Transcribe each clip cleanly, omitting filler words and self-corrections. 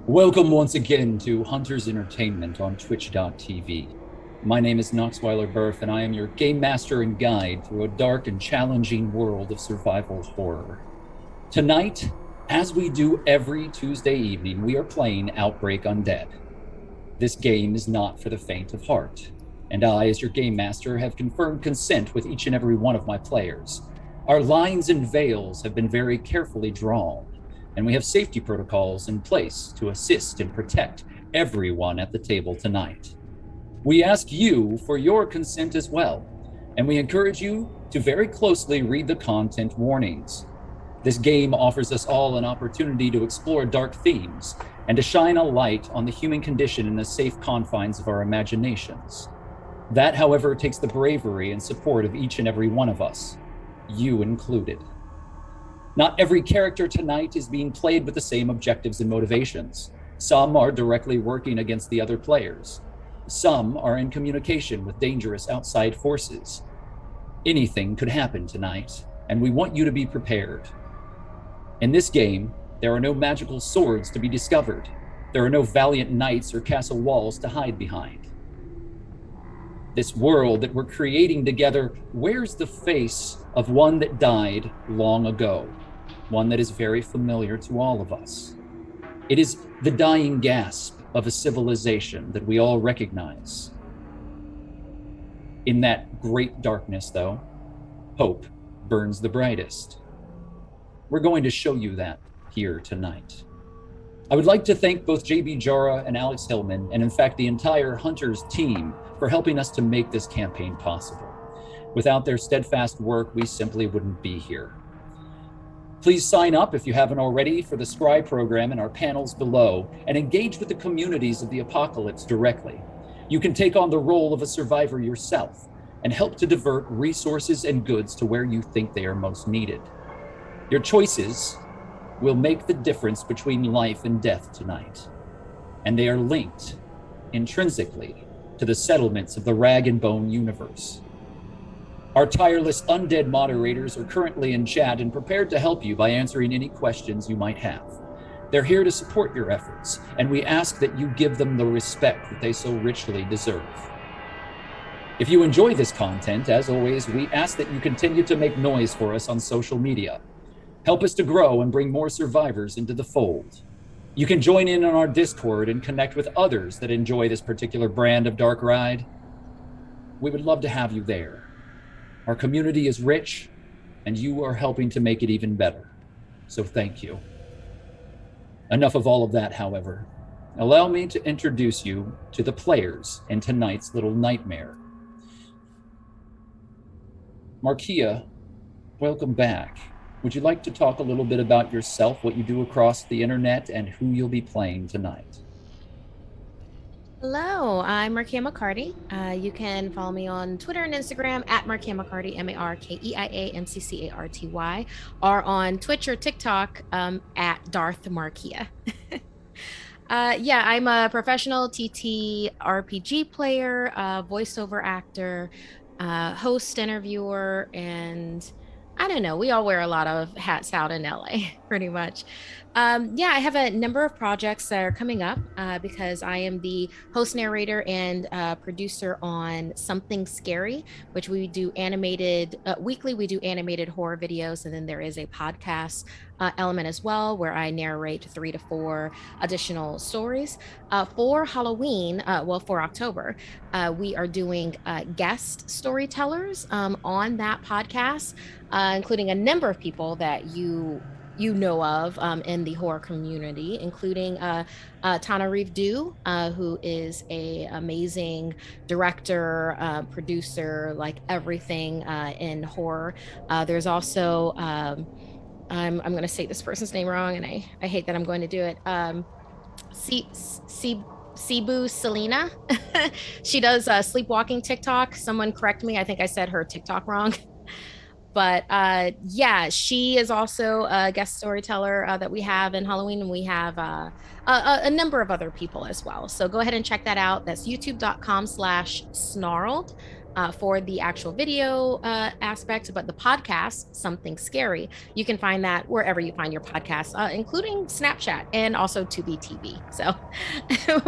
Welcome once again to Hunter's Entertainment on Twitch.tv. My name is Knoxweiler Burf, and I am your game master and guide through a dark and challenging world of survival horror. Tonight, as we do every Tuesday evening, we are playing Outbreak Undead. This game is not for the faint of heart, and I, as your game master, have confirmed consent with each and every one of my players. Our lines and veils have been very carefully drawn, and we have safety protocols in place to assist and protect everyone at the table tonight. We ask you for your consent as well, and we encourage you to very closely read the content warnings. This game offers us all an opportunity to explore dark themes and to shine a light on the human condition in the safe confines of our imaginations. That, however, takes the bravery and support of each and every one of us, you included. Not every character tonight is being played with the same objectives and motivations. Some are directly working against the other players. Some are in communication with dangerous outside forces. Anything could happen tonight, and we want you to be prepared. In this game, there are no magical swords to be discovered. There are no valiant knights or castle walls to hide behind. This world that we're creating together wears the face of one that died long ago, one that is very familiar to all of us. It is the dying gasp of a civilization that we all recognize. In that great darkness, though, hope burns the brightest. We're going to show you that here tonight. I would like to thank both JB Jara and Alex Hillman, and in fact the entire Hunters team, for helping us to make this campaign possible. Without their steadfast work, we simply wouldn't be here. Please sign up if you haven't already for the Scry program in our panels below and engage with the communities of the apocalypse directly. You can take on the role of a survivor yourself and help to divert resources and goods to where you think they are most needed. Your choices will make the difference between life and death tonight, and they are linked intrinsically to the settlements of the Rag and Bone universe. Our tireless Undead moderators are currently in chat and prepared to help you by answering any questions you might have. They're here to support your efforts, and we ask that you give them the respect that they so richly deserve. If you enjoy this content, as always, we ask that you continue to make noise for us on social media. Help us to grow and bring more survivors into the fold. You can join in on our Discord and connect with others that enjoy this particular brand of dark ride. We would love to have you there. Our community is rich, and you are helping to make it even better. So thank you. Enough of all of that, however. Allow me to introduce you to the players in tonight's little nightmare. Markia, welcome back. Would you like to talk a little bit about yourself, what you do across the internet, and who you'll be playing tonight? Hello, I'm Markia McCarty. You can follow me on Twitter and Instagram at Markia McCarty, MarkeiaMcCarty, or on Twitch or TikTok at Darth Markia. Yeah, I'm a professional TT RPG player, voiceover actor, host, interviewer, and I don't know. We all wear a lot of hats out in LA, pretty much. Yeah, I have a number of projects that are coming up because I am the host, narrator, and producer on Something Scary, which we do animated weekly. We do animated horror videos, and then there is a podcast element as well, where I narrate 3 to 4 additional stories. For Halloween, for October, we are doing guest storytellers on that podcast, including a number of people that you know of in the horror community, including Tana Reeve Dew, who is a amazing director, producer, like everything in horror. There's also I'm going to say this person's name wrong, and I hate that I'm going to do it. Cebu Selena. She does sleepwalking TikTok. Someone correct me. I think I said her TikTok wrong. But yeah, she is also a guest storyteller that we have in Halloween, and we have a number of other people as well. So go ahead and check that out. That's youtube.com/snarled. for the actual video aspect, but the podcast, Something Scary, you can find that wherever you find your podcasts, including Snapchat and also Tubi TV. So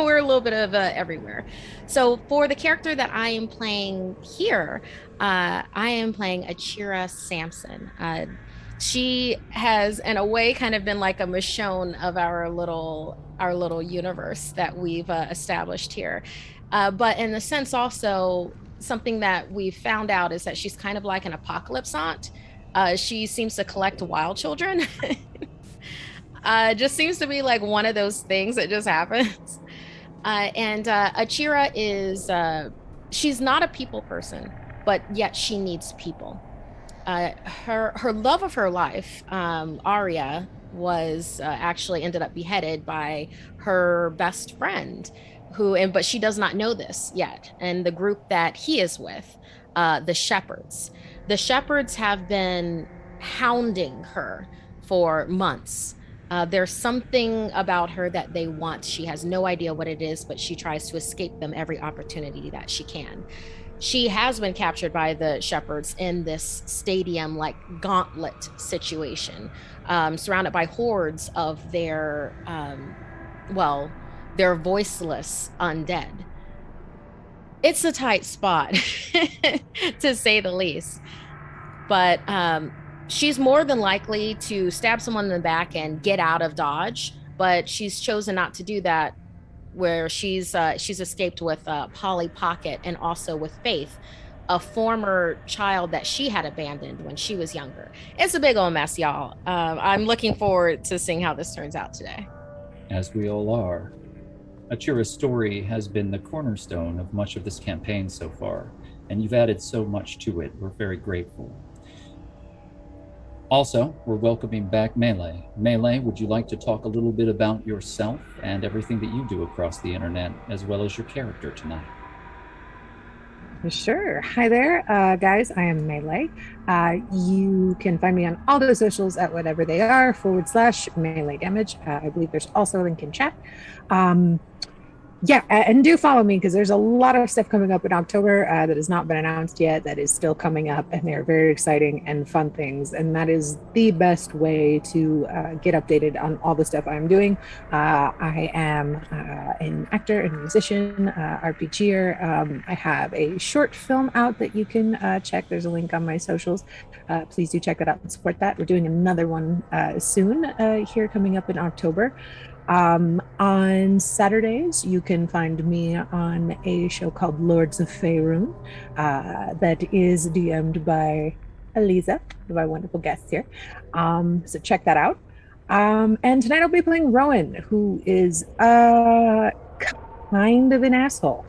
we're a little bit of everywhere. So for the character that I am playing here, I am playing Achira Sampson. She has in a way kind of been like a Michonne of our little universe that we've established here, but in the sense also something that we've found out is that she's kind of like an apocalypse aunt. She seems to collect wild children. Just seems to be like one of those things that just happens. And Achira is she's not a people person, but yet she needs people. Her love of her life, Arya, was actually ended up beheaded by her best friend, but she does not know this yet. And the group that he is with, the Shepherds, have been hounding her for months. There's something about her that they want. She has no idea what it is, but she tries to escape them every opportunity that she can. She has been captured by the Shepherds in this stadium like gauntlet situation, surrounded by hordes of their voiceless undead. It's a tight spot, to say the least. But she's more than likely to stab someone in the back and get out of Dodge, but she's chosen not to do that, where she's escaped with Polly Pocket and also with Faith, a former child that she had abandoned when she was younger. It's a big old mess, y'all. I'm looking forward to seeing how this turns out today. As we all are. Achira's story has been the cornerstone of much of this campaign so far, and you've added so much to it. We're very grateful. Also, we're welcoming back Melee. Melee, would you like to talk a little bit about yourself and everything that you do across the internet, as well as your character tonight? Sure. Hi there, guys. I am Melee. You can find me on all the socials at whatever they are / Melee Damage. I believe there's also a link in chat. Yeah, and do follow me because there's a lot of stuff coming up in October that has not been announced yet, that is still coming up, and they're very exciting and fun things. And that is the best way to get updated on all the stuff I'm doing. I am an actor and musician, RPGer. I have a short film out that you can check. There's a link on my socials. Please do check that out and support that. We're doing another one soon here coming up in October. On Saturdays, you can find me on a show called Lords of Faerun that is DM'd by Eliza, my wonderful guest here. So check that out. And tonight I'll be playing Rowan, who is kind of an asshole.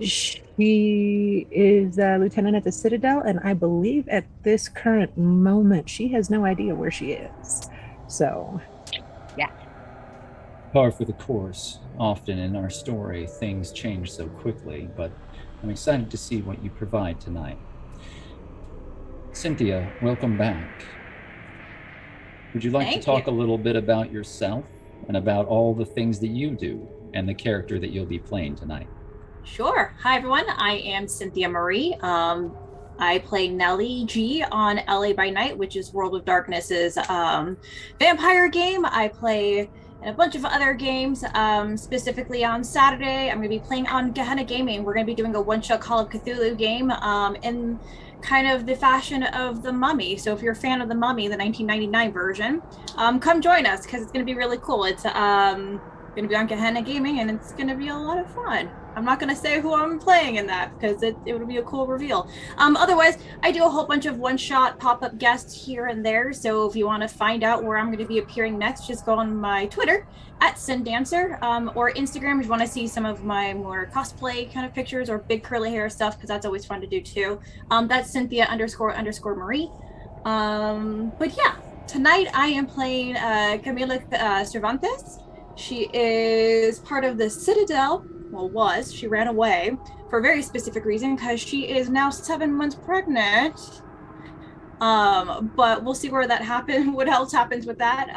She is a lieutenant at the Citadel, and I believe at this current moment, she has no idea where she is. So, yeah. Par for the course. Often in our story, things change so quickly, but I'm excited to see what you provide tonight. Cynthia, welcome back. Would you like to talk a little bit about yourself and about all the things that you do and the character that you'll be playing tonight? Sure. Hi, everyone. I am Cynthia Marie. I play Nellie G on LA by Night, which is World of Darkness's vampire game. I play in a bunch of other games. Specifically on Saturday, I'm going to be playing on Gehenna Gaming. We're going to be doing a one-shot Call of Cthulhu game in kind of the fashion of The Mummy. So if you're a fan of The Mummy, the 1999 version, come join us because it's going to be really cool. It's going to be on Gehenna Gaming, and it's going to be a lot of fun. I'm not going to say who I'm playing in that because it would be a cool reveal. Otherwise, I do a whole bunch of one-shot pop-up guests here and there. So if you want to find out where I'm going to be appearing next, just go on my Twitter @SynDancer or Instagram if you want to see some of my more cosplay kind of pictures or big curly hair stuff, because that's always fun to do too. That's Cynthia__Marie. But yeah, tonight I am playing Camila Cervantes. She is part of the Citadel. Well, was. She ran away for a very specific reason because she is now 7 months pregnant. But we'll see where that happens, what else happens with that.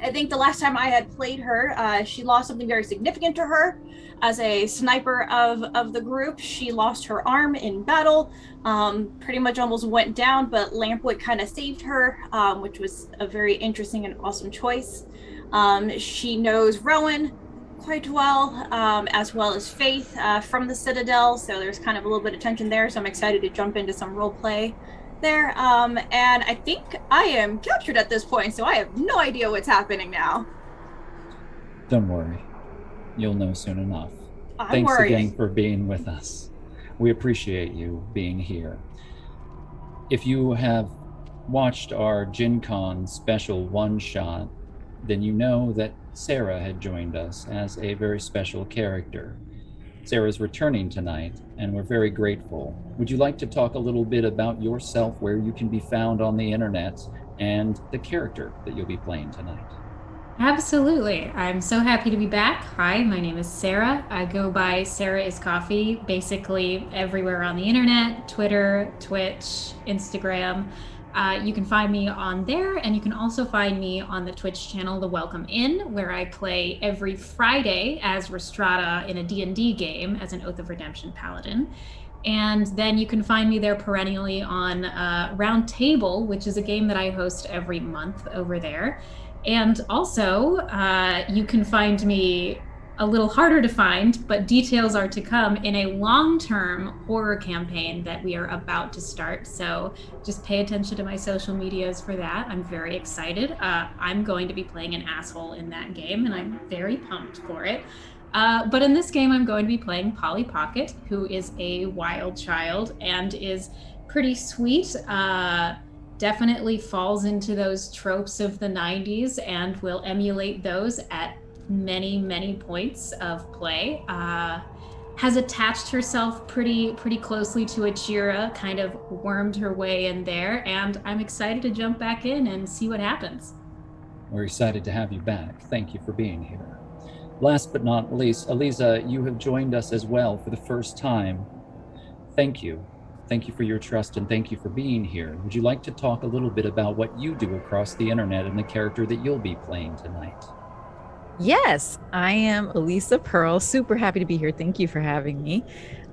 I think the last time I had played her, she lost something very significant to her. As a sniper of the group, she lost her arm in battle, pretty much almost went down, but Lampwood kind of saved her, which was a very interesting and awesome choice. She knows Rowan quite as well as Faith from the Citadel, so there's kind of a little bit of tension there, so I'm excited to jump into some role play there. And I think I am captured at this point, so I have no idea what's happening now. Don't worry. You'll know soon enough. Thanks again for being with us. We appreciate you being here. If you have watched our Gen Con special one-shot, then you know that Sarah had joined us as a very special character. Sarah's returning tonight, and we're very grateful. Would you like to talk a little bit about yourself, where you can be found on the internet, and the character that you'll be playing tonight? Absolutely. I'm so happy to be back. Hi, my name is Sarah. I go by Sarah is Coffee basically everywhere on the internet, Twitter, Twitch, Instagram. You can find me on there, and you can also find me on the Twitch channel, The Welcome Inn, where I play every Friday as Restrada in a D&D game as an Oath of Redemption Paladin. And then you can find me there perennially on Round Table, which is a game that I host every month over there. And also, you can find me a little harder to find, but details are to come, in a long-term horror campaign that we are about to start. So just pay attention to my social medias for that. I'm very excited. I'm going to be playing an asshole in that game, and I'm very pumped for it. But in this game, I'm going to be playing Polly Pocket, who is a wild child and is pretty sweet. Definitely falls into those tropes of the 90s and will emulate those at many, many points of play. Has attached herself pretty closely to Achira, kind of wormed her way in there, and I'm excited to jump back in and see what happens. We're excited to have you back. Thank you for being here. Last but not least, Eliza, you have joined us as well for the first time. Thank you. Thank you for your trust, and thank you for being here. Would you like to talk a little bit about what you do across the internet and the character that you'll be playing tonight? Yes, I am Elisa Pearl. Super happy to be here. Thank you for having me.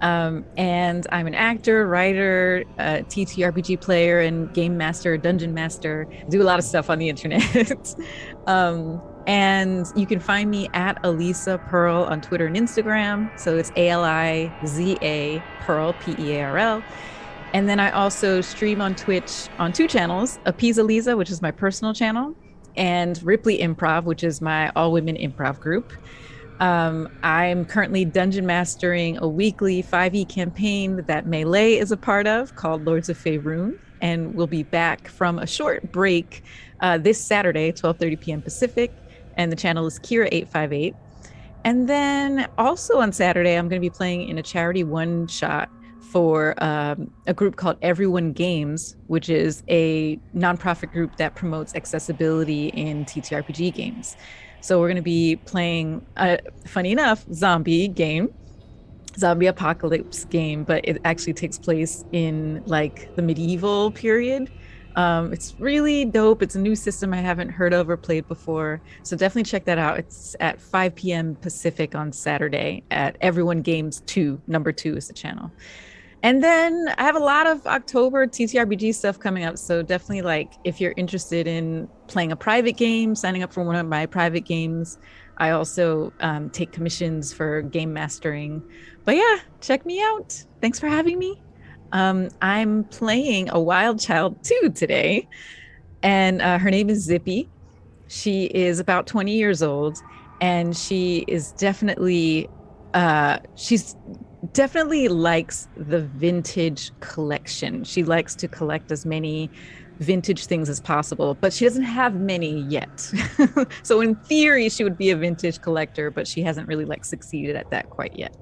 And I'm an actor, writer, TTRPG player, and game master, dungeon master. Do a lot of stuff on the internet. And you can find me at Elisa Pearl on Twitter and Instagram. So it's ALIZA Pearl, Pearl. And then I also stream on Twitch on 2 channels, Appease Eliza, which is my personal channel, and Ripley Improv, which is my all-women improv group. I'm currently dungeon mastering a weekly 5e campaign that Melee is a part of called Lords of Faerun, and we'll be back from a short break this Saturday, 12:30 p.m. Pacific, and the channel is Kira858. And then also on Saturday, I'm going to be playing in a charity one-shot for a group called Everyone Games, which is a nonprofit group that promotes accessibility in TTRPG games. So we're going to be playing, funny enough, zombie apocalypse game, but it actually takes place in like the medieval period. It's really dope. It's a new system I haven't heard of or played before. So definitely check that out. It's at 5 p.m. Pacific on Saturday at Everyone Games 2. Number 2 is the channel. And then I have a lot of October TTRPG stuff coming up. So definitely, like, if you're interested in playing a private game, signing up for one of my private games. I also take commissions for game mastering. But yeah, check me out. Thanks for having me. I'm playing a wild child too today. And her name is Zippy. She is about 20 years old. And she is definitely, she's definitely likes the vintage collection. She likes to collect as many vintage things as possible, but she doesn't have many yet. So in theory, she would be a vintage collector, but she hasn't really like succeeded at that quite yet.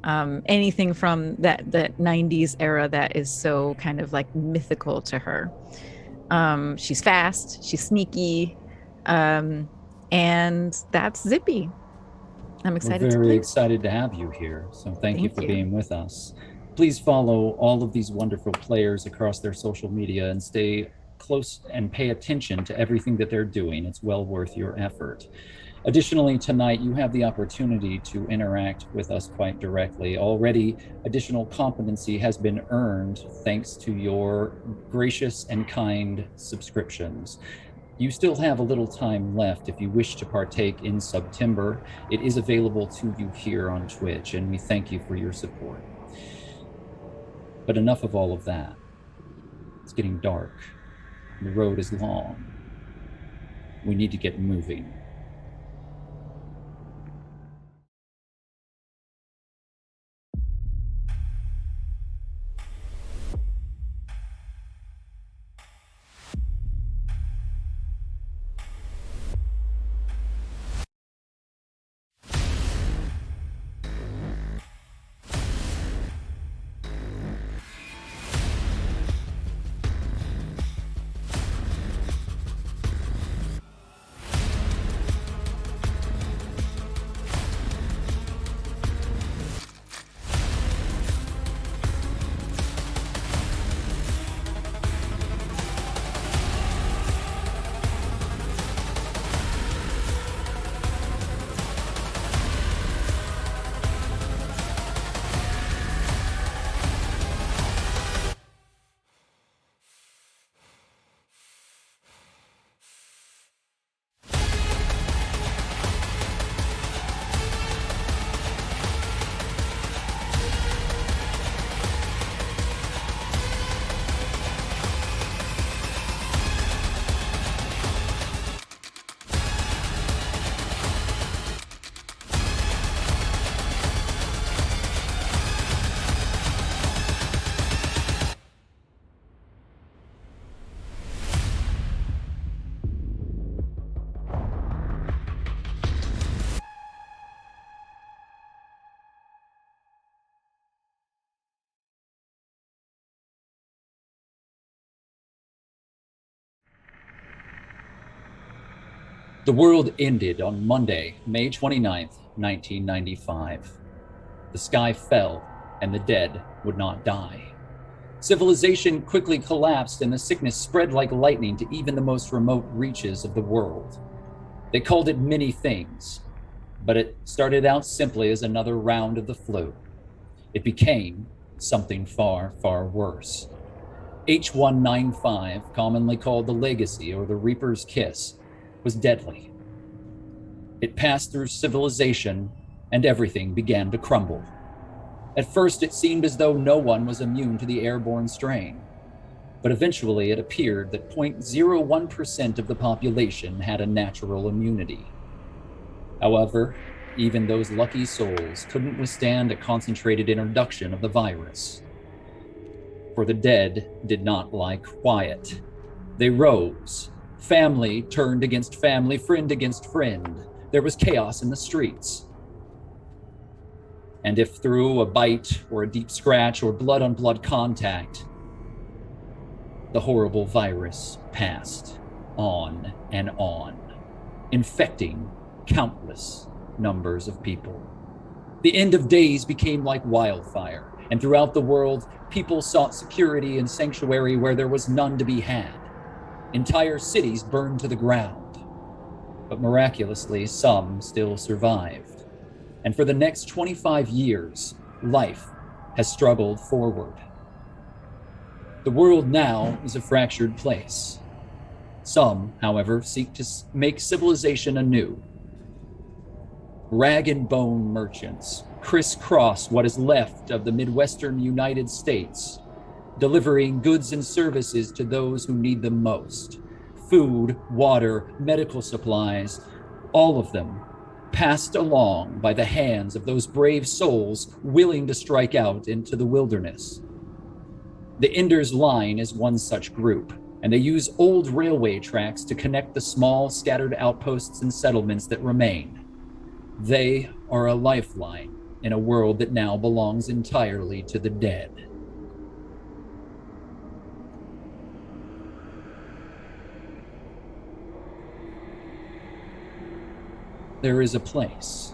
Anything from that 90s era that is so kind of like mythical to her. She's fast, she's sneaky, and that's Zippy. I'm excited. We're very excited to have you here. So thank you for being with us. Please follow all of these wonderful players across their social media and stay close and pay attention to everything that they're doing. It's well worth your effort. Additionally, tonight you have the opportunity to interact with us quite directly. Already, additional competency has been earned thanks to your gracious and kind subscriptions. You still have a little time left if you wish to partake in September. It is available to you here on Twitch, and we thank you for your support. But enough of all of that. It's getting dark. The road is long. We need to get moving. The world ended on Monday, May 29th, 1995. The sky fell, and the dead would not die. Civilization quickly collapsed, and the sickness spread like lightning to even the most remote reaches of the world. They called it many things, but it started out simply as another round of the flu. It became something far, far worse. H195, commonly called the Legacy or the Reaper's Kiss, was deadly. It passed through civilization, and everything began to crumble. At first, it seemed as though no one was immune to the airborne strain, but eventually it appeared that 0.01% of the population had a natural immunity. However, even those lucky souls couldn't withstand a concentrated introduction of the virus. For the dead did not like quiet. They rose. Family turned against family, friend against friend. There was chaos in the streets. And if through a bite or a deep scratch or blood-on-blood contact, the horrible virus passed on and on, infecting countless numbers of people. The end of days became like wildfire, and throughout the world, people sought security and sanctuary where there was none to be had. Entire cities burned to the ground, but miraculously, some still survived. And for the next 25 years, life has struggled forward. The world now is a fractured place. Some, however, seek to make civilization anew. Rag and bone merchants crisscross what is left of the Midwestern United States, delivering goods and services to those who need them most. Food, water, medical supplies, all of them passed along by the hands of those brave souls willing to strike out into the wilderness. The Enders Line is one such group, and they use old railway tracks to connect the small, scattered outposts and settlements that remain. They are a lifeline in a world that now belongs entirely to the dead. There is a place,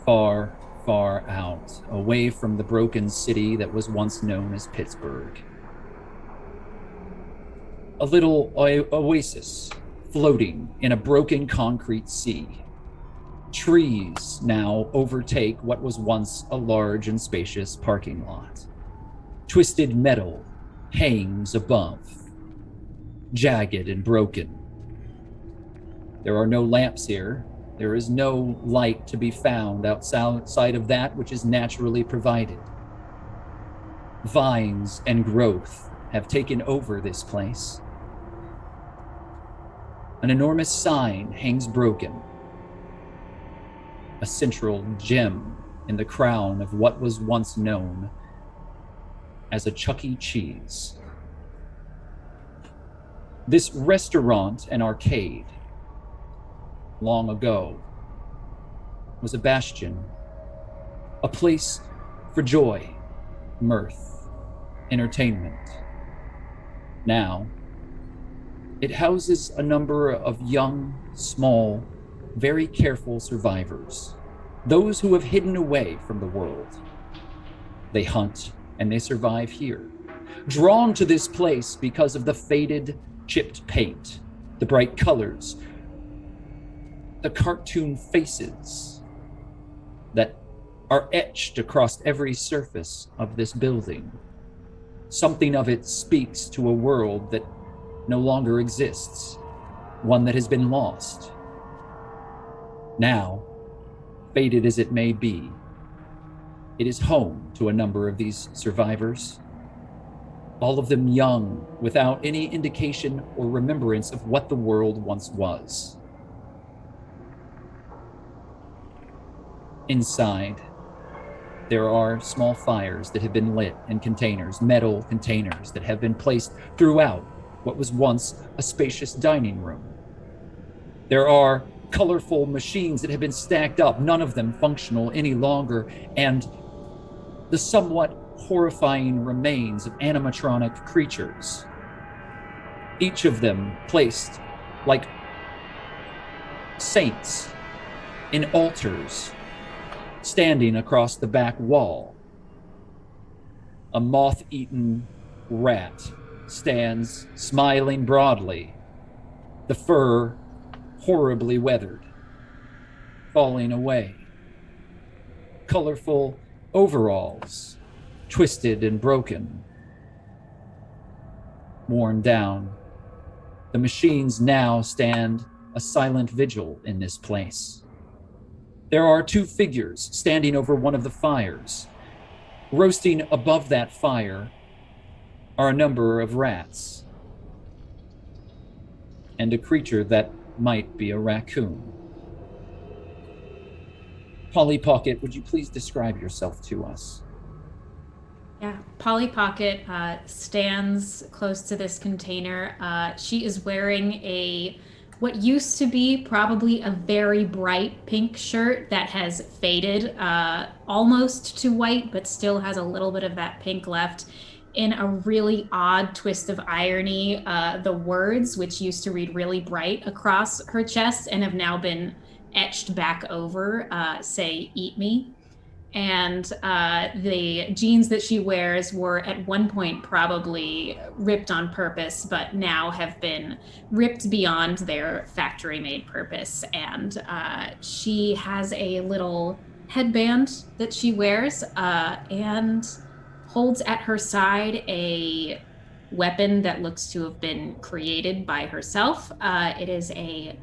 far, far out, away from the broken city that was once known as Pittsburgh. A little oasis floating in a broken concrete sea. Trees now overtake what was once a large and spacious parking lot. Twisted metal hangs above, jagged and broken. There are no lamps here. There is no light to be found outside of that which is naturally provided. Vines and growth have taken over this place. An enormous sign hangs broken, a central gem in the crown of what was once known as a Chuck E. Cheese. This restaurant and arcade, long ago, was a bastion, a place for joy, mirth, entertainment. Now, it houses a number of young, small, very careful survivors, those who have hidden away from the world. They hunt and they survive here, drawn to this place because of the faded, chipped paint, the bright colors, the cartoon faces that are etched across every surface of this building. Something of it speaks to a world that no longer exists, one that has been lost. Now, faded as it may be, it is home to a number of these survivors, all of them young, without any indication or remembrance of what the world once was. Inside, there are small fires that have been lit in containers, metal containers that have been placed throughout what was once a spacious dining room. There are colorful machines that have been stacked up, none of them functional any longer, and the somewhat horrifying remains of animatronic creatures, each of them placed like saints in altars, standing across the back wall. A moth-eaten rat stands smiling broadly, the fur horribly weathered, falling away. Colorful overalls, twisted and broken, worn down. The machines now stand a silent vigil in this place. There are two figures standing over one of the fires. Roasting above that fire are a number of rats and a creature that might be a raccoon. Polly Pocket, would you please describe yourself to us? Yeah, Polly Pocket stands close to this container. She is wearing what used to be probably a very bright pink shirt that has faded almost to white, but still has a little bit of that pink left. In a really odd twist of irony, the words, which used to read really bright across her chest and have now been etched back over, say, "Eat me." And the jeans that she wears were at one point probably ripped on purpose, but now have been ripped beyond their factory-made purpose. And she has a little headband that she wears and holds at her side a weapon that looks to have been created by herself. It is a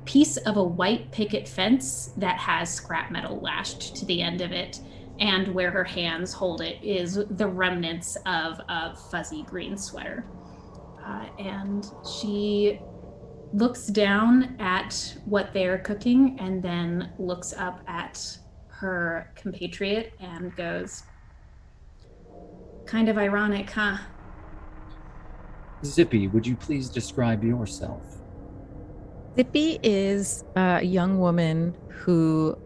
piece of a white picket fence that has scrap metal lashed to the end of it, and where her hands hold it is the remnants of a fuzzy green sweater. And she looks down at what they're cooking and then looks up at her compatriot and goes, "Kind of ironic, huh?" Zippy, would you please describe yourself? Zippy is a young woman who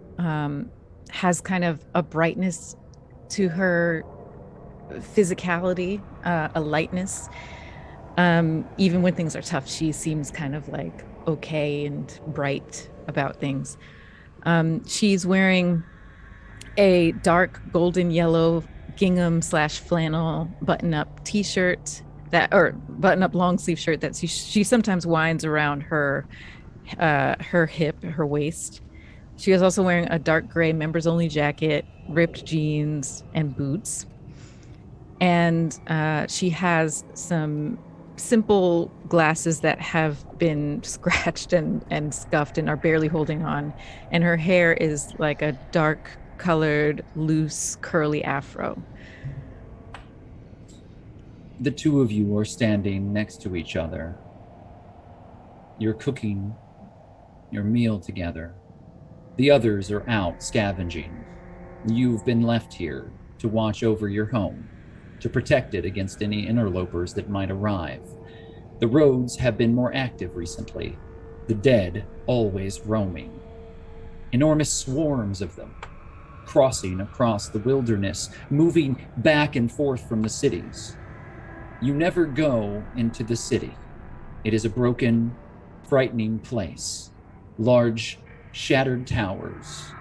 has kind of a brightness to her physicality, a lightness. Even when things are tough, she seems kind of like okay and bright about things. She's wearing a dark golden yellow gingham / flannel button-up t-shirt, that, or button-up long sleeve shirt that she sometimes winds around her hip, her waist. She is also wearing a dark gray members only jacket, ripped jeans, and boots. And she has some simple glasses that have been scratched and scuffed and are barely holding on. And her hair is like a dark colored, loose, curly afro. The two of you are standing next to each other. You're cooking your meal together. The others are out scavenging. You've been left here to watch over your home, to protect it against any interlopers that might arrive. The roads have been more active recently, the dead always roaming. Enormous swarms of them, crossing across the wilderness, moving back and forth from the cities. You never go into the city. It is a broken, frightening place. Large, shattered towers,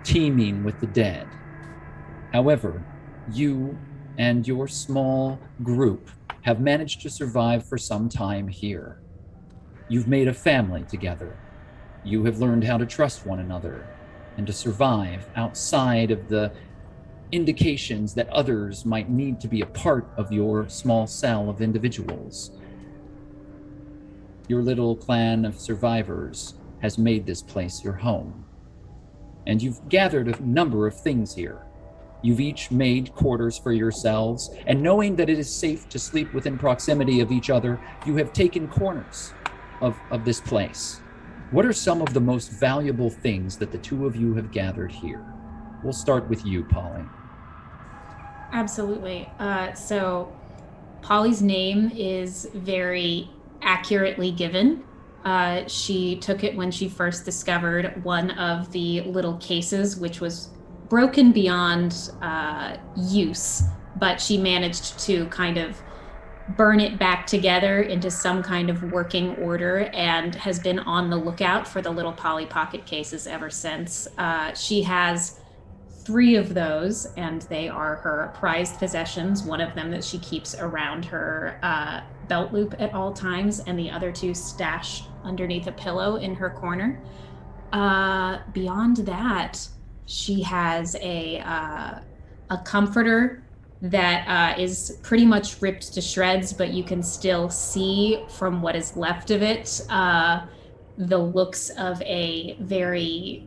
teeming with the dead. However, you and your small group have managed to survive for some time here. You've made a family together. You have learned how to trust one another and to survive outside of the indications that others might need to be a part of your small cell of individuals. Your little clan of survivors has made this place your home. And you've gathered a number of things here. You've each made quarters for yourselves, and knowing that it is safe to sleep within proximity of each other, you have taken corners of this place. What are some of the most valuable things that the two of you have gathered here? We'll start with you, Polly. Absolutely. So Polly's name is very accurately given. She took it when she first discovered one of the little cases, which was broken beyond use, but she managed to kind of burn it back together into some kind of working order and has been on the lookout for the little Polly Pocket cases ever since. She has 3 of those, and they are her prized possessions, one of them that she keeps around her belt loop at all times, and the other 2 stashed underneath a pillow in her corner. Beyond that, she has a comforter that is pretty much ripped to shreds, but you can still see from what is left of it the looks of a very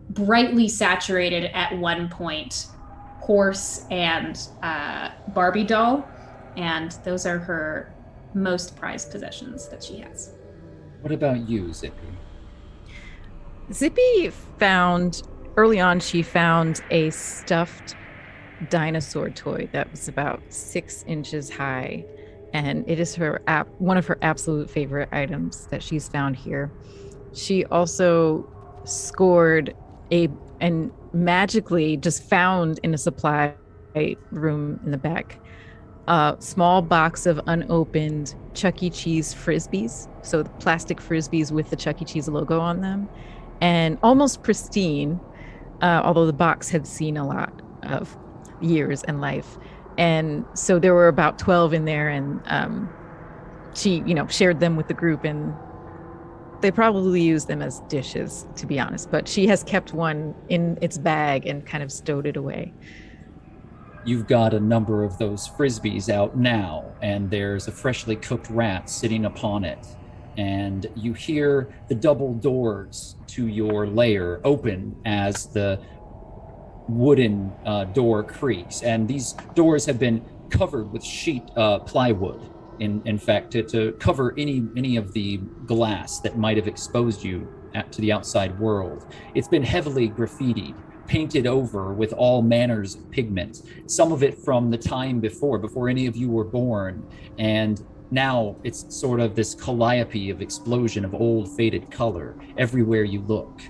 brightly saturated at one point horse and Barbie doll, and those are her most prized possessions that she has. What about you, Zippy? Zippy found, early on, she found a stuffed dinosaur toy that was about 6 inches high, and it is one of her absolute favorite items that she's found here. She also scored and magically just found in a supply room in the back a small box of unopened Chuck E. Cheese Frisbees, so the plastic Frisbees with the Chuck E. Cheese logo on them, and almost pristine, although the box had seen a lot of years and life. And so there were about 12 in there, and she shared them with the group, and they probably use them as dishes, to be honest, but she has kept one in its bag and kind of stowed it away. You've got a number of those Frisbees out now, and there's a freshly cooked rat sitting upon it. And you hear the double doors to your lair open as the wooden door creaks. And these doors have been covered with sheet plywood. In fact, to cover any of the glass that might have exposed you to the outside world. It's been heavily graffitied, painted over with all manners of pigment, some of it from the time before any of you were born. And now it's sort of this calliope of explosion of old faded color everywhere you look.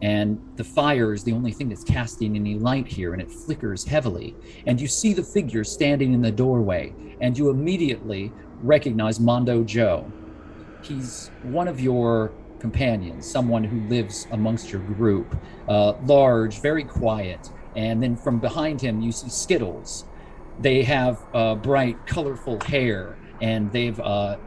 And the fire is the only thing that's casting any light here, and it flickers heavily. And you see the figure standing in the doorway, and you immediately recognize Mondo Joe. He's one of your companions, someone who lives amongst your group, large, very quiet. And then from behind him, you see Skittles. They have bright, colorful hair, and they've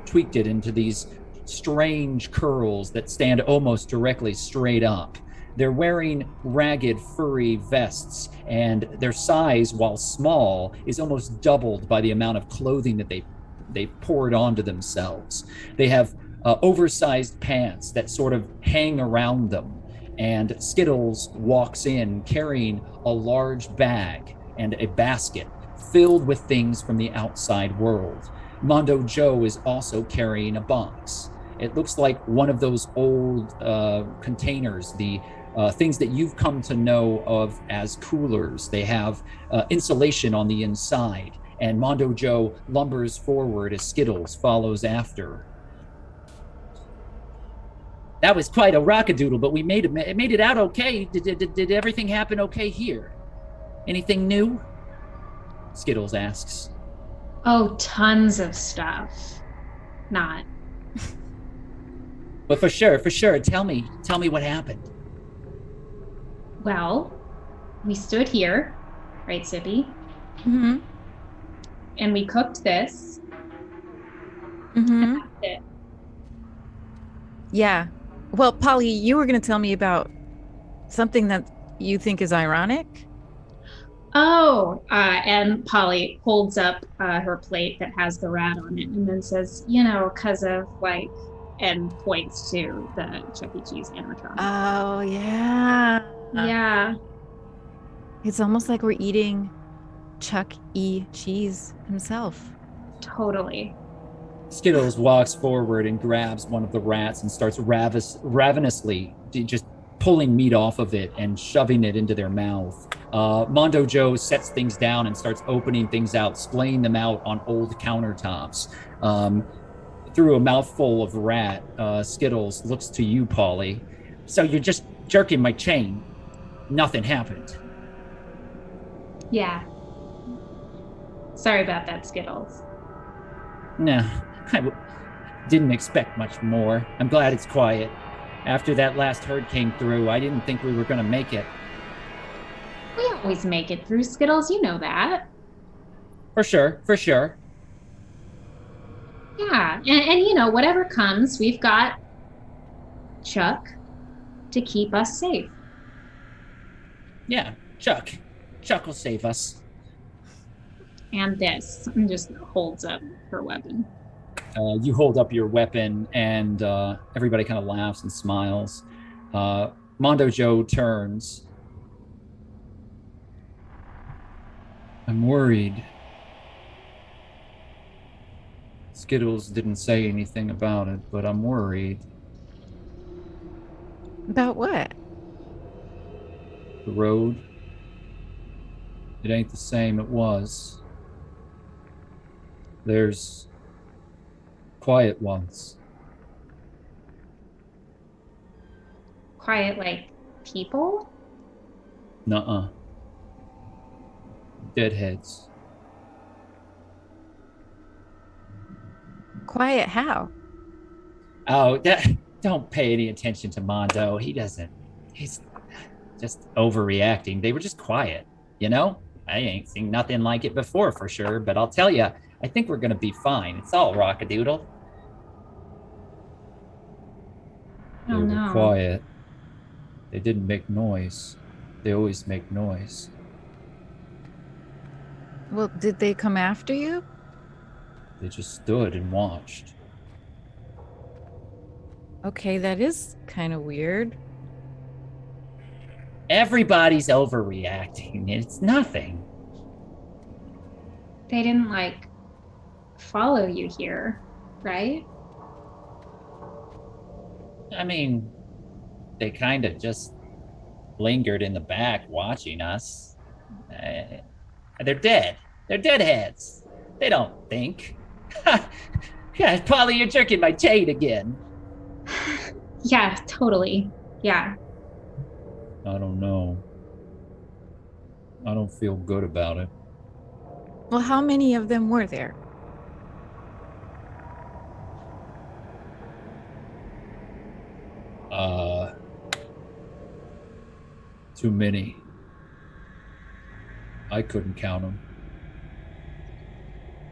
tweaked it into these strange curls that stand almost directly straight up. They're wearing ragged, furry vests, and their size, while small, is almost doubled by the amount of clothing that they've poured onto themselves. They have oversized pants that sort of hang around them, and Skittles walks in carrying a large bag and a basket filled with things from the outside world. Mondo Joe is also carrying a box. It looks like one of those old containers, the things that you've come to know of as coolers. They have insulation on the inside, and Mondo Joe lumbers forward as Skittles follows after. That was quite a rockadoodle, but we made it out okay. Did everything happen okay here? Anything new? Skittles asks. Oh, tons of stuff. Not. But for sure, tell me what happened. Well, we stood here, right, Sippy? Mm-hmm. And we cooked this. Mm-hmm. And that's it. Yeah. Well, Polly, you were going to tell me about something that you think is ironic. Oh, and Polly holds up her plate that has the rat on it and then says, because of and points to the Chuck E. Cheese animatronic. Oh, yeah. Yeah. It's almost like we're eating Chuck E. Cheese himself. Totally. Skittles walks forward and grabs one of the rats and starts ravenously just pulling meat off of it and shoving it into their mouth. Mondo Joe sets things down and starts opening things out, splaying them out on old countertops. Through a mouthful of rat, Skittles looks to you, Polly. So you're just jerking my chain. Nothing happened. Yeah. Sorry about that, Skittles. No, didn't expect much more. I'm glad it's quiet. After that last herd came through, I didn't think we were going to make it. We always make it through, Skittles. You know that. For sure. Yeah. And whatever comes, we've got Chuck to keep us safe. Yeah, Chuck. Chuck will save us. And this. And just holds up her weapon. You hold up your weapon, and everybody kind of laughs and smiles. Mondo Joe turns. I'm worried. Skittles didn't say anything about it, but I'm worried. About what? The road. It ain't the same it was. There's quiet ones. Quiet like people? Nuh-uh. Deadheads. Quiet how? Oh, don't pay any attention to Mondo. He's just overreacting. They were just quiet, I ain't seen nothing like it before for sure, but I'll tell you, I think we're gonna be fine. It's all rockadoodle. They were quiet. They didn't make noise. They always make noise. Well, did they come after you? They just stood and watched. Okay, that is kind of weird. Everybody's overreacting. It's nothing. They didn't follow you here, right? I mean, they kind of just lingered in the back watching us. They're dead. They're deadheads. They don't think. Yeah, Polly, you're jerking my chain again. Yeah, totally. Yeah. I don't know. I don't feel good about it. Well, how many of them were there? Too many. I couldn't count them.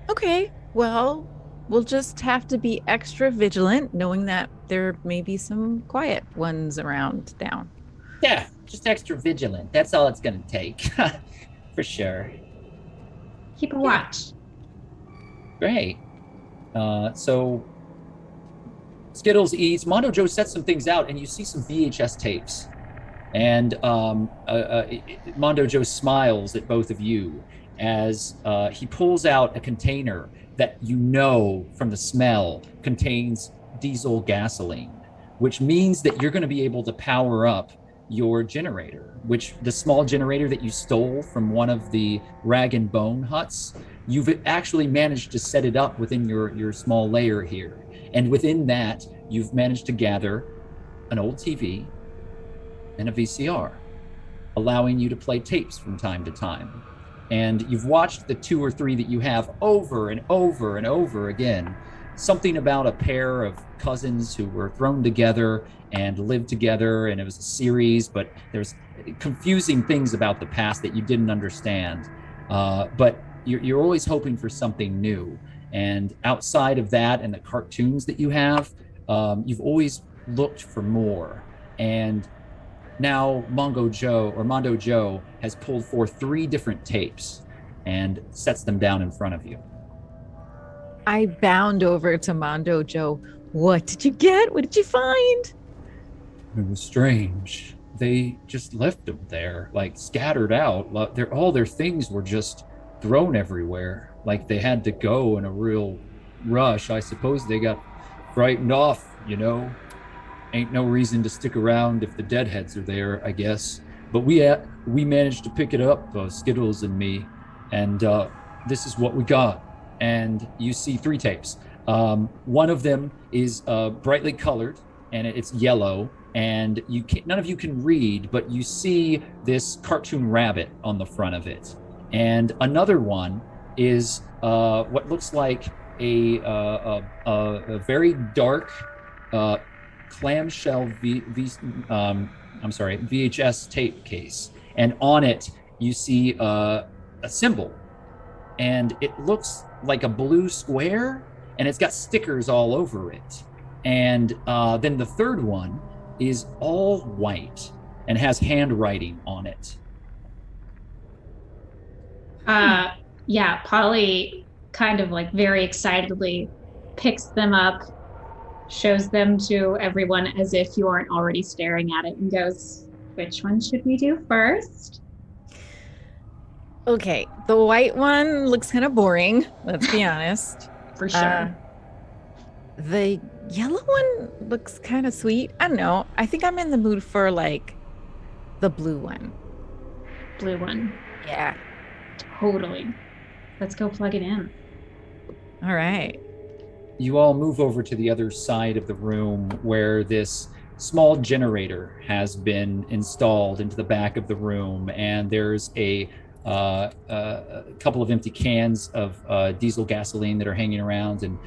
Okay, well, we'll just have to be extra vigilant, knowing that there may be some quiet ones around down. Yeah, just extra vigilant. That's all it's gonna take. For sure. Keep a watch. Great. So Skittles eats. Mondo Joe sets some things out, and you see some VHS tapes. And Mondo Joe smiles at both of you as he pulls out a container that you know from the smell contains diesel gasoline, which means that you're going to be able to power up your generator, which the small generator that you stole from one of the rag and bone huts, you've actually managed to set it up within your small layer here. And within that, you've managed to gather an old TV and a VCR, allowing you to play tapes from time to time. And you've watched the 2 or 3 that you have over and over and over again. Something about a pair of cousins who were thrown together and lived together, and it was a series, but there's confusing things about the past that you didn't understand. But you're always hoping for something new. And outside of that and the cartoons that you have, you've always looked for more. And now Mondo Joe has pulled forth 3 different tapes and sets them down in front of you. I bound over to Mondo Joe. What did you get? What did you find? It was strange. They just left them there, like scattered out. All their things were just thrown everywhere, like they had to go in a real rush. I suppose they got frightened off, you know. Ain't no reason to stick around if the deadheads are there, I guess. But we managed to pick it up, Skittles and me, and this is what we got. And you see 3 tapes. One of them is brightly colored, and it's yellow, and none of you can read, but you see this cartoon rabbit on the front of it. And another one is what looks like a very dark clamshell VHS tape case, and on it you see a symbol, and it looks like a blue square, and it's got stickers all over it. And then the third one is all white and has handwriting on it. Yeah, Polly kind of like very excitedly picks them up, shows them to everyone as if you aren't already staring at it, and goes, which one should we do first? Okay, the white one looks kind of boring, let's be honest. For sure. The yellow one looks kind of sweet. I don't know. I think I'm in the mood for like the blue one. Blue one. Yeah. Totally. Let's go plug it in. All right. You all move over to the other side of the room where this small generator has been installed into the back of the room, and there's a couple of empty cans of diesel gasoline that are hanging around, and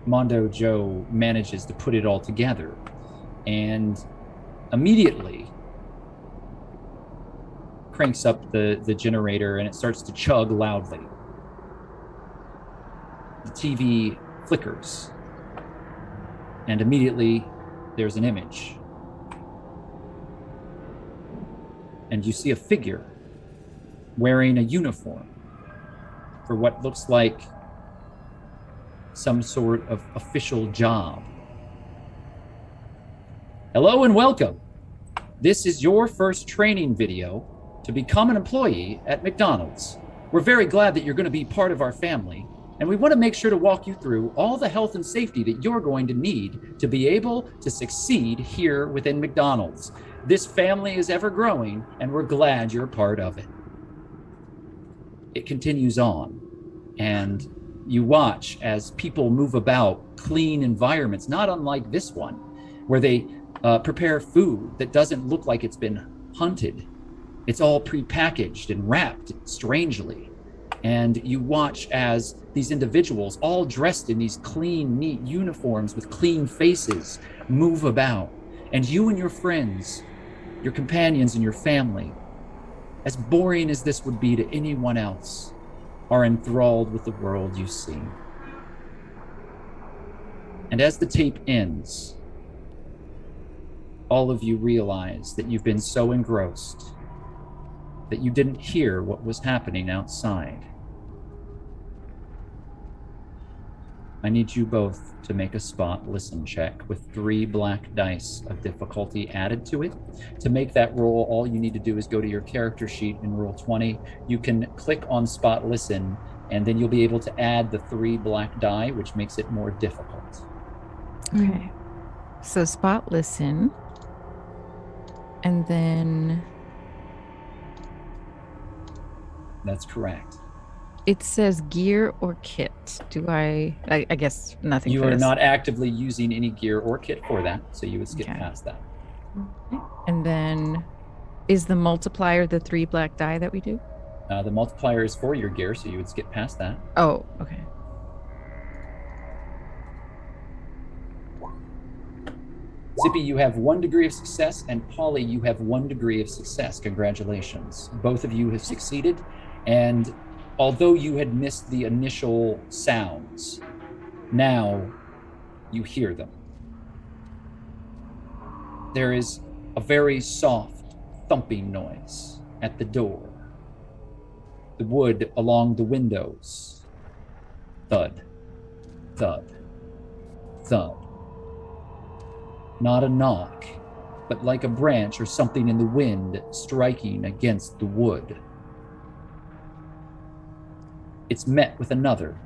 Mondo Joe manages to put it all together, and immediately cranks up the generator, and it starts to chug loudly. The TV flickers, and immediately there's an image, and you see a figure wearing a uniform for what looks like some sort of official job. Hello and welcome. This is your first training video to become an employee at McDonald's. We're very glad that you're going to be part of our family, and we want to make sure to walk you through all the health and safety that you're going to need to be able to succeed here within McDonald's. This family is ever growing, and we're glad you're a part of it. It continues on, and you watch as people move about clean environments, not unlike this one, where they prepare food that doesn't look like it's been hunted. It's all prepackaged and wrapped strangely. And you watch as these individuals, all dressed in these clean, neat uniforms with clean faces, move about. And you and your friends, your companions and your family, as boring as this would be to anyone else, are enthralled with the world you see. And as the tape ends, all of you realize that you've been so engrossed that you didn't hear what was happening outside. I need you both to make a spot listen check with 3 black dice of difficulty added to it. To make that roll, all you need to do is go to your character sheet in roll 20. You can click on spot listen, and then you'll be able to add the 3 black die, which makes it more difficult. Okay. So spot listen. And then That's correct. it says gear or kit. Do I guess nothing You for are this. not actively using any gear or kit for that, so you would skip Okay. past that. And then is the multiplier the 3 black die that we do? The multiplier is for your gear, so you would skip past that. Oh, okay. Zippy, you have 1 degree of success, and Polly, you have 1 degree of success. Congratulations. Both of you have succeeded, and although you had missed the initial sounds, now you hear them. There is a very soft thumping noise at the door. The wood along the windows. Thud, thud, thud. Not a knock, but like a branch or something in the wind striking against the wood. It's met with another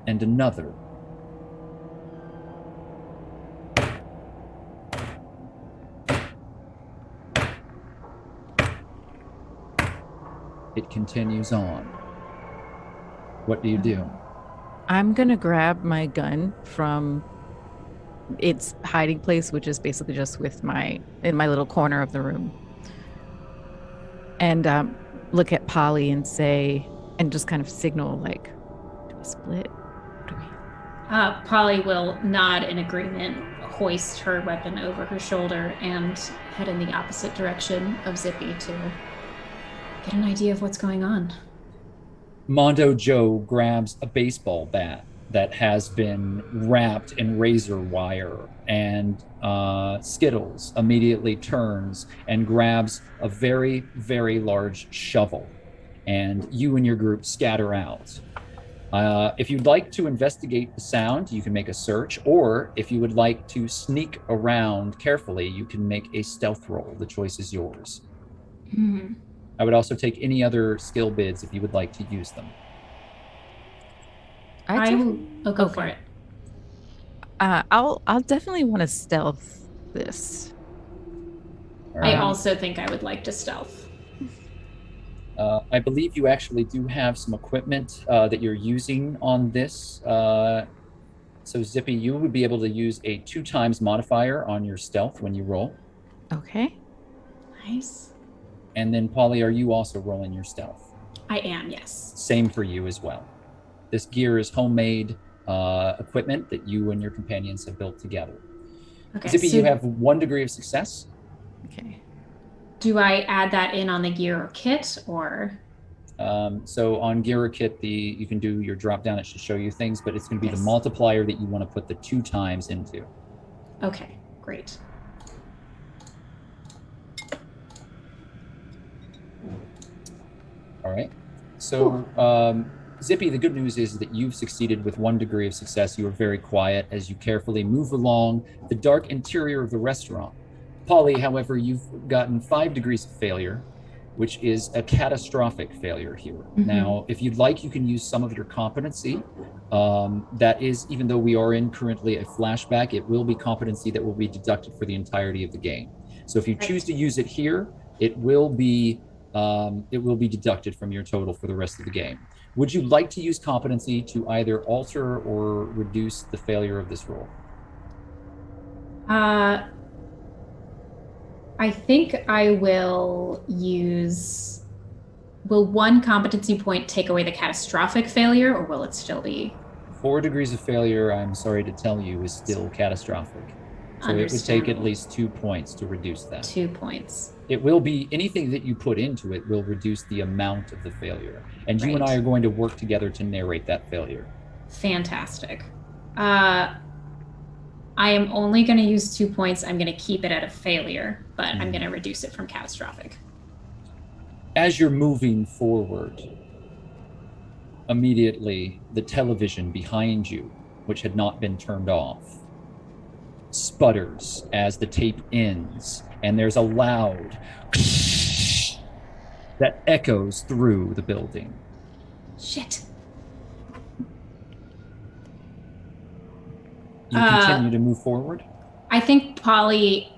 and another. It continues on. What do you do? I'm going to grab my gun from its hiding place, which is basically just in my little corner of the room. And look at Polly and say, and just kind of signal, like, do we split? Do we? Polly will nod in agreement, hoist her weapon over her shoulder, and head in the opposite direction of Zippy to get an idea of what's going on. Mondo Joe grabs a baseball bat that has been wrapped in razor wire, and Skittles immediately turns and grabs a very, very large shovel, and you and your group scatter out. If you'd like to investigate the sound, you can make a search, or if you would like to sneak around carefully, you can make a stealth roll. The choice is yours. Mm-hmm. I would also take any other skill bids if you would like to use them. I'll go for it. I'll definitely want to stealth this. I also think I would like to stealth. I believe you actually do have some equipment that you're using on this. So Zippy, you would be able to use a 2 times modifier on your stealth when you roll. Okay. Nice. And then Polly, are you also rolling your stealth? I am, yes. Same for you as well. This gear is homemade equipment that you and your companions have built together. Okay, Zippy, so you have 1 degree of success. Okay. do I add that in on the gear or kit, or? So on gear or kit, you can do your drop down. It should show you things, but it's going to be Yes. the multiplier that you want to put the 2 times into. Okay, great. All right. So, Zippy, the good news is that you've succeeded with 1 degree of success. You are very quiet as you carefully move along the dark interior of the restaurant. Polly, however, you've gotten 5 degrees of failure, which is a catastrophic failure here. Mm-hmm. Now, if you'd like, you can use some of your competency. That is, even though we are in currently a flashback, it will be competency that will be deducted for the entirety of the game. So if you choose to use it here, it will be deducted from your total for the rest of the game. Would you like to use competency to either alter or reduce the failure of this roll? I think I will use... Will 1 competency point take away the catastrophic failure, or will it still be? 4 degrees of failure, I'm sorry to tell you, is still catastrophic. So it would take at least 2 points to reduce that. 2 points. It will be, anything that you put into it will reduce the amount of the failure. And you and Right. I are going to work together to narrate that failure. Fantastic. I am only going to use 2 points. I'm going to keep it at a failure, but I'm going to reduce it from catastrophic. As you're moving forward, immediately the television behind you, which had not been turned off, sputters as the tape ends, and there's a loud that echoes through the building. Shit. You continue to move forward? I think Polly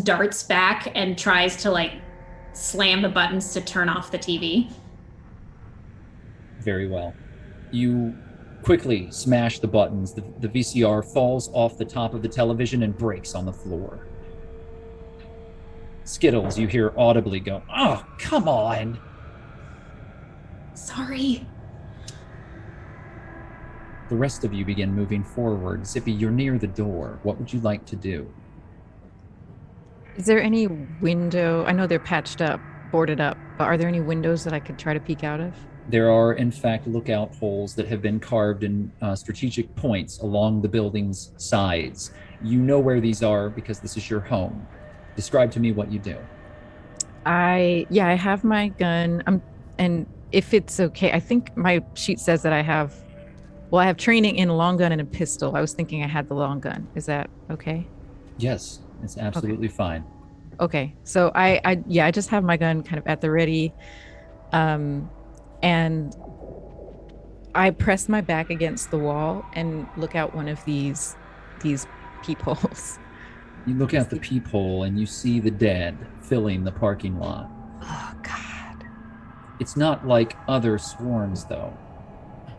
darts back, and tries to slam the buttons to turn off the TV. Very well. You quickly smash the buttons. The VCR falls off the top of the television and breaks on the floor. Skittles, you hear audibly go, "Oh, come on." Sorry. The rest of you begin moving forward. Zippy, you're near the door. What would you like to do? Is there any window? I know they're patched up, boarded up, but are there any windows that I could try to peek out of? There are, in fact, lookout holes that have been carved in strategic points along the building's sides. You know where these are because this is your home. Describe to me what you do. I have my gun. And if it's okay, I think my sheet says that I have training in a long gun and a pistol. I was thinking I had the long gun. Is that okay? Yes, it's absolutely fine. Okay, so I just have my gun kind of at the ready, and I press my back against the wall and look out one of these peepholes. You look out the peephole and you see the dead filling the parking lot. Oh, God. It's not like other swarms, though.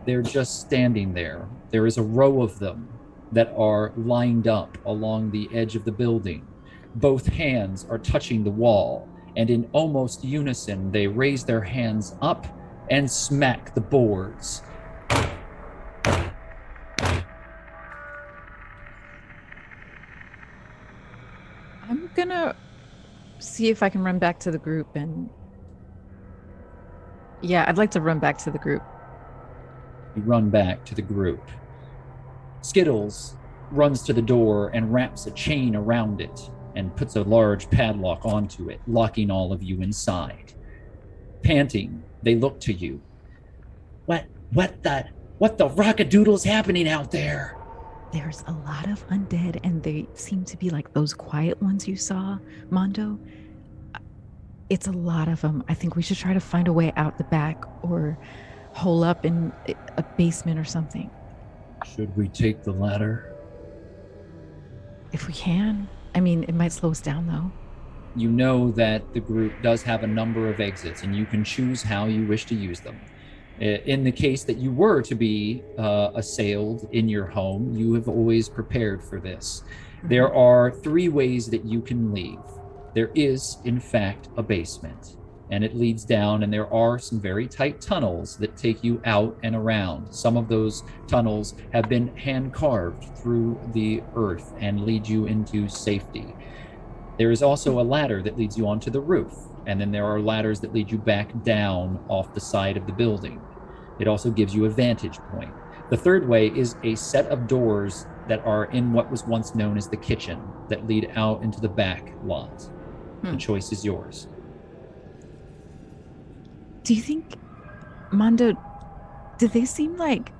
They're just standing there. There is a row of them that are lined up along the edge of the building. Both hands are touching the wall, and in almost unison, they raise their hands up and smack the boards. I'm gonna see if I can run back to the group and... Yeah, I'd like to run back to the group. You run back to the group. Skittles runs to the door and wraps a chain around it and puts a large padlock onto it, locking all of you inside. Panting, they look to you. What the rockadoodle's happening out there? There's a lot of undead, and they seem to be like those quiet ones you saw, Mondo. It's a lot of them. I think we should try to find a way out the back or hole up in a basement or something. Should we take the ladder? If we can. I mean, it might slow us down, though. You know that the group does have a number of exits, and you can choose how you wish to use them. In the case that you were to be assailed in your home, you have always prepared for this. Mm-hmm. There are 3 ways that you can leave. There is, in fact, a basement, and it leads down, and there are some very tight tunnels that take you out and around. Some of those tunnels have been hand-carved through the earth and lead you into safety. There is also a ladder that leads you onto the roof, and then there are ladders that lead you back down off the side of the building. It also gives you a vantage point. The third way is a set of doors that are in what was once known as the kitchen that lead out into the back lot. The choice is yours. Do you think, Mondo, did they seem like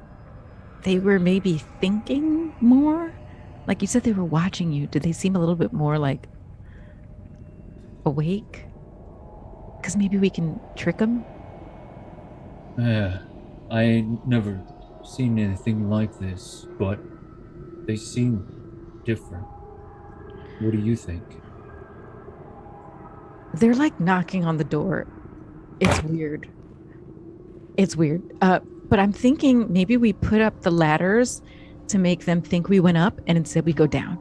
they were maybe thinking more? Like you said they were watching you. Did they seem a little bit more like awake? Because maybe we can trick them? Yeah, I ain't never seen anything like this, but they seem different. What do you think? They're like knocking on the door. It's weird. But I'm thinking maybe we put up the ladders to make them think we went up, and instead we go down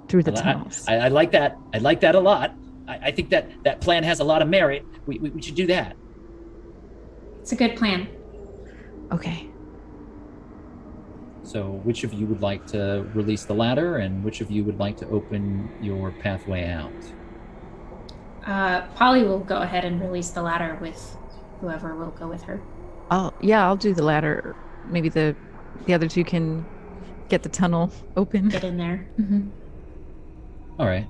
through the tunnels. I like that. I like that a lot. I think that plan has a lot of merit. We should do that. It's a good plan. Okay. So which of you would like to release the ladder, and which of you would like to open your pathway out? Polly will go ahead and release the ladder with whoever will go with her. I'll do the ladder. Maybe the other two can get the tunnel open. Get in there. All right.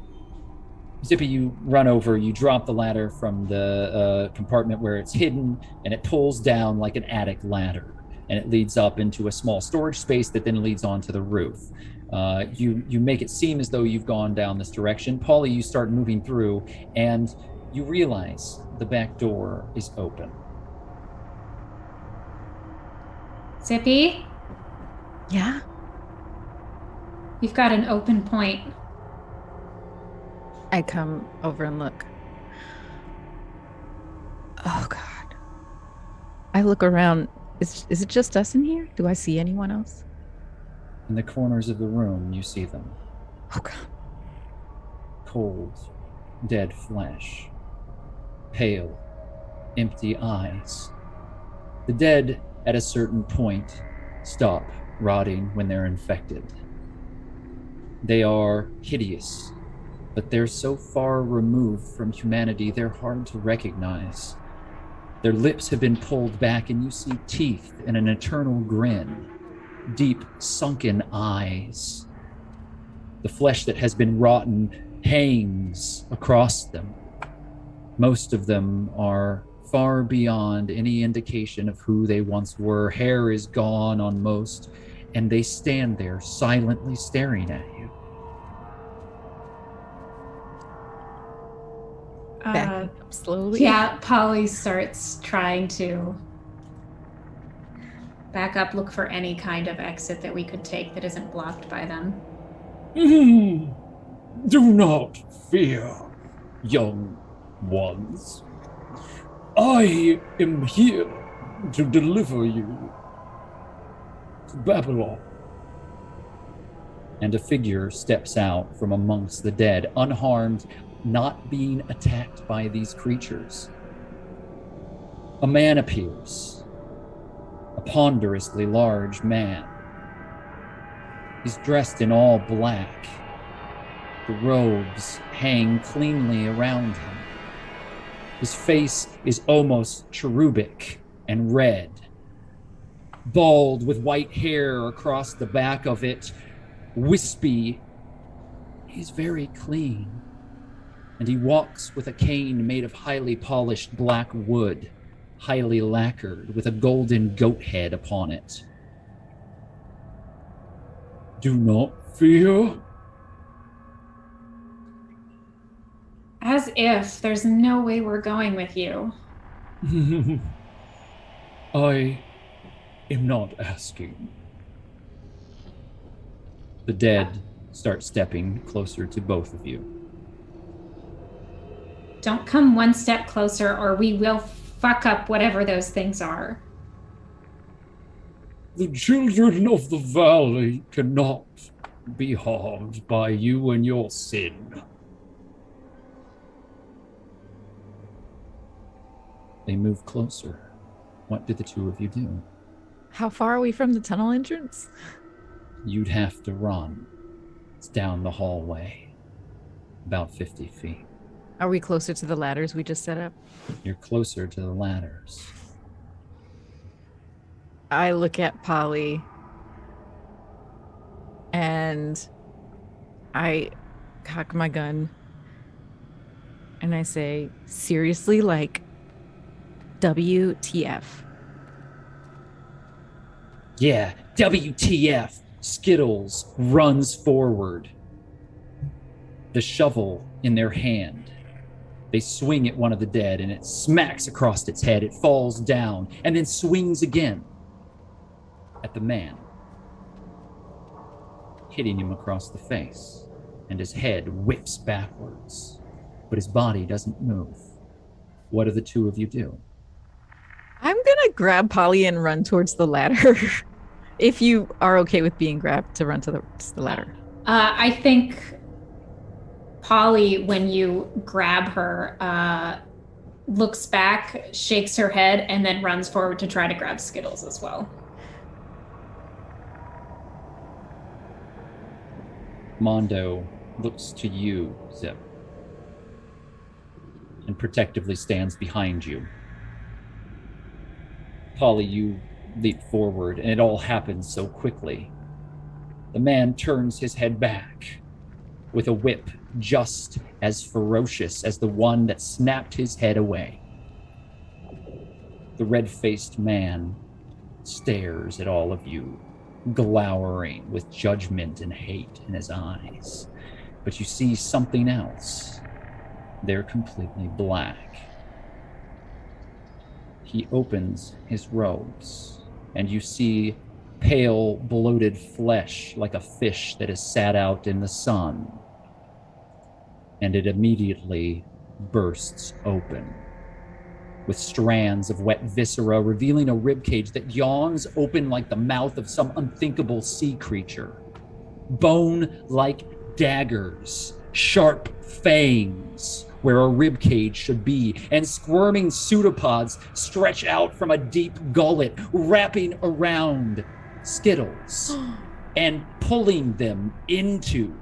Zippy, you run over, you drop the ladder from the compartment where it's hidden, and it pulls down like an attic ladder, and it leads up into a small storage space that then leads onto the roof. You make it seem as though you've gone down this direction. Polly, you start moving through, and you realize the back door is open. Zippy, Yeah? you've got an open point. I come over and look. Oh, God. I look around. Is it just us in here? Do I see anyone else? In the corners of the room, you see them. Oh, God. Cold, dead flesh. Pale, empty eyes. The dead, at a certain point, stop rotting when they're infected. They are hideous, but they're so far removed from humanity, they're hard to recognize. Their lips have been pulled back, and you see teeth and an eternal grin, deep, sunken eyes. The flesh that has been rotten hangs across them. Most of them are far beyond any indication of who they once were. Hair is gone on most, and they stand there silently staring at you. Back up slowly. Yeah, Polly starts trying to back up, look for any kind of exit that we could take that isn't blocked by them. Do not fear, young ones. I am here to deliver you to Babylon. And a figure steps out from amongst the dead, unharmed, not being attacked by these creatures. A man appears, a ponderously large man. He's dressed in all black. The robes hang cleanly around him. His face is almost cherubic and red, bald with white hair across the back of it, wispy. He's very clean, and he walks with a cane made of highly polished black wood, highly lacquered, with a golden goat head upon it. Do not fear. As if there's no way we're going with you. I am not asking. The dead start stepping closer to both of you. Don't come one step closer or we will fuck up whatever those things are. The children of the valley cannot be harmed by you and your sin. They move closer. What do the two of you do? How far are we from the tunnel entrance? You'd have to run. It's down the hallway, about 50 feet. Are we closer to the ladders we just set up? You're closer to the ladders. I look at Polly and I cock my gun and I say, seriously, like, WTF? Yeah, WTF. Skittles runs forward, the shovel in their hand. They swing at one of the dead and it smacks across its head. It falls down and then swings again at the man, hitting him across the face, and his head whips backwards, but his body doesn't move. What do the two of you do? I'm gonna grab Polly and run towards the ladder. If you are okay with being grabbed, to run to the ladder. I think Polly, when you grab her, looks back, shakes her head, and then runs forward to try to grab Skittles as well. Mondo looks to you, Zip, and protectively stands behind you. Polly, you leap forward, and it all happens so quickly. The man turns his head back with a whip just as ferocious as the one that snapped his head away. The red-faced man stares at all of you, glowering with judgment and hate in his eyes. But you see something else. They're completely black. He opens his robes, and you see pale, bloated flesh like a fish that is sat out in the sun. And it immediately bursts open with strands of wet viscera, revealing a ribcage that yawns open like the mouth of some unthinkable sea creature. Bone like daggers, sharp fangs where a ribcage should be, and squirming pseudopods stretch out from a deep gullet, wrapping around Skittles and pulling them into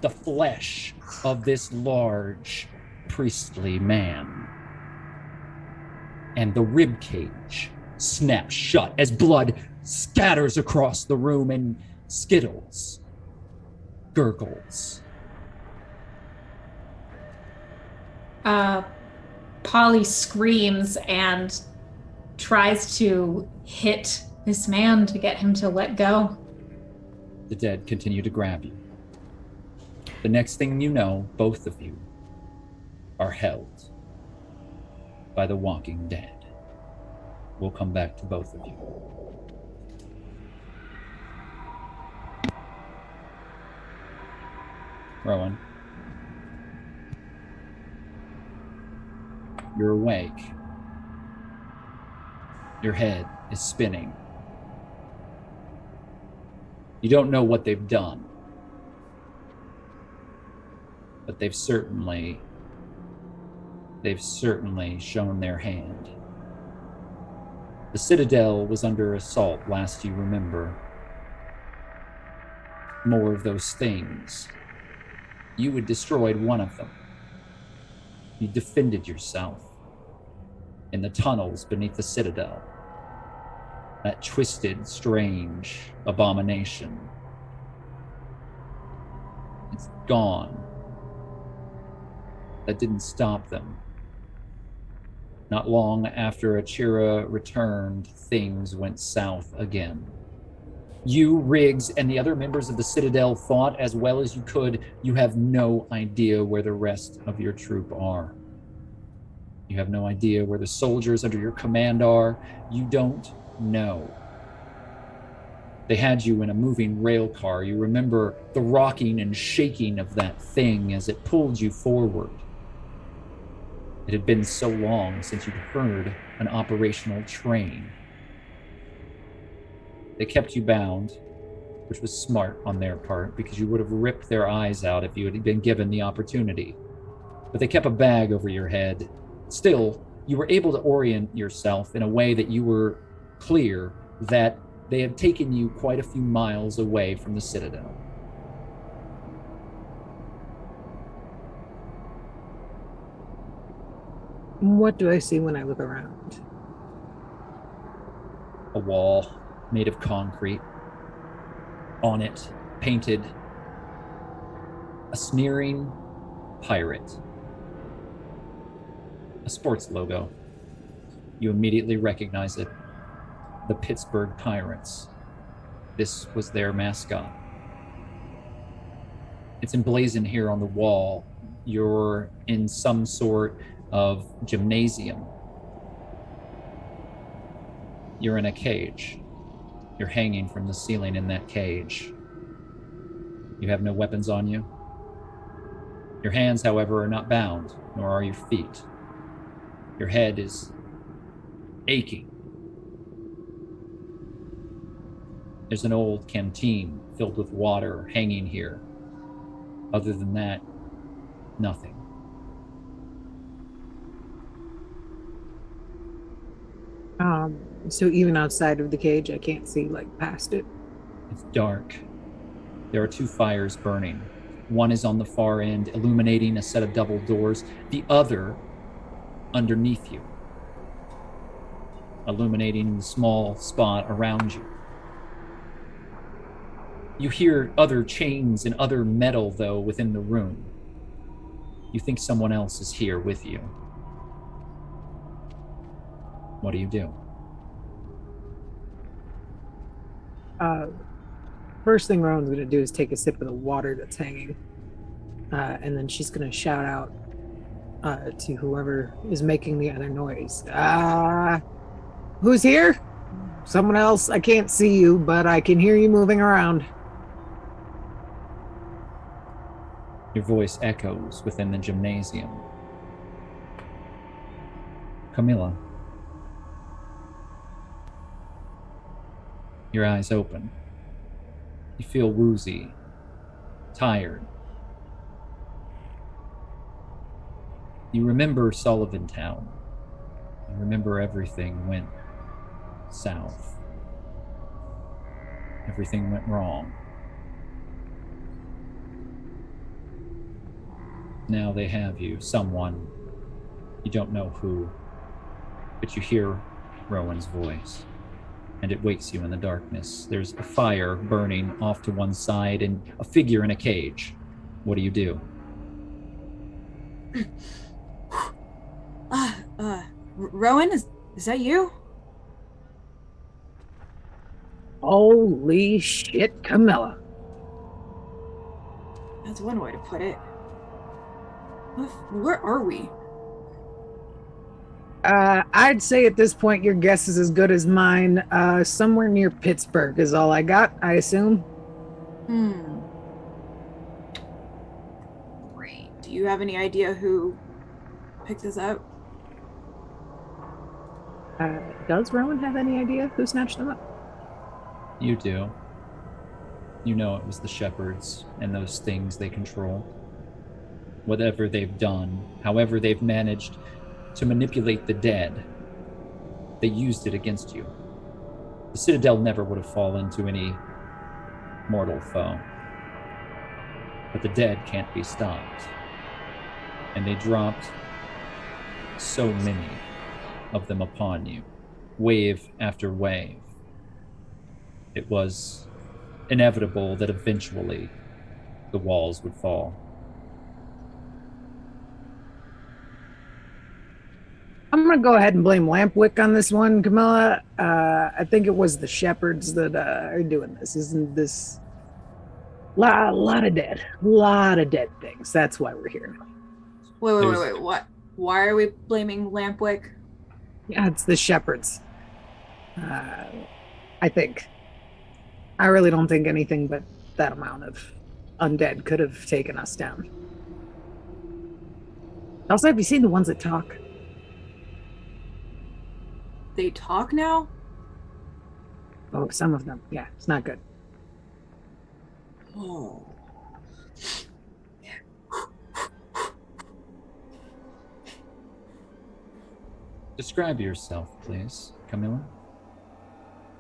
the flesh of this large, priestly man. And the ribcage snaps shut as blood scatters across the room, and Skittles gurgles. Polly screams and tries to hit this man to get him to let go. The dead continue to grab you. The next thing you know, both of you are held by the walking dead. We'll come back to both of you. Rowan, you're awake. Your head is spinning. You don't know what they've done, but they've certainly shown their hand. The Citadel was under assault last you remember. More of those things. You had destroyed one of them. You defended yourself in the tunnels beneath the Citadel. That twisted, strange abomination. It's gone. That didn't stop them. Not long after Achira returned, things went south again. You, Riggs, and the other members of the Citadel fought as well as you could. You have no idea where the rest of your troop are. You have no idea where the soldiers under your command are. You don't know. They had you in a moving rail car. You remember the rocking and shaking of that thing as it pulled you forward. It had been so long since you'd heard an operational train. They kept you bound, which was smart on their part, because you would have ripped their eyes out if you had been given the opportunity. But they kept a bag over your head. Still, you were able to orient yourself in a way that you were clear that they had taken you quite a few miles away from the Citadel. What do I see when I look around? A wall made of concrete. On it, painted a sneering pirate. A sports logo. You immediately recognize it. The Pittsburgh Pirates. This was their mascot. It's emblazoned here on the wall. You're in some sort of gymnasium. You're in a cage. You're hanging from the ceiling in that cage. You have no weapons on you. Your hands, however, are not bound, nor are your feet. Your head is aching. There's an old canteen filled with water hanging here. Other than that, nothing. So even outside of the cage, I can't see past it. It's dark. There are two fires burning. One is on the far end, illuminating a set of double doors. The other underneath you, illuminating the small spot around you. You hear other chains and other metal, though, within the room. You think someone else is here with you. What do you do? First thing Rowan's going to do is take a sip of the water that's hanging. And then she's going to shout out to whoever is making the other noise. Who's here? Someone else. I can't see you, but I can hear you moving around. Your voice echoes within the gymnasium. Camilla. Your eyes open. You feel woozy, tired. You remember Sullivan Town. You remember everything went south. Everything went wrong. Now they have you, someone. You don't know who, but you hear Rowan's voice, and it wakes you in the darkness. There's a fire burning off to one side and a figure in a cage. What do you do? Rowan, is that you? Holy shit, Camilla. That's one way to put it. Where are we? I'd say at this point your guess is as good as mine. Somewhere near Pittsburgh is all I got, I assume. Great. Do you have any idea who picked this up? Does Rowan have any idea who snatched them up? You do. You know it was the shepherds and those things they control. Whatever they've done, however they've managed to manipulate the dead, they used it against you. The Citadel never would have fallen to any mortal foe. But the dead can't be stopped. And they dropped so many of them upon you, wave after wave. It was inevitable that eventually the walls would fall. I'm going to go ahead and blame Lampwick on this one, Camilla. I think it was the shepherds that are doing this. Isn't this... lot of dead things. That's why we're here now. Wait. What? Why are we blaming Lampwick? Yeah, it's the shepherds. I think. I really don't think anything but that amount of undead could have taken us down. Also, have you seen the ones that talk? They talk now? Oh, some of them. Yeah, it's not good. Oh. Describe yourself, please, Camilla.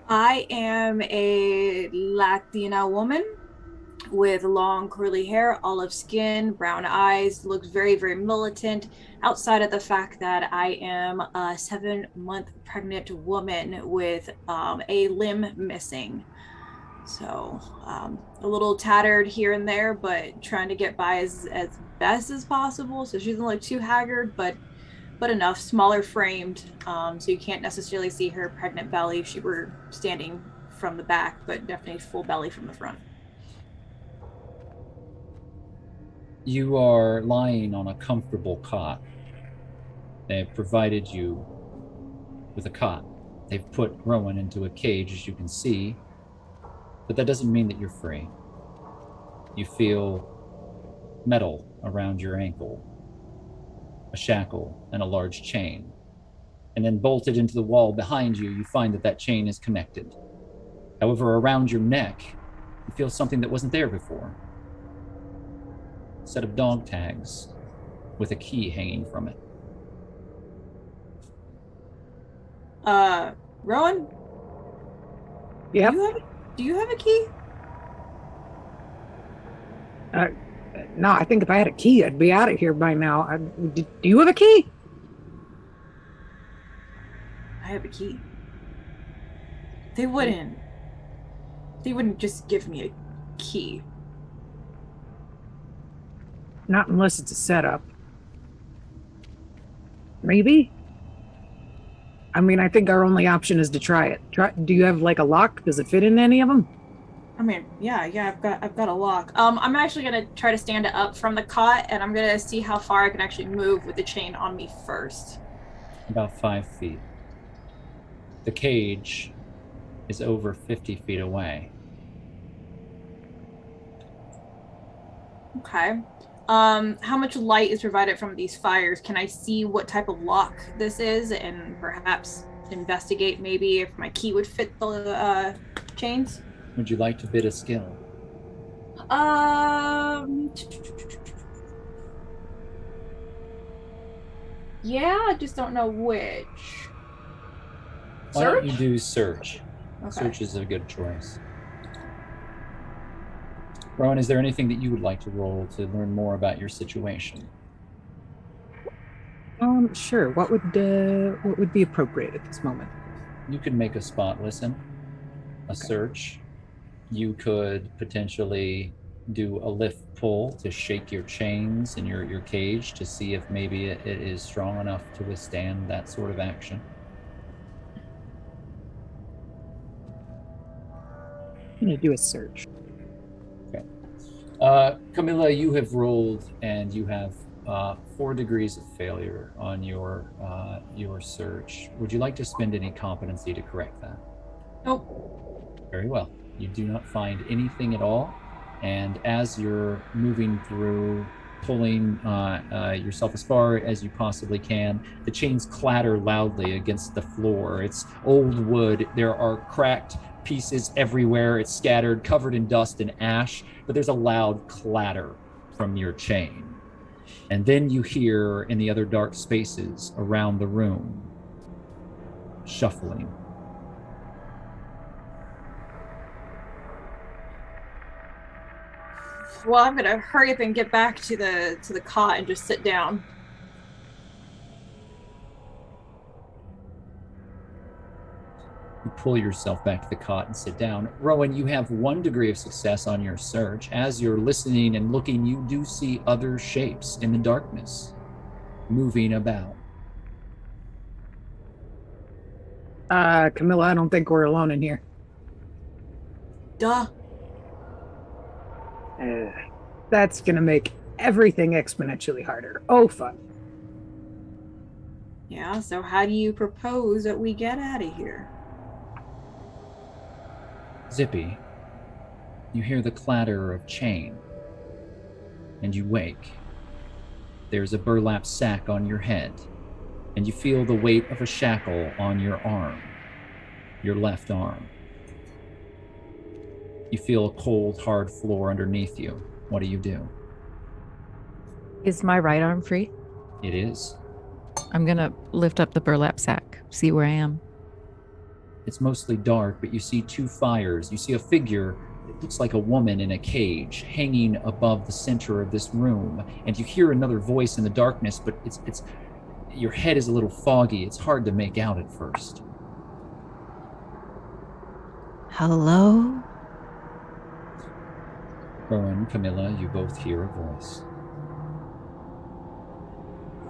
I am a Latina woman with long curly hair, olive skin, brown eyes, looks very, very militant, outside of the fact that I am a 7-month pregnant woman with a limb missing. So a little tattered here and there, but trying to get by as best as possible. So she doesn't look too haggard, but enough, smaller framed, so you can't necessarily see her pregnant belly if she were standing from the back, but definitely full belly from the front. You are lying on a comfortable cot. They have provided you with a cot. They've put Rowan into a cage, as you can see, but that doesn't mean that you're free. You feel metal around your ankle, a shackle, and a large chain. And then bolted into the wall behind you, you find that that chain is connected. However, around your neck, you feel something that wasn't there before. A set of dog tags with a key hanging from it. Rowan? Yep. Do you have a key? No, I think if I had a key, I'd be out of here by now. Do you have a key? I have a key. They wouldn't just give me key. Not unless it's a setup. Maybe? I mean, I think our only option is to try it. Do you have like a lock? Does it fit in any of them? I mean, yeah, I've got a lock. I'm actually gonna try to stand up from the cot, and I'm gonna see how far I can actually move with the chain on me first. About 5 feet. The cage is over 50 feet away. Okay. How much light is provided from these fires? Can I see what type of lock this is, and perhaps investigate maybe if my key would fit the chains? Would you like to bid a skill? Yeah, I just don't know which. Why don't you do search? Okay. Search is a good choice. Rowan, is there anything that you would like to roll to learn more about your situation? Sure. What would be appropriate at this moment? You could make a spot listen, a search. You could potentially do a lift pull to shake your chains in your cage to see if maybe it is strong enough to withstand that sort of action. I'm going to do a search. Okay. Camilla, you have rolled and you have 4 degrees of failure on your search. Would you like to spend any competency to correct that? Nope. Very well. You do not find anything at all. And as you're moving through, pulling yourself as far as you possibly can, the chains clatter loudly against the floor. It's old wood. There are cracked pieces everywhere. It's scattered, covered in dust and ash, but there's a loud clatter from your chain. And then you hear in the other dark spaces around the room, shuffling. Well, I'm gonna hurry up and get back to the cot and just sit down. You pull yourself back to the cot and sit down. Rowan, you have 1 degree of success on your search. As you're listening and looking, you do see other shapes in the darkness moving about. Camilla, I don't think we're alone in here. Duh. That's gonna make everything exponentially harder. Oh, fun. Yeah, so how do you propose that we get out of here? Zippy, you hear the clatter of chain, and you wake. There's a burlap sack on your head, and you feel the weight of a shackle on your arm, your left arm. You feel a cold, hard floor underneath you. What do you do? Is my right arm free? It is. I'm going to lift up the burlap sack, see where I am. It's mostly dark, but you see 2 fires. You see a figure, it looks like a woman in a cage, hanging above the center of this room. And you hear another voice in the darkness, but it's your head is a little foggy. It's hard to make out at first. Hello? Rowan, Camilla, you both hear a voice.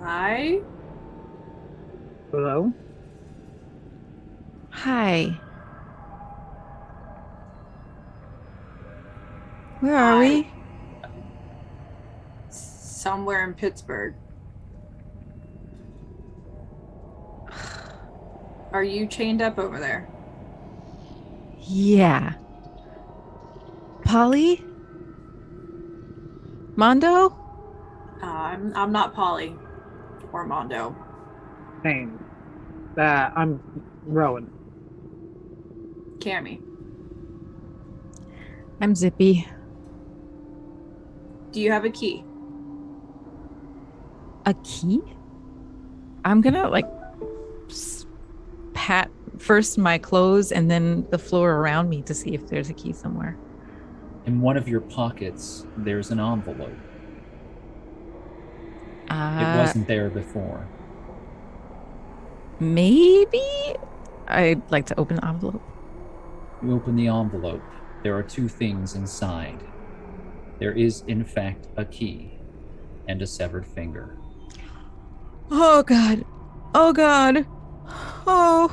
Hi? Hello? Hi. Where are we? Somewhere in Pittsburgh. Are you chained up over there? Yeah. Polly? Mondo? I'm not Polly or Mondo. Same. I'm Rowan. Cammy. I'm Zippy. Do you have a key? A key? I'm gonna pat first my clothes and then the floor around me to see if there's a key somewhere. In one of your pockets, there's an envelope. It wasn't there before. Maybe? I'd like to open the envelope. You open the envelope. There are two things inside. There is, in fact, a key and a severed finger. Oh God. Oh God. Oh.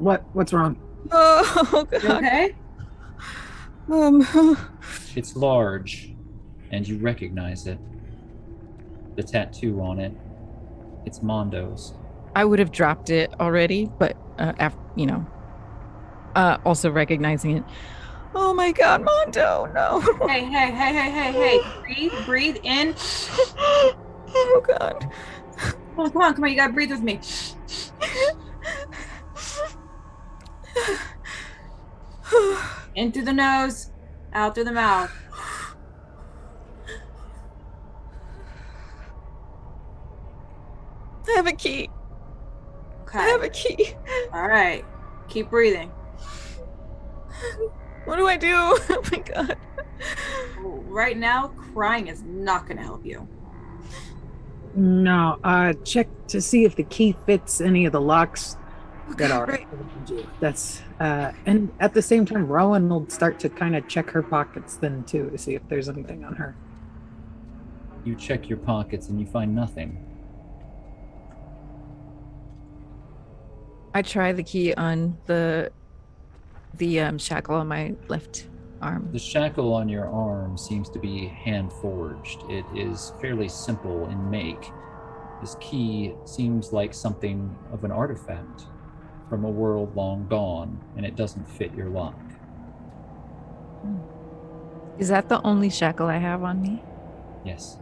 What's wrong? Oh You God. okay? It's large, and you recognize it. The tattoo on it, it's Mondo's. I would have dropped it already, but after, also recognizing it. Oh my God, Mondo, no. Hey. Breathe in. Oh God. Come on. You gotta breathe with me. In through the nose, out through the mouth. I have a key. Okay. I have a key. All right. Keep breathing. What do I do? Oh my God. Right now, crying is not going to help you. No, check to see if the key fits any of the locks that are Right. around you. That's and at the same time, Rowan will start to kind of check her pockets then too to see if there's anything on her. You check your pockets and you find nothing. I try the key on the shackle on my left arm. The shackle on your arm seems to be hand-forged. It is fairly simple in make. This key seems like something of an artifact from a world long gone, and it doesn't fit your lock. Is that the only shackle I have on me? Yes.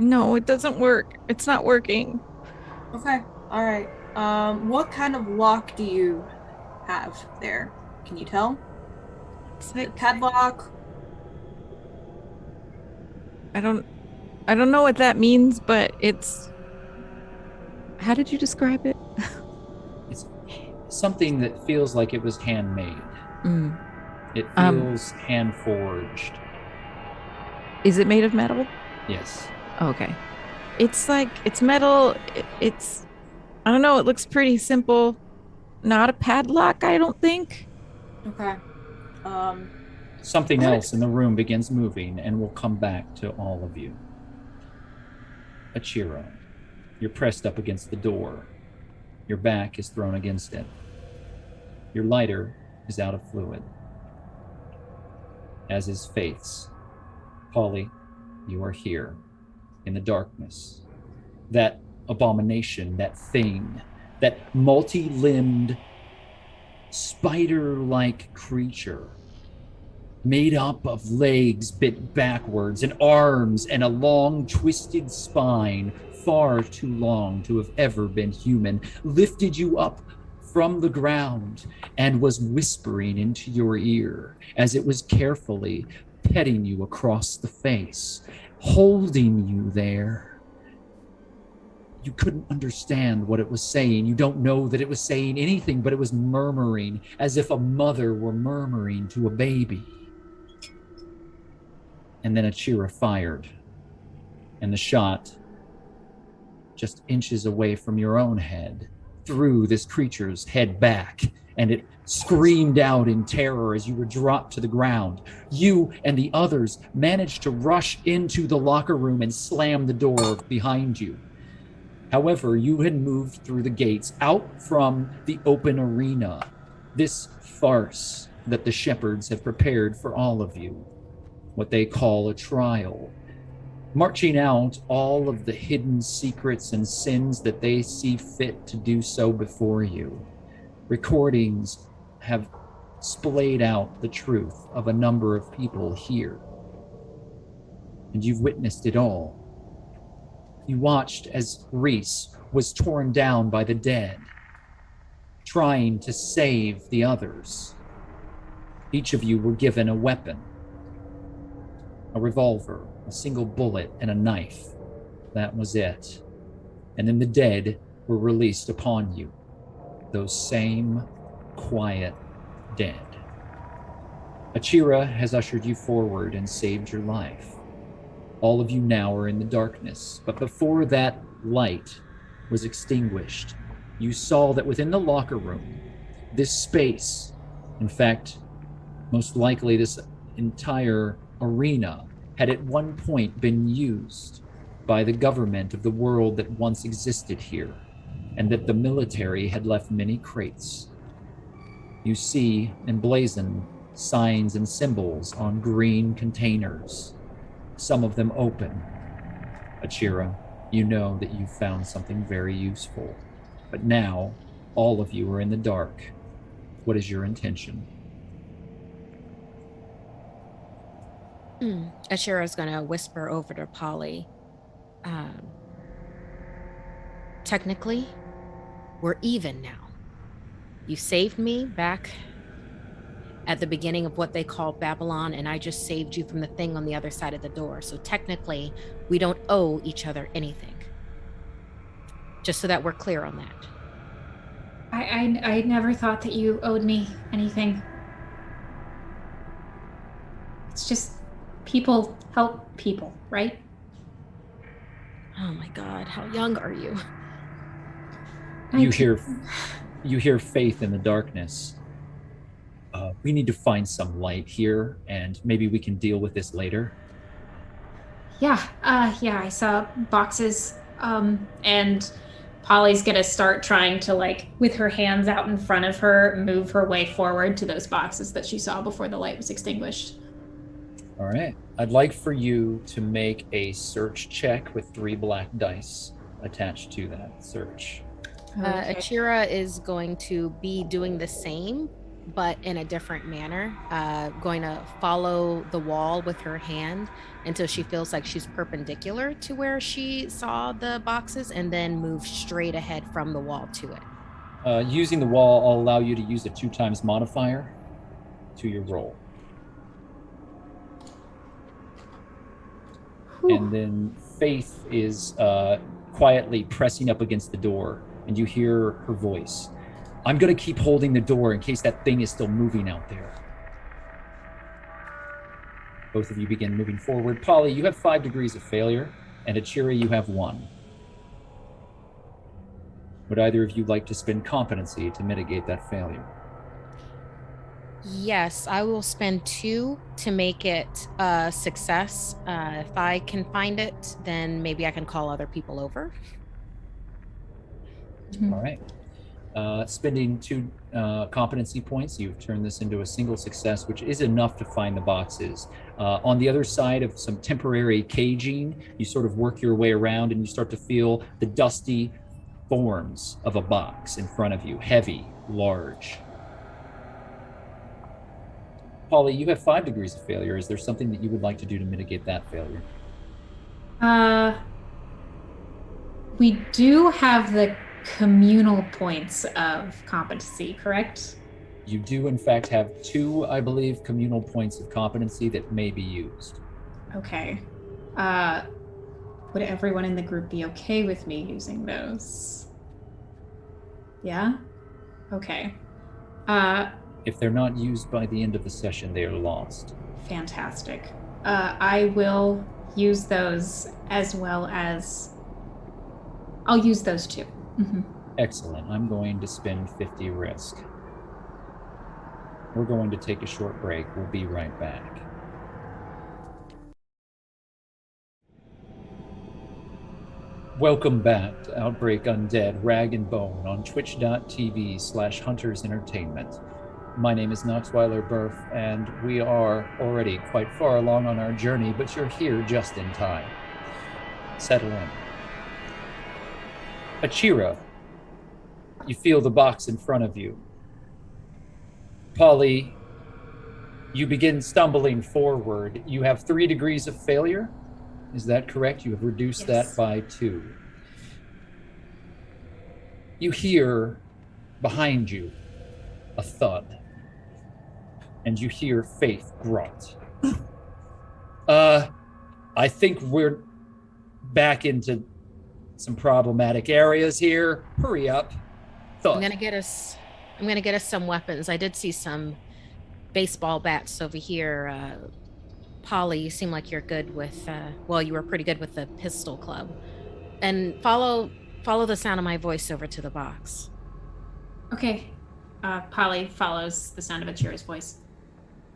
No, it doesn't work. It's not working. Okay. All right. What kind of lock do you have there? Can you tell? It's like Padlock. I don't know what that means, but it's. How did you describe it? It's something that feels like it was handmade. Mm. It feels hand-forged. Is it made of metal? Yes. Okay. It's metal. It's I don't know. It looks pretty simple. Not a padlock, I don't think. Okay. Something else in the room begins moving and will come back to all of you. Achiro, you're pressed up against the door. Your back is thrown against it. Your lighter is out of fluid, as is Faith's. Polly, you are here in the darkness. That abomination, that thing, that multi-limbed, spider-like creature made up of legs bent backwards and arms and a long twisted spine, far too long to have ever been human, lifted you up from the ground and was whispering into your ear as it was carefully petting you across the face, holding you there. You couldn't understand what it was saying. You don't know that it was saying anything, but it was murmuring as if a mother were murmuring to a baby. And then Achira fired, and the shot, just inches away from your own head, threw this creature's head back, and it screamed out in terror as you were dropped to the ground. You and the others managed to rush into the locker room and slam the door behind you. However, you had moved through the gates out from the open arena, this farce that the shepherds have prepared for all of you, what they call a trial, marching out all of the hidden secrets and sins that they see fit to do so before you. Recordings have splayed out the truth of a number of people here, and you've witnessed it all. You watched as Reese was torn down by the dead, trying to save the others. Each of you were given a weapon, a revolver, a single bullet, and a knife. That was it. And then the dead were released upon you. Those same quiet dead. Achira has ushered you forward and saved your life. All of you now are in the darkness, but before that light was extinguished, you saw that within the locker room, this space In fact, most likely this entire arena had at one point been used by the government of the world that once existed here, and that the military had left many crates. You see emblazoned signs and symbols on green containers, some of them open. Achira, you know that you found something very useful, but now all of you are in the dark. What is your intention? Ashira's gonna whisper over to Polly. Technically, we're even now. You saved me back at the beginning of what they call Babylon, and I just saved you from the thing on the other side of the door. So technically, we don't owe each other anything. Just so that we're clear on that. I never thought that you owed me anything. It's just people help people, right? Oh my God, how young are you? You hear Faith in the darkness. We need to find some light here, and maybe we can deal with this later. Yeah, I saw boxes, and Polly's gonna start trying to, like, with her hands out in front of her, move her way forward to those boxes that she saw before the light was extinguished. All right. I'd like for you to make a search check with 3 black dice attached to that search. Okay. Achira is going to be doing the same, but in a different manner. Going to follow the wall with her hand until she feels like she's perpendicular to where she saw the boxes, and then move straight ahead from the wall to it. Using the wall, I'll allow you to use a 2 times modifier to your roll. Whew. And then Faith is quietly pressing up against the door, and you hear her voice. I'm going to keep holding the door in case that thing is still moving out there. Both of you begin moving forward. Polly, you have 5 degrees of failure, and Achira, you have 1. Would either of you like to spend competency to mitigate that failure? Yes, I will spend 2 to make it a success. If I can find it, then maybe I can call other people over. All right. Spending 2 competency points, you've turned this into a single success, which is enough to find the boxes. On the other side of some temporary caging, you sort of work your way around and you start to feel the dusty forms of a box in front of you, heavy, large. Polly, you have 5 degrees of failure. Is there something that you would like to do to mitigate that failure? We do have the communal points of competency, correct? You do, in fact, have 2, I believe, communal points of competency that may be used. Okay. Would everyone in the group be okay with me using those? Yeah? Okay. If they're not used by the end of the session, they are lost. Fantastic. I will use those, as well as... I'll use those too. Mm-hmm. Excellent. I'm going to spend 50 risk. We're going to take a short break. We'll be right back. Welcome back to Outbreak Undead, Rag and Bone on twitch.tv/Hunters Entertainment. My name is Knoxweiler Burf, and we are already quite far along on our journey, but you're here just in time. Settle in. Achira, you feel the box in front of you. Polly, you begin stumbling forward. You have 3 degrees of failure. Is that correct? You have reduced that by 2. You hear behind you a thud, and you hear Faith grunt. I think we're back into some problematic areas here. Hurry up. Thud. I'm gonna get us some weapons. I did see some baseball bats over here. Polly, you seem like you're good with you were pretty good with the pistol club. And follow the sound of my voice over to the box. Okay. Polly follows the sound of Achira's voice.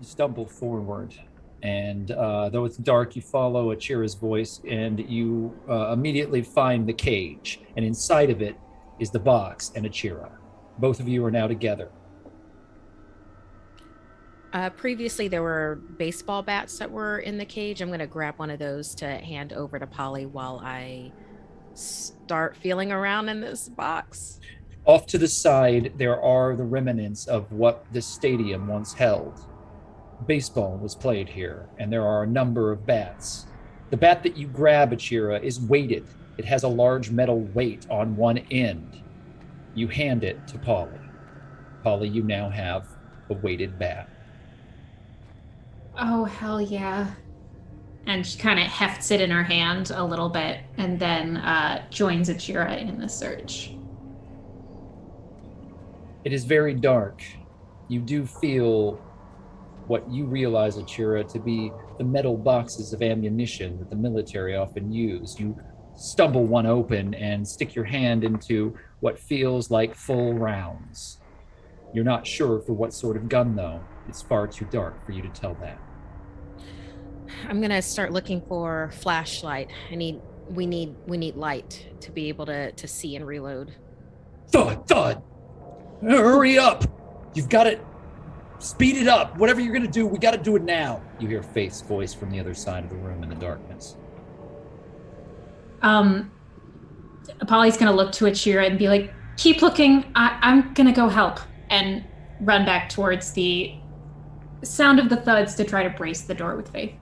You stumble forward, and though it's dark, you follow Achira's voice, and you immediately find the cage, and inside of it is the box and Achira. Both of you are now together. Previously, there were baseball bats that were in the cage. I'm going to grab one of those to hand over to Polly while I start feeling around in this box. Off to the side, there are the remnants of what this stadium once held. Baseball was played here, and there are a number of bats. The bat that you grab, Achira, is weighted. It has a large metal weight on one end. You hand it to Polly. Polly, you now have a weighted bat. Oh, hell yeah. And she kind of hefts it in her hand a little bit and then joins Achira in the search. It is very dark. You do feel what you realize, Achira, to be the metal boxes of ammunition that the military often use. You stumble one open and stick your hand into what feels like full rounds. You're not sure for what sort of gun, though. It's far too dark for you to tell that. I'm gonna start looking for flashlight. We need light to be able to see and reload. Thud! Hurry up! You've got it. Speed it up. Whatever you're gonna do, we gotta do it now. You hear Faith's voice from the other side of the room in the darkness. Polly's gonna look to Achira and be like, keep looking, I'm gonna go help, and run back towards the sound of the thuds to try to brace the door with Faith.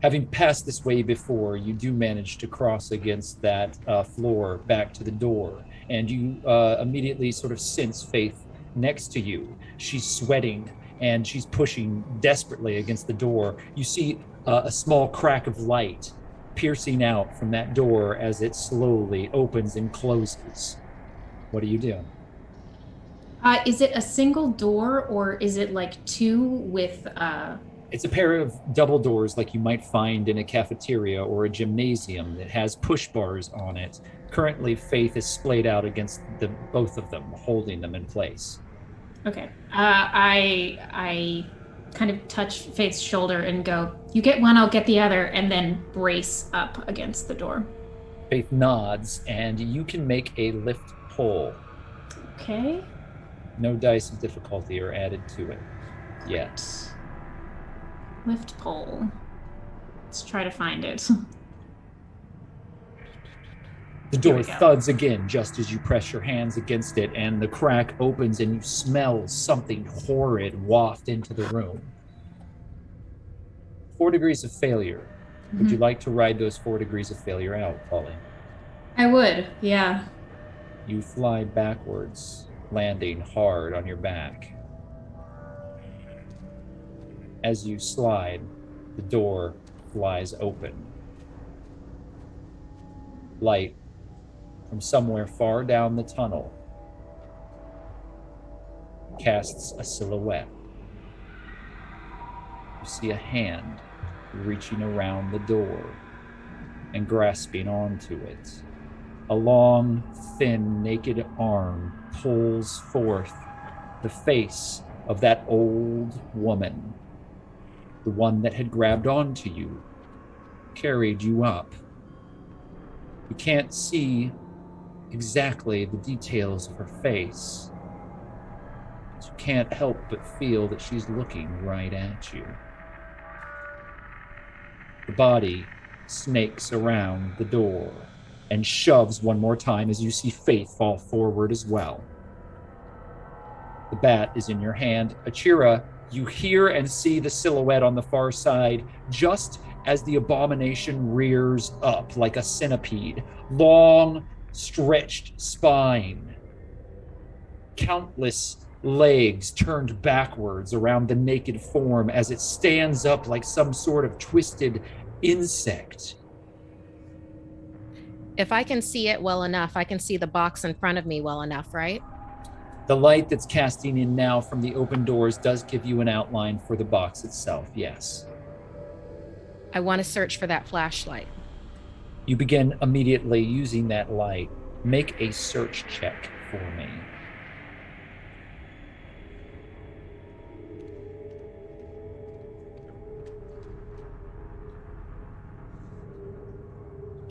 Having passed this way before, you do manage to cross against that floor back to the door, and you immediately sort of sense Faith next to you. She's sweating, and she's pushing desperately against the door. You see a small crack of light piercing out from that door as it slowly opens and closes. What do you do? Is it a single door, or is it like two with... It's a pair of double doors like you might find in a cafeteria or a gymnasium that has push bars on it. Currently, Faith is splayed out against both of them, holding them in place. Okay. I kind of touch Faith's shoulder and go, you get one, I'll get the other, and then brace up against the door. Faith nods, and you can make a lift pull. Okay. No dice of difficulty are added to it yet. Lift pull. Let's try to find it. The door thuds again just as you press your hands against it, and the crack opens and you smell something horrid waft into the room. 4 degrees of failure. Mm-hmm. Would you like to ride those 4 degrees of failure out, Polly? I would, yeah. You fly backwards, landing hard on your back. As you slide, the door flies open. Light from somewhere far down the tunnel casts a silhouette. You see a hand reaching around the door and grasping onto it. A long, thin, naked arm pulls forth the face of that old woman, the one that had grabbed onto you, carried you up. You can't see exactly the details of her face, but you can't help but feel that she's looking right at you. The body snakes around the door and shoves one more time as you see Faith fall forward as well. The bat is in your hand. Achira, you hear and see the silhouette on the far side just as the abomination rears up like a centipede. Long, stretched spine. Countless legs turned backwards around the naked form as it stands up like some sort of twisted insect. If I can see it well enough, I can see the box in front of me well enough, right? The light that's casting in now from the open doors does give you an outline for the box itself, yes. I want to search for that flashlight. You begin immediately using that light. Make a search check for me.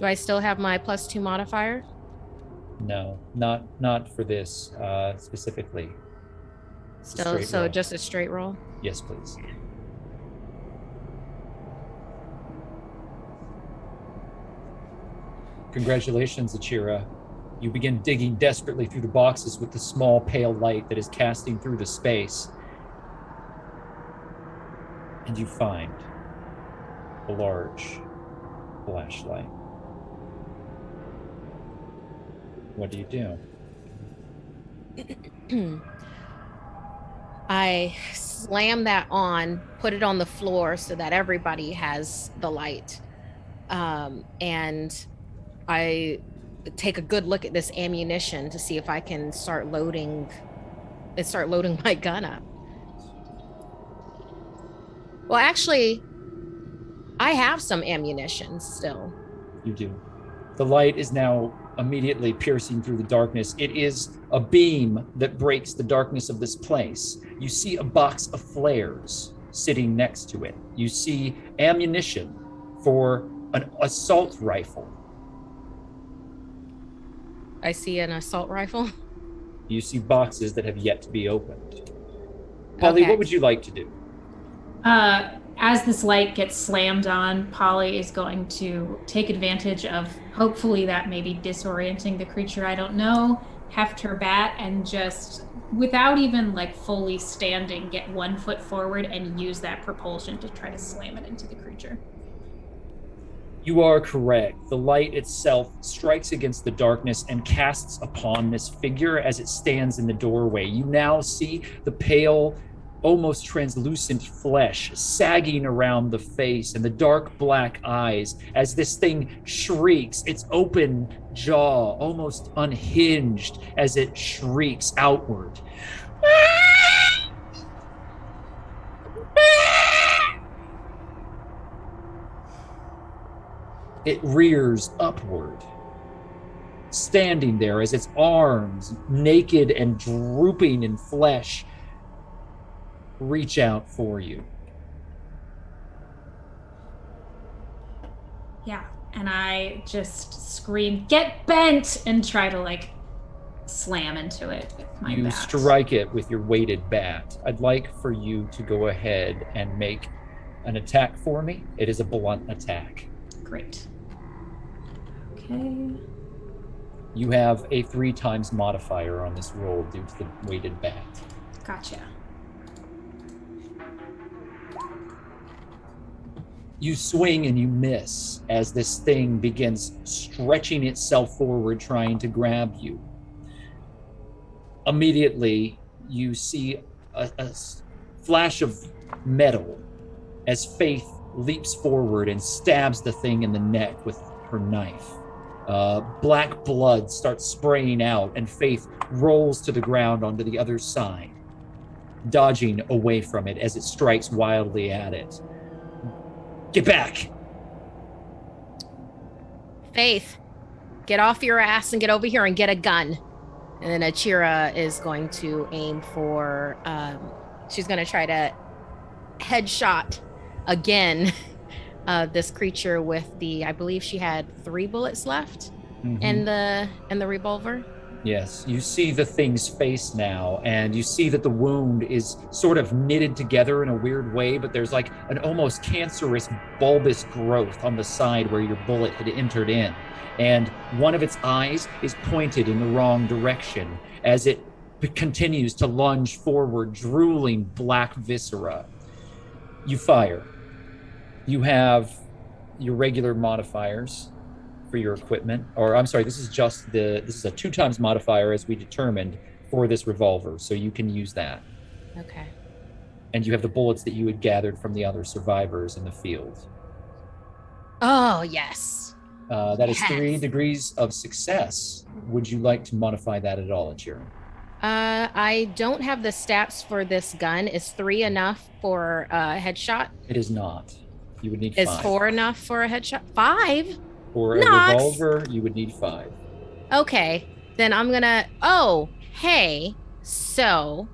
Do I still have my +2 modifier? No, not for this specifically. Still, so just a straight roll? Yes, please. Congratulations, Achira. You begin digging desperately through the boxes with the small pale light that is casting through the space. And you find a large flashlight. What do you do? I slam that on, put it on the floor so that everybody has the light. And I take a good look at this ammunition to see if I can start loading my gun up. Well, actually, I have some ammunition still. You do. The light is now immediately piercing through the darkness. It is a beam that breaks the darkness of this place. You see a box of flares sitting next to it. You see ammunition for an assault rifle. I see an assault rifle. You see boxes that have yet to be opened. Polly, Okay. what would you like to do? As this light gets slammed on, Polly is going to take advantage of hopefully that maybe disorienting the creature, I don't know, heft her bat and just, without even like fully standing, get 1 foot forward and use that propulsion to try to slam it into the creature. You are correct. The light itself strikes against the darkness and casts upon this figure as it stands in the doorway. You now see the pale, almost translucent flesh sagging around the face and the dark black eyes as this thing shrieks, its open jaw almost unhinged as it shrieks outward. It rears upward, standing there as its arms, naked and drooping in flesh, reach out for you. Yeah, and I just scream, "Get bent!" and try to like slam into it with my You bat. strike it with your weighted bat. I'd like for you to go ahead and make an attack for me. It is a blunt attack. Great. Okay. You have a 3 times modifier on this roll due to the weighted bat. Gotcha. You swing and you miss as this thing begins stretching itself forward, trying to grab you. Immediately, you see a flash of metal as Faith leaps forward and stabs the thing in the neck with her knife. Black blood starts spraying out, and Faith rolls to the ground onto the other side, dodging away from it as it strikes wildly at it. Get back! Faith, get off your ass and get over here and get a gun. And then Achira is going to aim for, she's going to try to headshot again this creature with the, I believe she had 3 bullets left in the revolver. Yes, you see the thing's face now, and you see that the wound is sort of knitted together in a weird way, but there's like an almost cancerous bulbous growth on the side where your bullet had entered in. And one of its eyes is pointed in the wrong direction as it continues to lunge forward, drooling black viscera. You fire. You have your regular modifiers for your equipment, or I'm sorry, this is a 2 times modifier as we determined for this revolver, so you can use that. Okay. And you have the bullets that you had gathered from the other survivors in the field. Oh, yes. That is Yes. 3 degrees of success. Would you like to modify that at all, Achira? I don't have the stats for this gun. Is 3 enough for a headshot? It is not. You would need 5. Is 4 enough for a headshot? 5? For a Nox. revolver, you would need 5. Okay, then I'm gonna. Oh, hey. So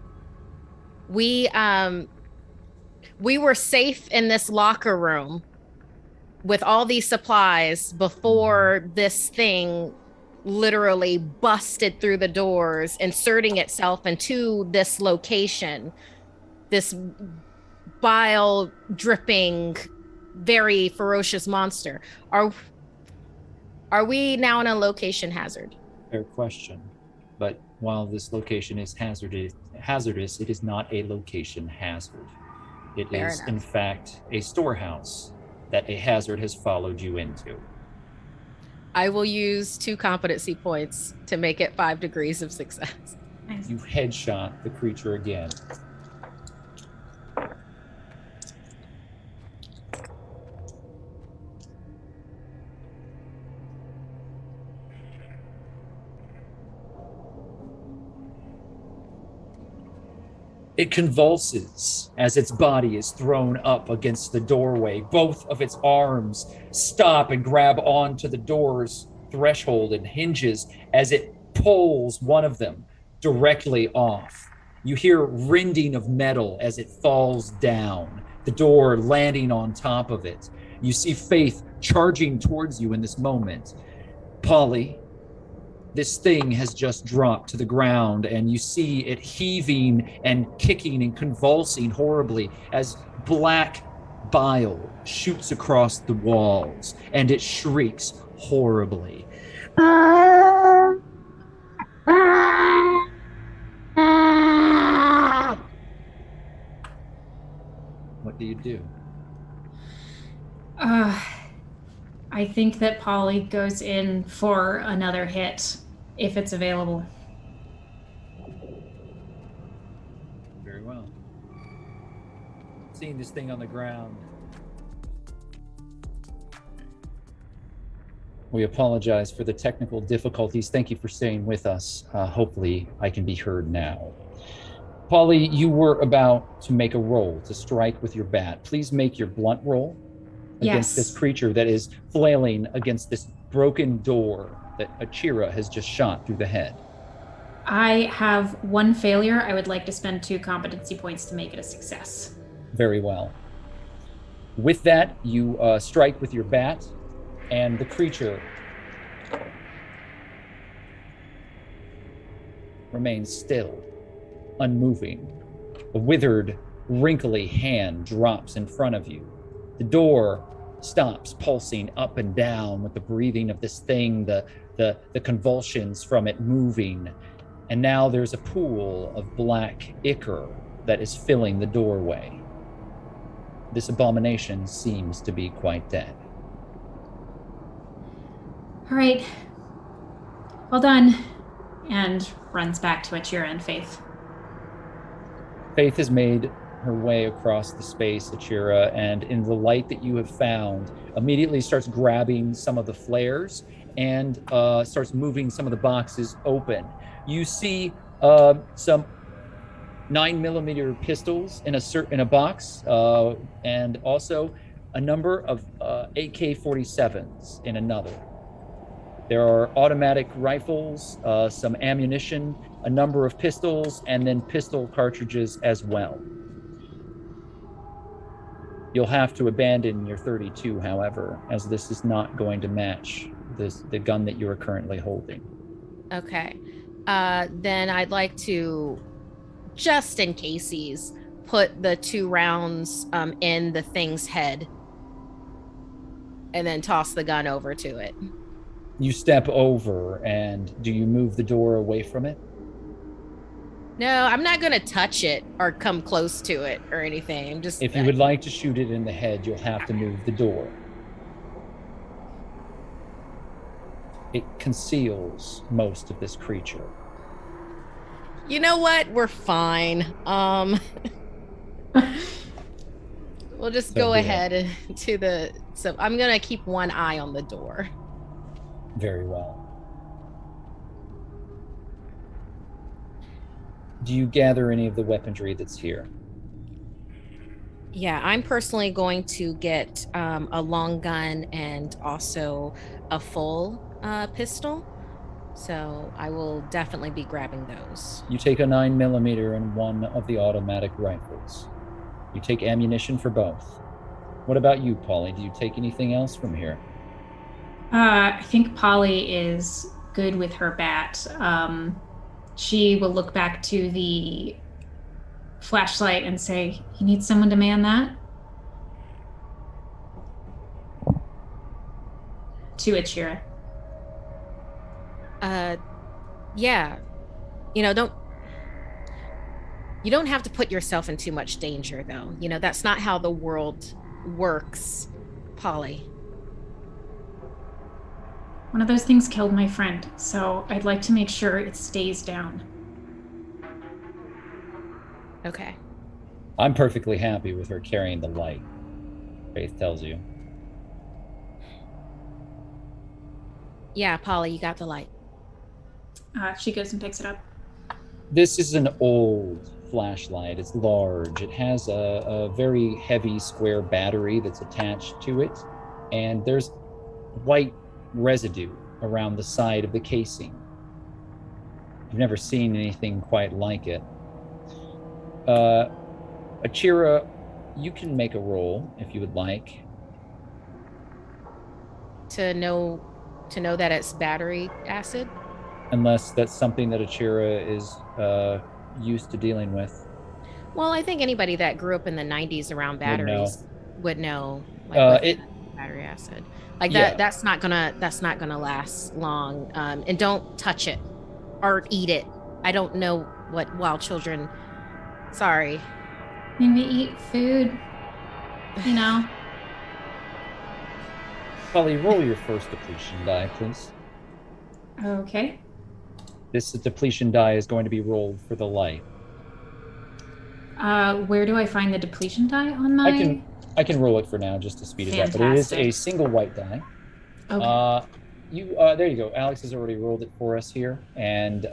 we were safe in this locker room with all these supplies before this thing literally busted through the doors, inserting itself into this location, this bile dripping, very ferocious monster. Are we now in a location hazard? Fair question. But while this location is hazardous, it is not a location hazard. It Fair is, enough. in fact, a storehouse that a hazard has followed you into. I will use 2 competency points to make it 5 degrees of success. Nice. You headshot the creature again. It convulses as its body is thrown up against the doorway. Both of its arms stop and grab onto the door's threshold and hinges as it pulls one of them directly off. You hear rending of metal as it falls down, the door landing on top of it. You see Faith charging towards you in this moment. Polly, this thing has just dropped to the ground, and you see it heaving and kicking and convulsing horribly as black bile shoots across the walls, and it shrieks horribly. What do you do? I think that Polly goes in for another hit if it's available. Very well. Seeing this thing on the ground, we apologize for the technical difficulties. Thank you for staying with us. Hopefully I can be heard now. Polly, you were about to make a roll to strike with your bat. Please make your blunt roll against this creature that is flailing against this broken door that Achira has just shot through the head. I have 1 failure. I would like to spend 2 competency points to make it a success. Very well. With that, you strike with your bat, and the creature remains still, unmoving. A withered, wrinkly hand drops in front of you. The door stops pulsing up and down with the breathing of this thing, the convulsions from it moving. And now there's a pool of black ichor that is filling the doorway. This abomination seems to be quite dead. All right. Well done. And runs back to Achira and Faith. Faith has made her way across the space, Achira, and in the light that you have found, immediately starts grabbing some of the flares and starts moving some of the boxes open. You see some 9mm pistols in a box, and also a number of AK-47s in another. There are automatic rifles, some ammunition, a number of pistols, and then pistol cartridges as well. You'll have to abandon your 32, however, as this is not going to match the gun that you are currently holding. Okay. Then I'd like to, just in cases, put the 2 rounds in the thing's head and then toss the gun over to it. You step over, and do you move the door away from it? No, I'm not going to touch it or come close to it or anything. I'm just. If you would like to shoot it in the head, you'll have to move the door. It conceals most of this creature. You know what? We're fine. We'll just go ahead to the. So I'm going to keep one eye on the door. Very well. Do you gather any of the weaponry that's here? Yeah, I'm personally going to get a long gun and also a full pistol. So I will definitely be grabbing those. You take a 9mm and one of the automatic rifles. You take ammunition for both. What about you, Polly? Do you take anything else from here? I think Polly is good with her bat. She will look back to the flashlight and say, "You need someone to man that?" To Achira. Yeah. You don't have to put yourself in too much danger, though. That's not how the world works, Polly. One of those things killed my friend, so I'd like to make sure it stays down. Okay. I'm perfectly happy with her carrying the light, Faith tells you. Yeah, Polly, you got the light. She goes and picks it up. This is an old flashlight. It's large. It has a very heavy square battery that's attached to it, and there's white residue around the side of the casing. You've never seen anything quite like it. Achira, you can make a roll if you would like. To know that it's battery acid? Unless that's something that Achira is used to dealing with. Well, I think anybody that grew up in the 90s around batteries would know battery acid. Like that, yeah. that's not gonna last long. And don't touch it or eat it. I don't know what wild children. Sorry. Maybe eat food. Polly, roll your first depletion die, please. Okay. This depletion die is going to be rolled for the light. Where do I find the depletion die on my? I can roll it for now just to speed it up. But it is a single white die. Okay. There you go. Alex has already rolled it for us here, and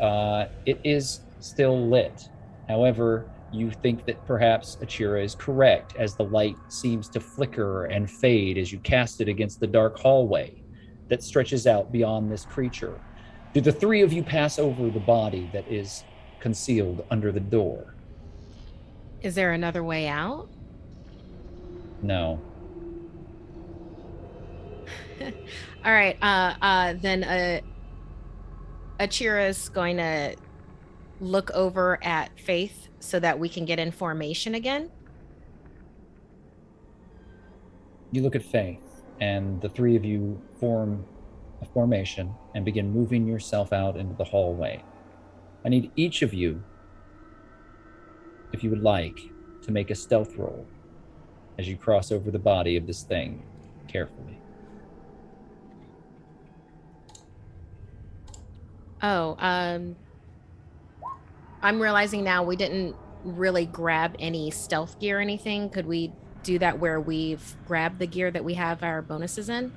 it is still lit. However, you think that perhaps Achira is correct, as the light seems to flicker and fade as you cast it against the dark hallway that stretches out beyond this creature. Do the three of you pass over the body that is concealed under the door? Is there another way out? No. All right. Then Achira's going to look over at Faith so that we can get in formation again. You look at Faith, and the three of you form a formation and begin moving yourself out into the hallway. I need each of you, if you would like, to make a stealth roll as you cross over the body of this thing carefully. I'm realizing now we didn't really grab any stealth gear or anything. Could we do that where we've grabbed the gear that we have our bonuses in?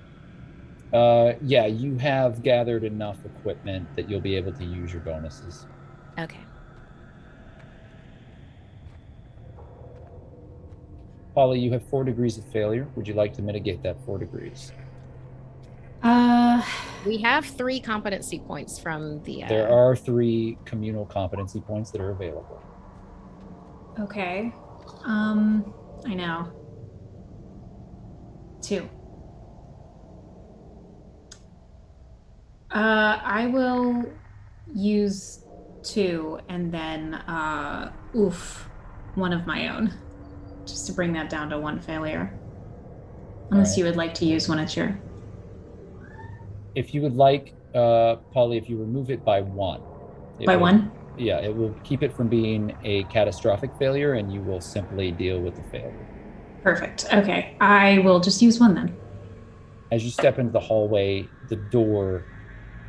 Yeah, you have gathered enough equipment that you'll be able to use your bonuses. Okay. Polly, you have 4 degrees of failure. Would you like to mitigate that 4 degrees? We have 3 competency points from the... There are 3 communal competency points that are available. Okay. I know. 2. I will use 2 and then one of my own, just to bring that down to 1 failure. Unless you would like to use one at your... If you would like, Polly, if you remove it by 1. By 1? Yeah, it will keep it from being a catastrophic failure, and you will simply deal with the failure. Perfect. Okay, I will just use 1 then. As you step into the hallway, the door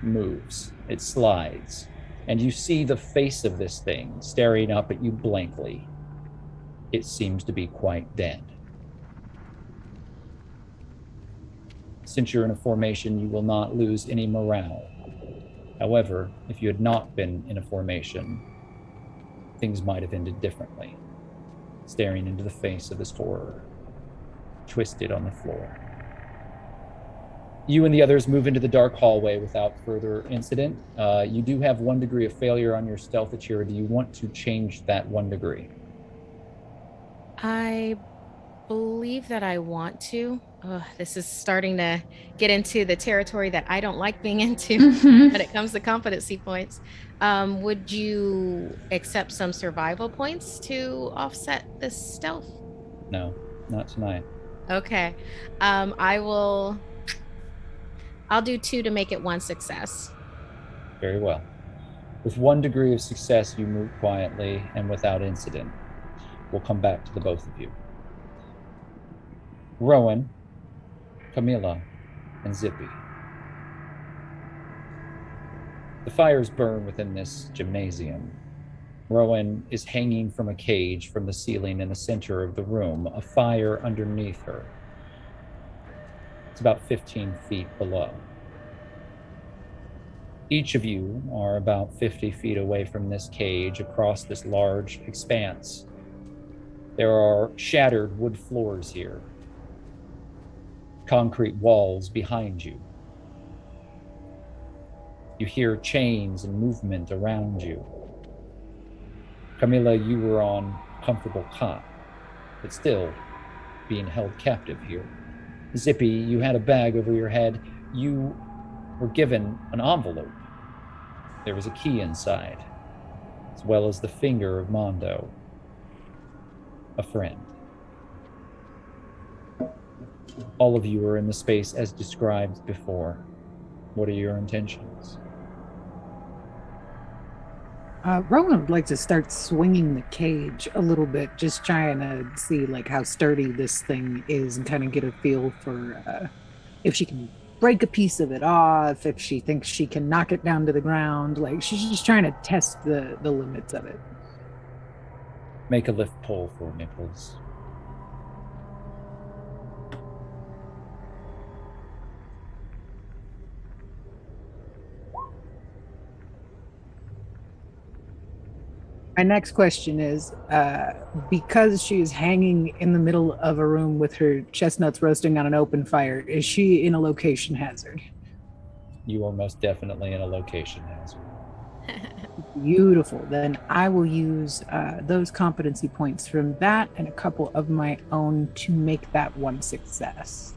moves. It slides, and you see the face of this thing staring up at you blankly. It seems to be quite dead. Since you're in a formation, you will not lose any morale. However, if you had not been in a formation, things might have ended differently. Staring into the face of this horror, twisted on the floor. You and the others move into the dark hallway without further incident. You do have 1 degree of failure on your stealth, Achira. Do you want to change that 1 degree? I believe that I want to. This is starting to get into the territory that I don't like being into when it comes to competency points. Would you accept some survival points to offset this stealth? No, not tonight. Okay. I will. I'll do 2 to make it 1 success. Very well. With 1 degree of success, you move quietly and without incident. We'll come back to the both of you. Rowan, Camilla, and Zippy. The fires burn within this gymnasium. Rowan is hanging from a cage from the ceiling in the center of the room, a fire underneath her. It's about 15 feet below. Each of you are about 50 feet away from this cage across this large expanse. There are shattered wood floors here, concrete walls behind you. You hear chains and movement around you. Camilla, you were on a comfortable cot, but still being held captive here. Zippy, you had a bag over your head. You were given an envelope. There was a key inside, as well as the finger of Mondo, a friend. All of you are in the space as described before. What are your intentions? Rowan would like to start swinging the cage a little bit, just trying to see like how sturdy this thing is and kind of get a feel for if she can break a piece of it off, if she thinks she can knock it down to the ground. Like she's just trying to test the limits of it. Make a lift pull for me, please. My next question is, because she is hanging in the middle of a room with her chestnuts roasting on an open fire, is she in a location hazard? You are most definitely in a location hazard. Beautiful. Then I will use those competency points from that and a couple of my own to make that 1 success.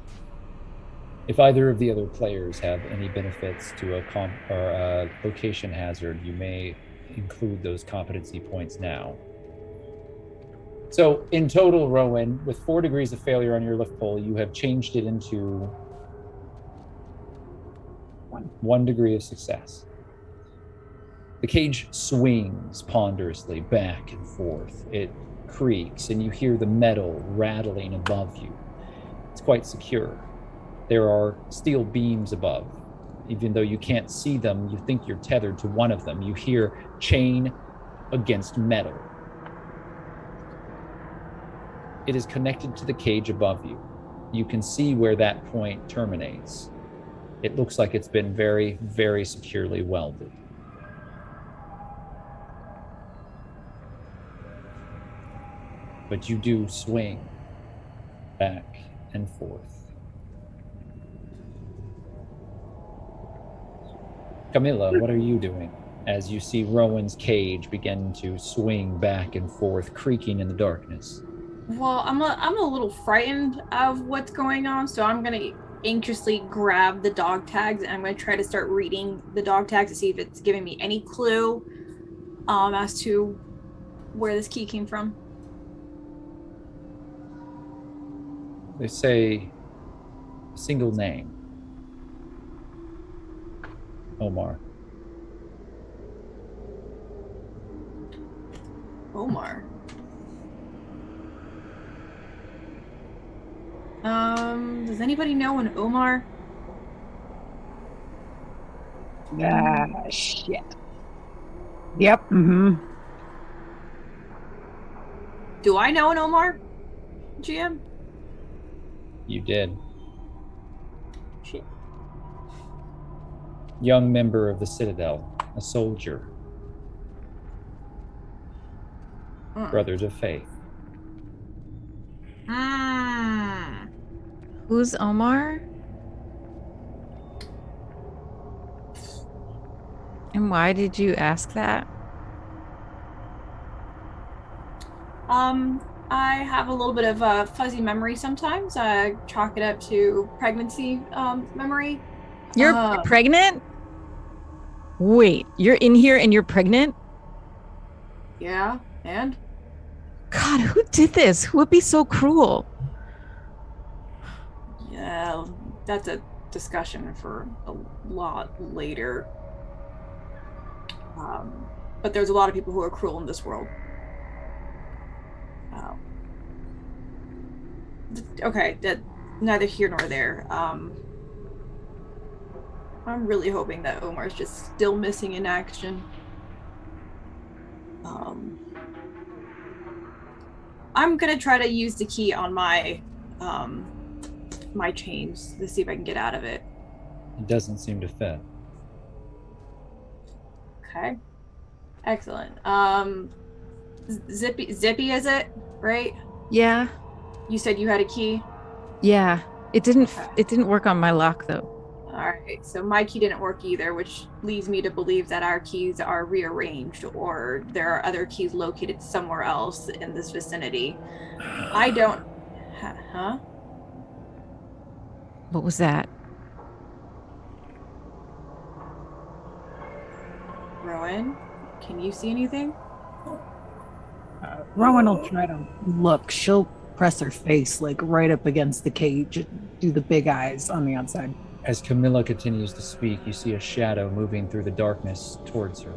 If either of the other players have any benefits to a location hazard, you may include those competency points now. So in total, Rowan, with 4 degrees of failure on your lift pull, you have changed it into 1 degree of success. The cage swings ponderously back and forth. It creaks, and you hear the metal rattling above you. It's quite secure. There are steel beams above. Even though you can't see them, you think you're tethered to one of them. You hear chain against metal. It is connected to the cage above you. You can see where that point terminates. It looks like it's been very, very securely welded. But you do swing back and forth. Camilla, what are you doing as you see Rowan's cage begin to swing back and forth, creaking in the darkness? Well, I'm a little frightened of what's going on, so I'm gonna anxiously grab the dog tags and I'm gonna try to start reading the dog tags to see if it's giving me any clue as to where this key came from. They say a single name. Omar. Omar. Does anybody know an Omar? Shit. Yep. Mm-hmm. Do I know an Omar, GM? You did. Shit. Young member of the Citadel, a soldier. Brothers of Faith. Who's Omar? And why did you ask that? I have a little bit of fuzzy memory sometimes. I chalk it up to pregnancy memory. You're pregnant? Wait, you're in here and you're pregnant? Yeah, and? God, who did this? Who would be so cruel? Yeah, that's a discussion for a lot later. But there's a lot of people who are cruel in this world. Okay, that neither here nor there. I'm really hoping that Omar's just still missing in action. I'm gonna try to use the key on my my chains to see if I can get out of it. It doesn't seem to fit. Okay. Excellent. Zippy is it? Right? Yeah. You said you had a key? Yeah. It didn't work on my lock though. All right. So my key didn't work either, which leads me to believe that our keys are rearranged or there are other keys located somewhere else in this vicinity. I don't huh? What was that? Rowan, can you see anything? Rowan will try to look. She'll press her face like right up against the cage and do the big eyes on the outside. As Camilla continues to speak, you see a shadow moving through the darkness towards her,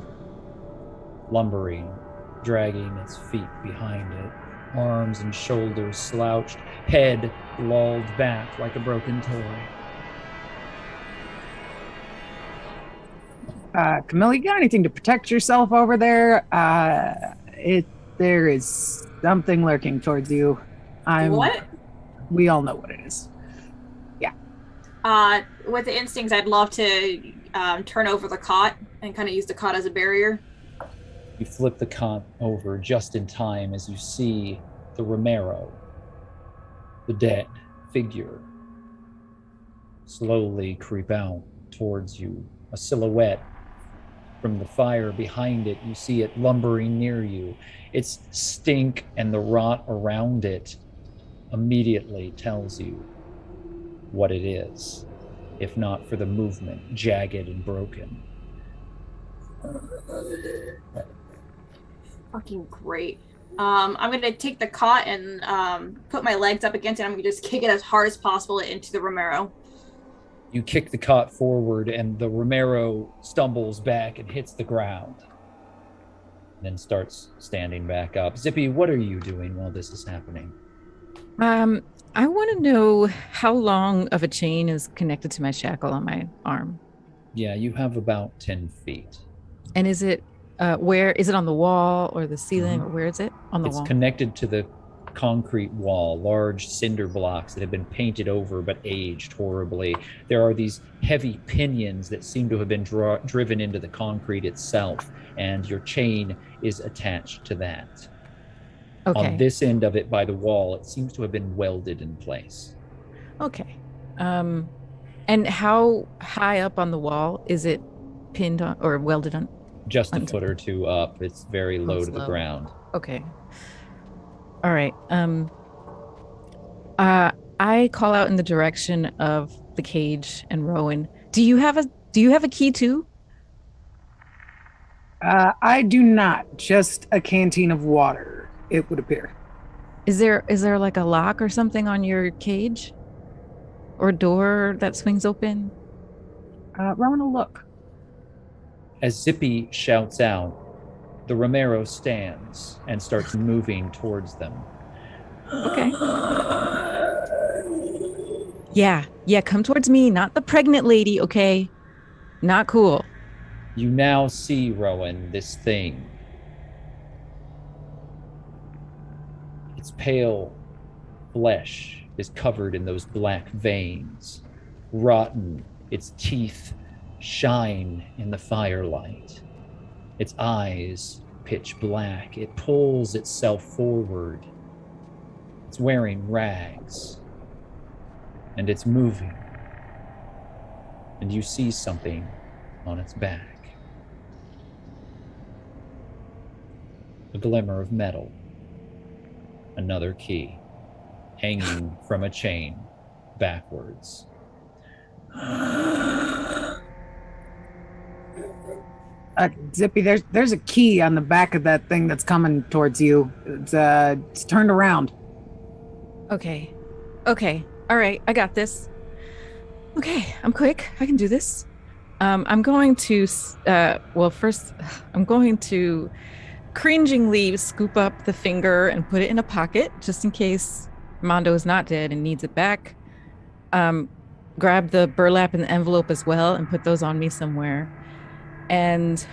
lumbering, dragging its feet behind it, arms and shoulders slouched, head lolled back like a broken toy. Camilla, you got anything to protect yourself over there? There is something lurking towards you. What? We all know what it is. Yeah. With the instincts, I'd love to turn over the cot and kind of use the cot as a barrier. You flip the cot over just in time as you see the Romero, the dead figure, slowly creep out towards you, a silhouette. From the fire behind it, you see it lumbering near you. Its stink and the rot around it immediately tells you what it is, if not for the movement, jagged and broken. Fucking great. I'm gonna take the cot and put my legs up against it. I'm gonna just kick it as hard as possible into the Romero. You kick the cot forward and the Romero stumbles back and hits the ground. Then starts standing back up. Zippy, what are you doing while this is happening? I want to know how long of a chain is connected to my shackle on my arm. Yeah, you have about 10 feet. And is it where is it on the wall or the ceiling or where is it on the wall? It's connected to the concrete wall, large cinder blocks that have been painted over but aged horribly. There are these heavy pinions that seem to have been driven into the concrete itself, and your chain is attached to that. Okay. On this end of it by the wall, it seems to have been welded in place. Okay. And how high up on the wall is it pinned on or welded on? Just a foot or two up. It's very low to the ground. Okay. All right. I call out in the direction of the cage and Rowan. Do you have a key too? I do not. Just a canteen of water, it would appear. Is there like a lock or something on your cage? Or a door that swings open? Rowan will look. As Zippy shouts out, the Romero stands and starts moving towards them. Okay. Yeah, come towards me, not the pregnant lady, okay? Not cool. You now see, Rowan, this thing. Its pale flesh is covered in those black veins. Rotten, its teeth shine in the firelight. Its eyes pitch black. It pulls itself forward. It's wearing rags. And it's moving. And you see something on its back. A glimmer of metal. another key, hanging from a chain backwards. Zippy, there's a key on the back of that thing that's coming towards you. It's turned around. Okay. All right, I got this. Okay, I'm quick. I can do this. I'm going to, first, I'm going to cringingly scoop up the finger and put it in a pocket just in case Mondo is not dead and needs it back. Grab the burlap and the envelope as well and put those on me somewhere. And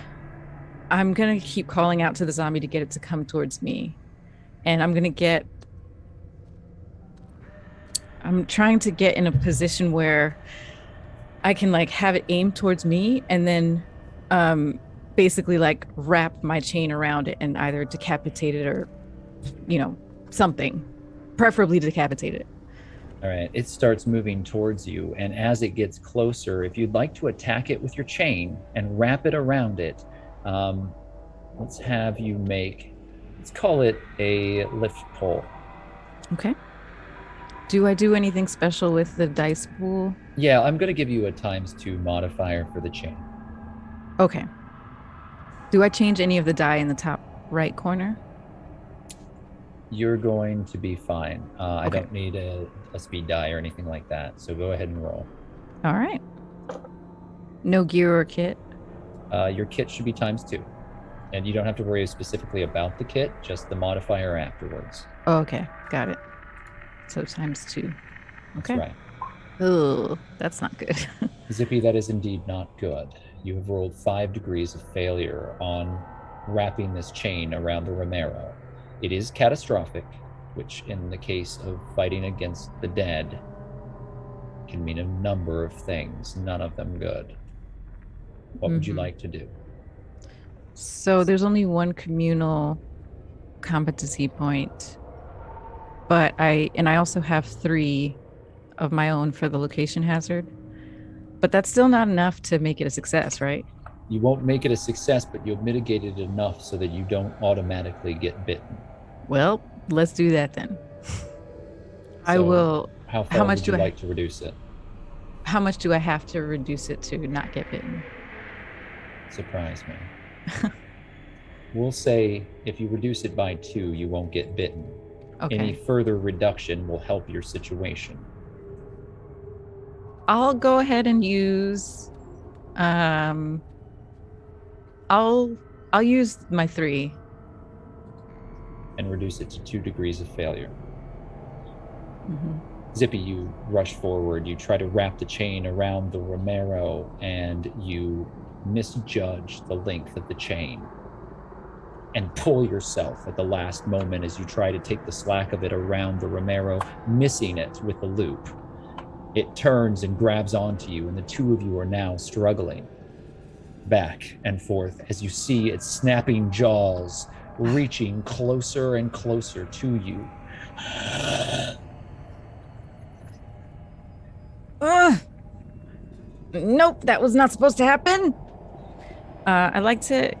I'm going to keep calling out to the zombie to get it to come towards me. And I'm trying to get in a position where I can like have it aimed towards me and then basically like wrap my chain around it and either decapitate it or, something, preferably decapitate it. All right, it starts moving towards you, and as it gets closer, if you'd like to attack it with your chain and wrap it around it, let's have you let's call it a lift pull. Okay. Do I do anything special with the dice pool? Yeah, I'm going to give you a ×2 modifier for the chain. Okay. Do I change any of the die in the top right corner? You're going to be fine. Okay. I don't need a speed die or anything like that, so go ahead and roll. All right. No gear or kit? Your kit should be ×2. And you don't have to worry specifically about the kit, just the modifier afterwards. Oh, okay. Got it. So ×2. Okay. That's right. Oh, that's not good. Zippy, that is indeed not good. You have rolled 5 degrees of failure on wrapping this chain around the Romero. It is catastrophic, which in the case of fighting against the dead can mean a number of things, none of them good. What would you like to do? So there's only one communal competency point, but I also have 3 of my own for the location hazard. But that's still not enough to make it a success, right? You won't make it a success, but you'll mitigate it enough so that you don't automatically get bitten. Well, let's do that then. I So will. How How much would do you I like to reduce it? How much do I have to reduce it to not get bitten? Surprise me. We'll say if you reduce it by 2, you won't get bitten. Okay. Any further reduction will help your situation. I'll go ahead and use. I'll use my 3. And reduce it to 2 degrees of failure. Mm-hmm. Zippy, you rush forward. You try to wrap the chain around the Romero, and you misjudge the length of the chain and pull yourself at the last moment as you try to take the slack of it around the Romero, missing it with the loop. It turns and grabs onto you, and the 2 of you are now struggling back and forth as you see its snapping jaws reaching closer and closer to you. Nope, that was not supposed to happen. I'd like to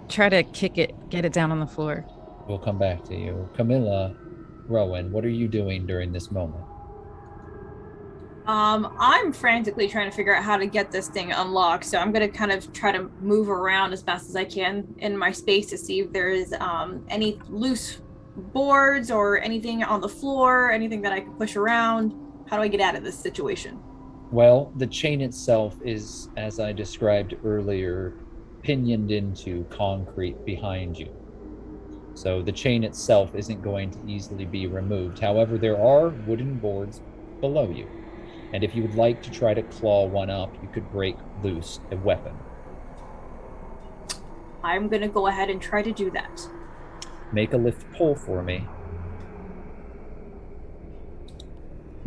try to kick it, get it down on the floor. We'll come back to you. Camilla, Rowan, what are you doing during this moment? I'm frantically trying to figure out how to get this thing unlocked, so I'm going to kind of try to move around as fast as I can in my space to see if there is any loose boards or anything on the floor, anything that I can push around. How do I get out of this situation? Well, the chain itself is, as I described earlier, pinioned into concrete behind you. So the chain itself isn't going to easily be removed. However, there are wooden boards below you. And if you would like to try to claw one up, you could break loose a weapon. I'm going to go ahead and try to do that. Make a lift pull for me.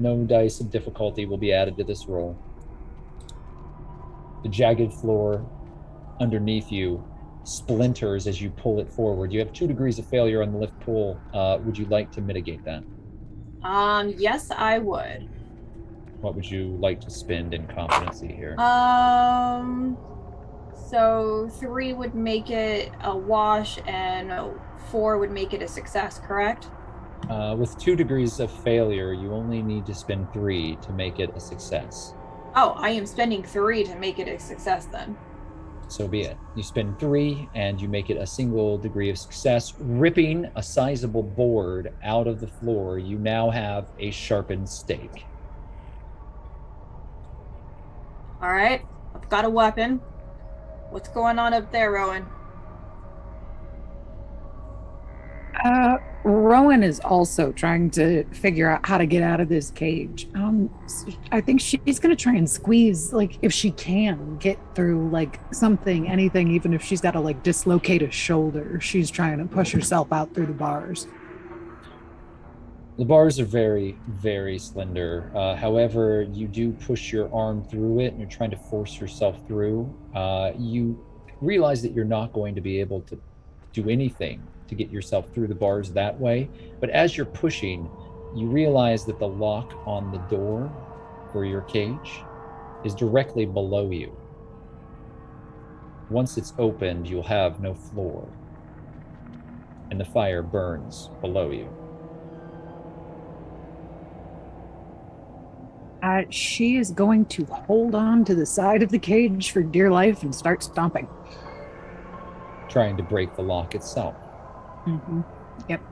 No dice of difficulty will be added to this roll. The jagged floor underneath you splinters as you pull it forward. You have 2 degrees of failure on the lift pull. Would you like to mitigate that? Yes, I would. What would you like to spend in competency here? So 3 would make it a wash and 4 would make it a success, correct? With 2 degrees of failure, you only need to spend 3 to make it a success. Oh, I am spending 3 to make it a success then. So be it. You spend 3 and you make it a single degree of success, ripping a sizable board out of the floor. You now have a sharpened stake. All right, I've got a weapon. What's going on up there, Rowan? Rowan is also trying to figure out how to get out of this cage. I think she's going to try and squeeze, like, if she can get through, like, something, anything, even if she's got to, like, dislocate a shoulder. She's trying to push herself out through the bars. The bars are very, very slender. However, you do push your arm through it and you're trying to force yourself through. You realize that you're not going to be able to do anything to get yourself through the bars that way. But as you're pushing, you realize that the lock on the door for your cage is directly below you. Once it's opened, you'll have no floor, and the fire burns below you. She is going to hold on to the side of the cage for dear life and start stomping. Trying to break the lock itself. Mm-hmm. Yep.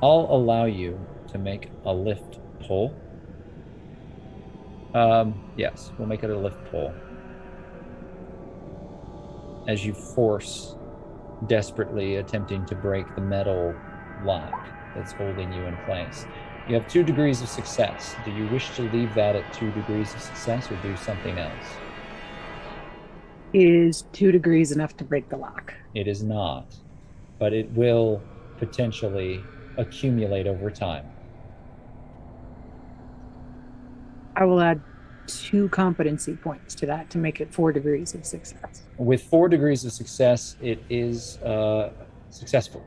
I'll allow you to make a lift pull. Yes, we'll make it a lift pull. As you force, desperately attempting to break the metal lock that's holding you in place. You have 2 degrees of success. Do you wish to leave that at 2 degrees of success or do something else? Is 2 degrees enough to break the lock? It is not, but it will potentially accumulate over time. I will add 2 competency points to that to make it 4 degrees of success. With 4 degrees of success, it is successful.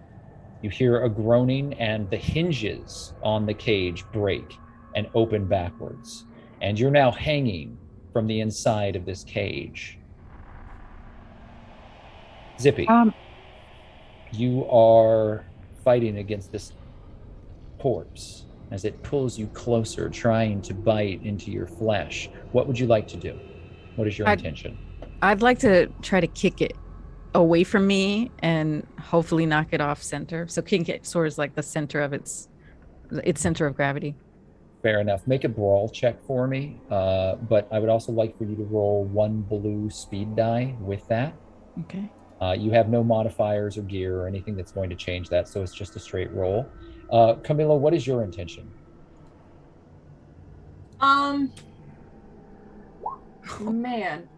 You hear a groaning and the hinges on the cage break and open backwards. And you're now hanging from the inside of this cage. Zippy, you are fighting against this corpse as it pulls you closer, trying to bite into your flesh. What would you like to do? What is your intention? I'd like to try to kick it away from me and hopefully knock it off center. So kick it sort of like the center of its center of gravity. Fair enough. Make a brawl check for me, but I would also like for you to roll 1 blue speed die with that. Okay. You have no modifiers or gear or anything that's going to change that, so it's just a straight roll. Camilla, what is your intention? Man.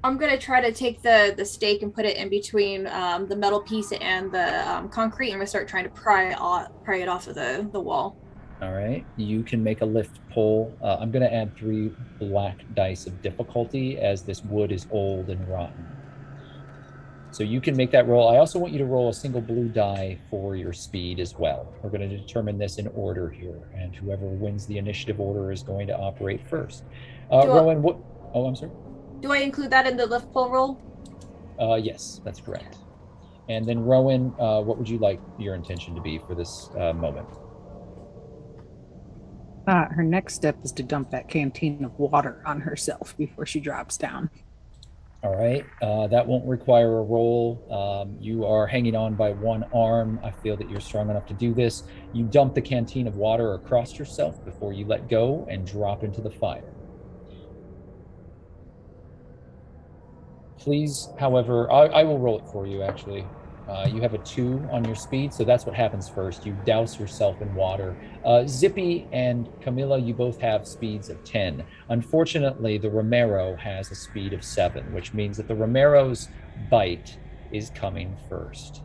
I'm gonna try to take the stake and put it in between the metal piece and the concrete, and I'm gonna start trying to pry it off of the wall. All right, you can make a lift pull. I'm gonna add 3 black dice of difficulty as this wood is old and rotten. So you can make that roll. I also want you to roll a single blue die for your speed as well. We're going to determine this in order here, and whoever wins the initiative order is going to operate first. Rowan, what? Oh, I'm sorry. Do I include that in the lift pull roll? Yes, that's correct. And then Rowan, what would you like your intention to be for this moment? Her next step is to dump that canteen of water on herself before she drops down. All right, that won't require a roll. You are hanging on by 1 arm. I feel that you're strong enough to do this. You dump the canteen of water across yourself before you let go and drop into the fire. Please, however, I will roll it for you, actually. You have a 2 on your speed, so that's what happens first. You douse yourself in water. Zippy and Camilla, you both have speeds of 10. Unfortunately, the Romero has a speed of 7, which means that the Romero's bite is coming first.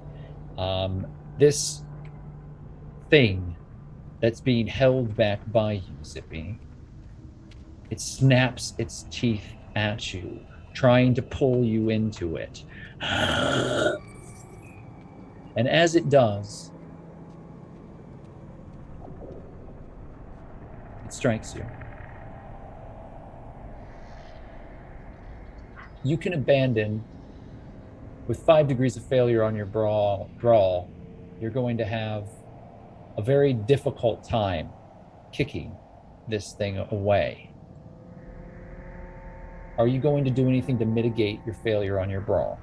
This thing that's being held back by you, Zippy, it snaps its teeth at you, trying to pull you into it. And as it does, it strikes you. You can abandon, with 5 degrees of failure on your brawl, you're going to have a very difficult time kicking this thing away. Are you going to do anything to mitigate your failure on your brawl?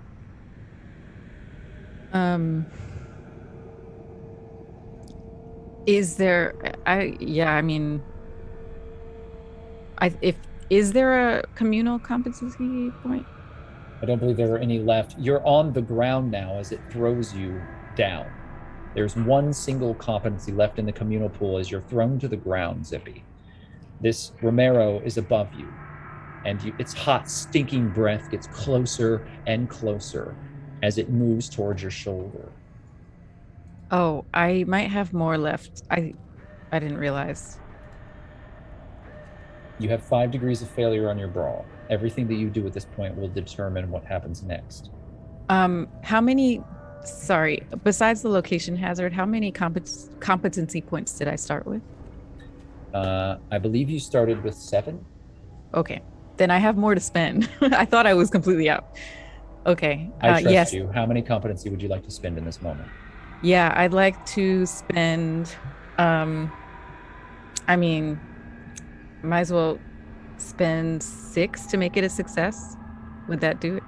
Is there is there a communal competency point? I don't believe there are any left. You're on the ground now as it throws you down. There's one single competency left in the communal pool as you're thrown to the ground, Zippy. This Romero is above you, and its hot, stinking breath gets closer and closer as it moves towards your shoulder. Oh, I might have more left. I didn't realize. You have 5 degrees of failure on your brawl. Everything that you do at this point will determine what happens next. How many, besides the location hazard, how many competency points did I start with? I believe you started with 7. Okay, then I have more to spend. I thought I was completely out. Okay. I trust yes. you. How many competency would you like to spend in this moment? Yeah, I'd like to spend, might as well spend 6 to make it a success. Would that do it?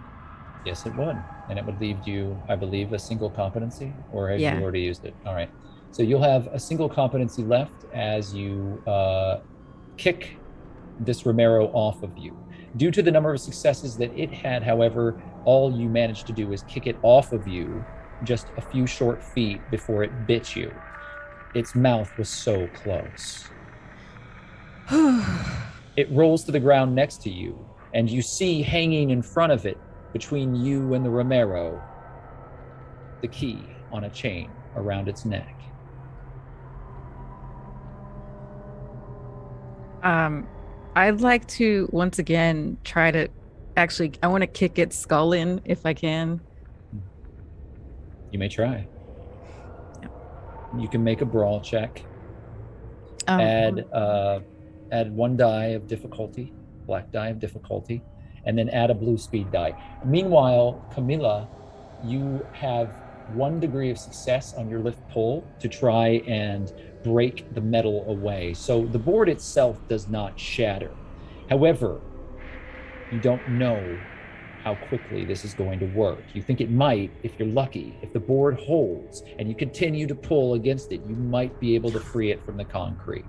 Yes, it would. And it would leave you, I believe, a single competency, or have you already used it? All right. So you'll have a single competency left as you kick this Romero off of you. Due to the number of successes that it had, however, all you managed to do is kick it off of you just a few short feet before it bit you. Its mouth was so close. It rolls to the ground next to you, and you see hanging in front of it, between you and the Romero, the key on a chain around its neck. I'd like to once again try to I want to kick its skull in if I can. You may try. You can make a brawl check. Add 1 die of difficulty, black die of difficulty, and then add a blue speed die. Meanwhile, Camilla, you have 1 degree of success on your lift pull to try and break the metal away. So the board itself does not shatter. However, you don't know how quickly this is going to work. You think it might, if you're lucky. If the board holds and you continue to pull against it, you might be able to free it from the concrete.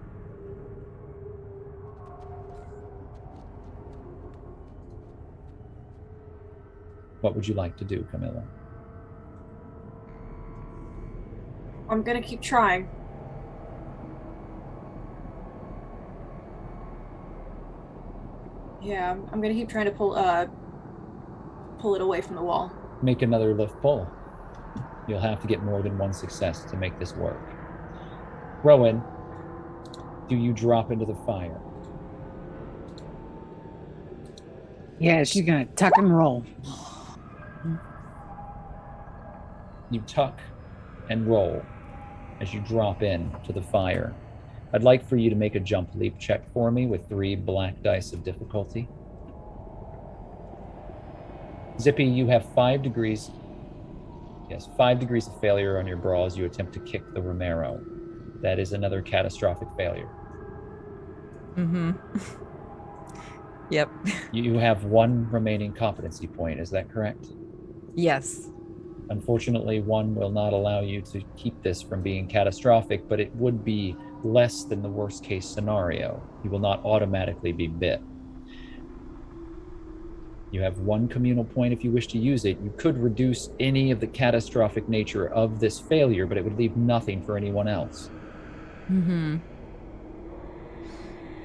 What would you like to do, Camilla? I'm gonna keep trying. Yeah, I'm gonna keep trying to pull it away from the wall. Make another lift pull. You'll have to get more than 1 success to make this work. Rowan, do you drop into the fire? Yeah, she's gonna tuck and roll. You tuck and roll as you drop in to the fire. I'd like for you to make a jump leap check for me with 3 black dice of difficulty. Zippy, you have 5 degrees. Yes, 5 degrees of failure on your brawl as you attempt to kick the Romero. That is another catastrophic failure. Mm-hmm. Yep. You have 1 remaining competency point, is that correct? Yes. Unfortunately, 1 will not allow you to keep this from being catastrophic, but it would be less than the worst case scenario. You will not automatically be bit. You have 1 communal point if you wish to use it. You could reduce any of the catastrophic nature of this failure, but it would leave nothing for anyone else. Mm-hmm.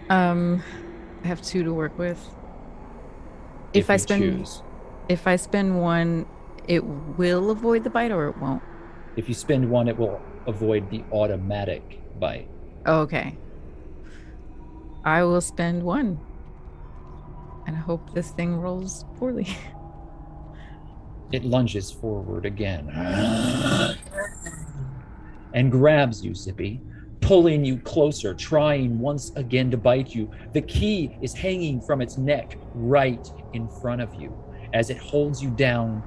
I have 2 to work with. If I spend 1, it will avoid the bite or it won't? If you spend 1, it will avoid the automatic bite. Okay. I will spend 1. And I hope this thing rolls poorly. It lunges forward again and grabs you, Zippy, pulling you closer, trying once again to bite you. The key is hanging from its neck right in front of you as it holds you down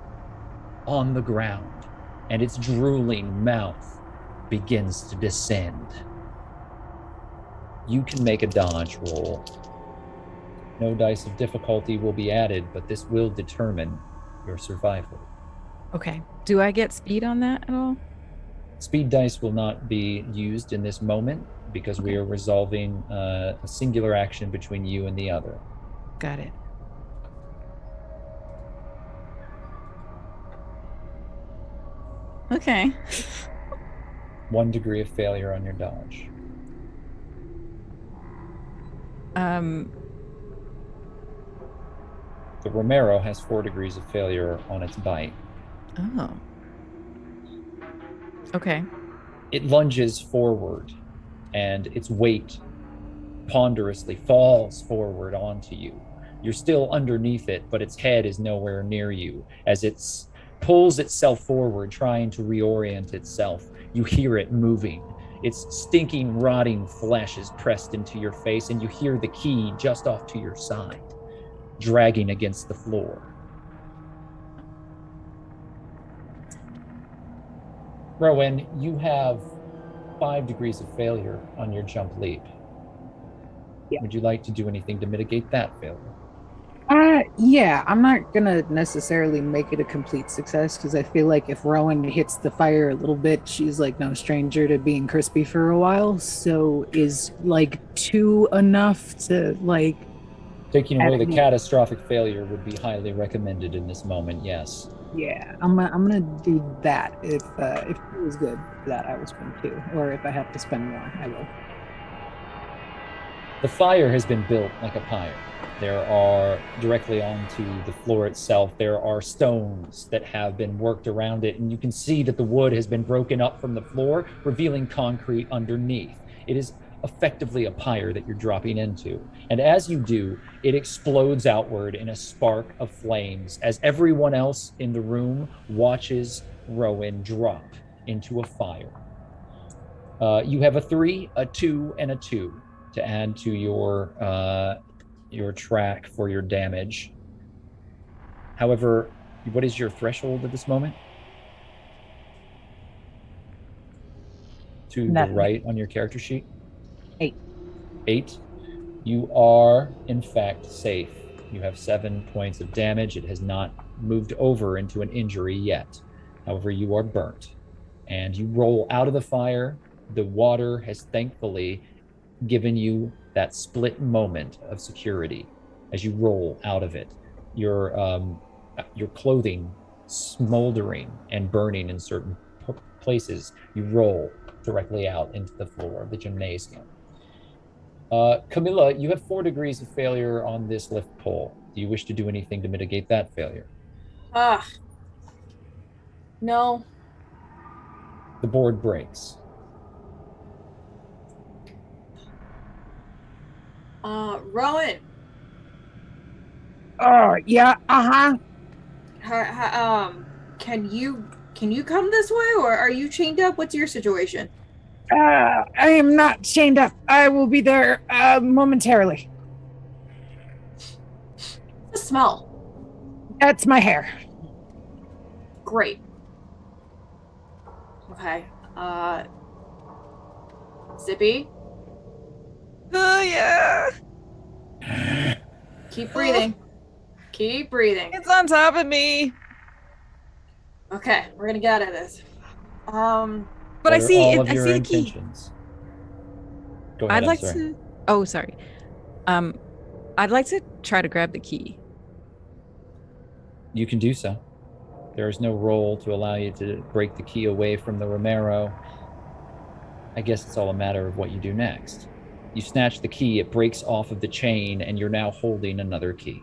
on the ground, and its drooling mouth begins to descend. You can make a dodge roll. No dice of difficulty will be added, but this will determine your survival. Okay. Do I get speed on that at all? Speed dice will not be used in this moment because we are resolving a singular action between you and the other. Got it. Okay. 1 degree of failure on your dodge. The Romero has 4 degrees of failure on its bite. Oh. Okay. It lunges forward, and its weight ponderously falls forward onto you. You're still underneath it, but its head is nowhere near you. As it pulls itself forward, trying to reorient itself, you hear it moving. Its stinking, rotting flesh is pressed into your face, and you hear the key just off to your side, dragging against the floor. Rowan, you have 5 degrees of failure on your jump leap. Yeah. Would you like to do anything to mitigate that failure? Yeah, I'm not gonna necessarily make it a complete success because I feel like if Rowan hits the fire a little bit, she's like no stranger to being crispy for a while. So is like 2 enough to like taking away the catastrophic failure would be highly recommended in this moment, yes. Yeah, I'm gonna do that. If it was good for that, I will spend 2. Or if I have to spend more, I will. The fire has been built like a pyre. There are, directly onto the floor itself, there are stones that have been worked around it, and you can see that the wood has been broken up from the floor, revealing concrete underneath. It is effectively a pyre that you're dropping into. And as you do, it explodes outward in a spark of flames as everyone else in the room watches Rowan drop into a fire. You have a 3, a 2, and a 2 to add to your track for your damage. However, what is your threshold at this moment? To Nothing. the right on your character sheet? 8. 8. You are, in fact, safe. You have 7 points of damage. It has not moved over into an injury yet. However, you are burnt. And you roll out of the fire. The water has thankfully given you that split moment of security as you roll out of it. Your clothing smoldering and burning in certain places. You roll directly out into the floor of the gymnasium. Camilla, you have 4 degrees of failure on this lift pole. Do you wish to do anything to mitigate that failure? No. The board breaks. Rowan. Oh, yeah, can you come this way, or are you chained up? What's your situation? I am not chained up. I will be there momentarily. The smell. That's my hair. Great. Okay. Zippy. Oh, yeah. Keep breathing. Keep breathing. It's on top of me. Okay, we're gonna get out of this. But I see all of I your see the key. intentions? Go ahead. I'd like to. Oh, sorry. I'd like to try to grab the key. You can do so. There is no roll to allow you to break the key away from the Romero. I guess it's all a matter of what you do next. You snatch the key, it breaks off of the chain, and you're now holding another key.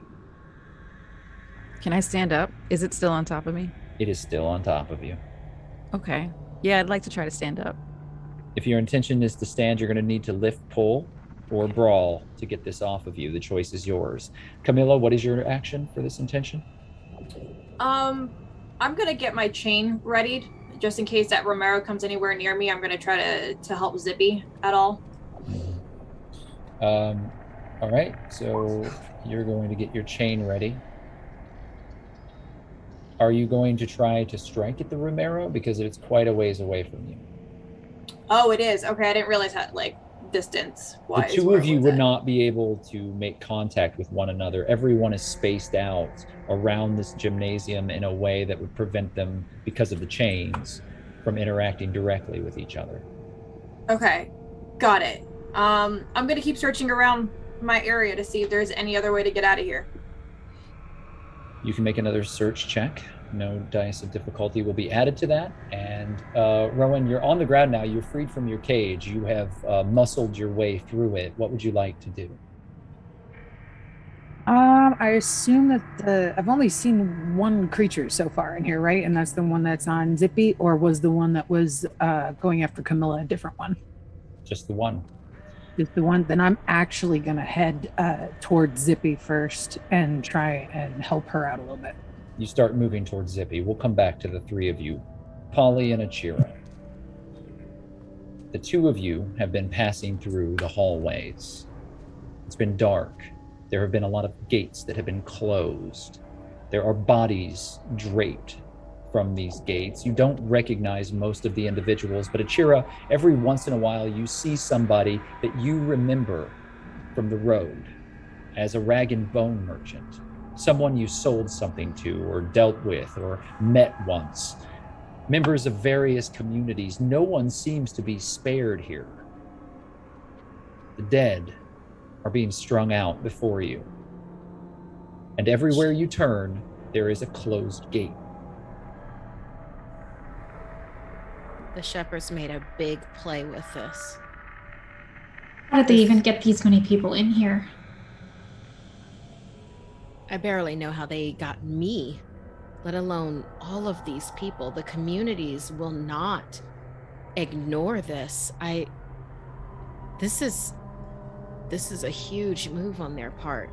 Can I stand up? Is it still on top of me? It is still on top of you. Okay. Yeah, I'd like to try to stand up. If your intention is to stand, you're going to need to lift, pull, or brawl to get this off of you. The choice is yours. Camilla, what is your action for this intention? I'm gonna get my chain readied just in case that Romero comes anywhere near me. I'm gonna try to help Zippy at all. All right, so you're going to get your chain ready. Are you going to try to strike at the Romero? Because it's quite a ways away from you. Oh, it is. Okay, I didn't realize that, like, distance-wise. The two where of you was would it? not be able to make contact with one another. Everyone is spaced out around this gymnasium in a way that would prevent them, because of the chains, from interacting directly with each other. Okay, got it. I'm gonna keep searching around my area to see if there's any other way to get out of here. You can make another search check. No dice of difficulty will be added to that. And Rowan, you're on the ground now. You're freed from your cage. You have muscled your way through it. What would you like to do? I assume that I've only seen one creature so far in here, right? And that's the one that's on Zippy, or was the one that was going after Camilla a different one? Just the one. Just the one. Then I'm actually gonna head towards Zippy first and try and help her out a little bit. You start moving towards Zippy. We'll come back to the three of you, Polly and Achira. The two of you have been passing through the hallways. It's been dark. There have been a lot of gates that have been closed. There are bodies draped from these gates. You don't recognize most of the individuals, but Achira, every once in a while you see somebody that you remember from the road as a rag and bone merchant, someone you sold something to or dealt with or met once. Members of various communities. No one seems to be spared here. The dead are being strung out before you. And everywhere you turn, there is a closed gate. The Shepherds made a big play with this. How did they even get these many people in here? I barely know how they got me, let alone all of these people. The communities will not ignore this. This is a huge move on their part.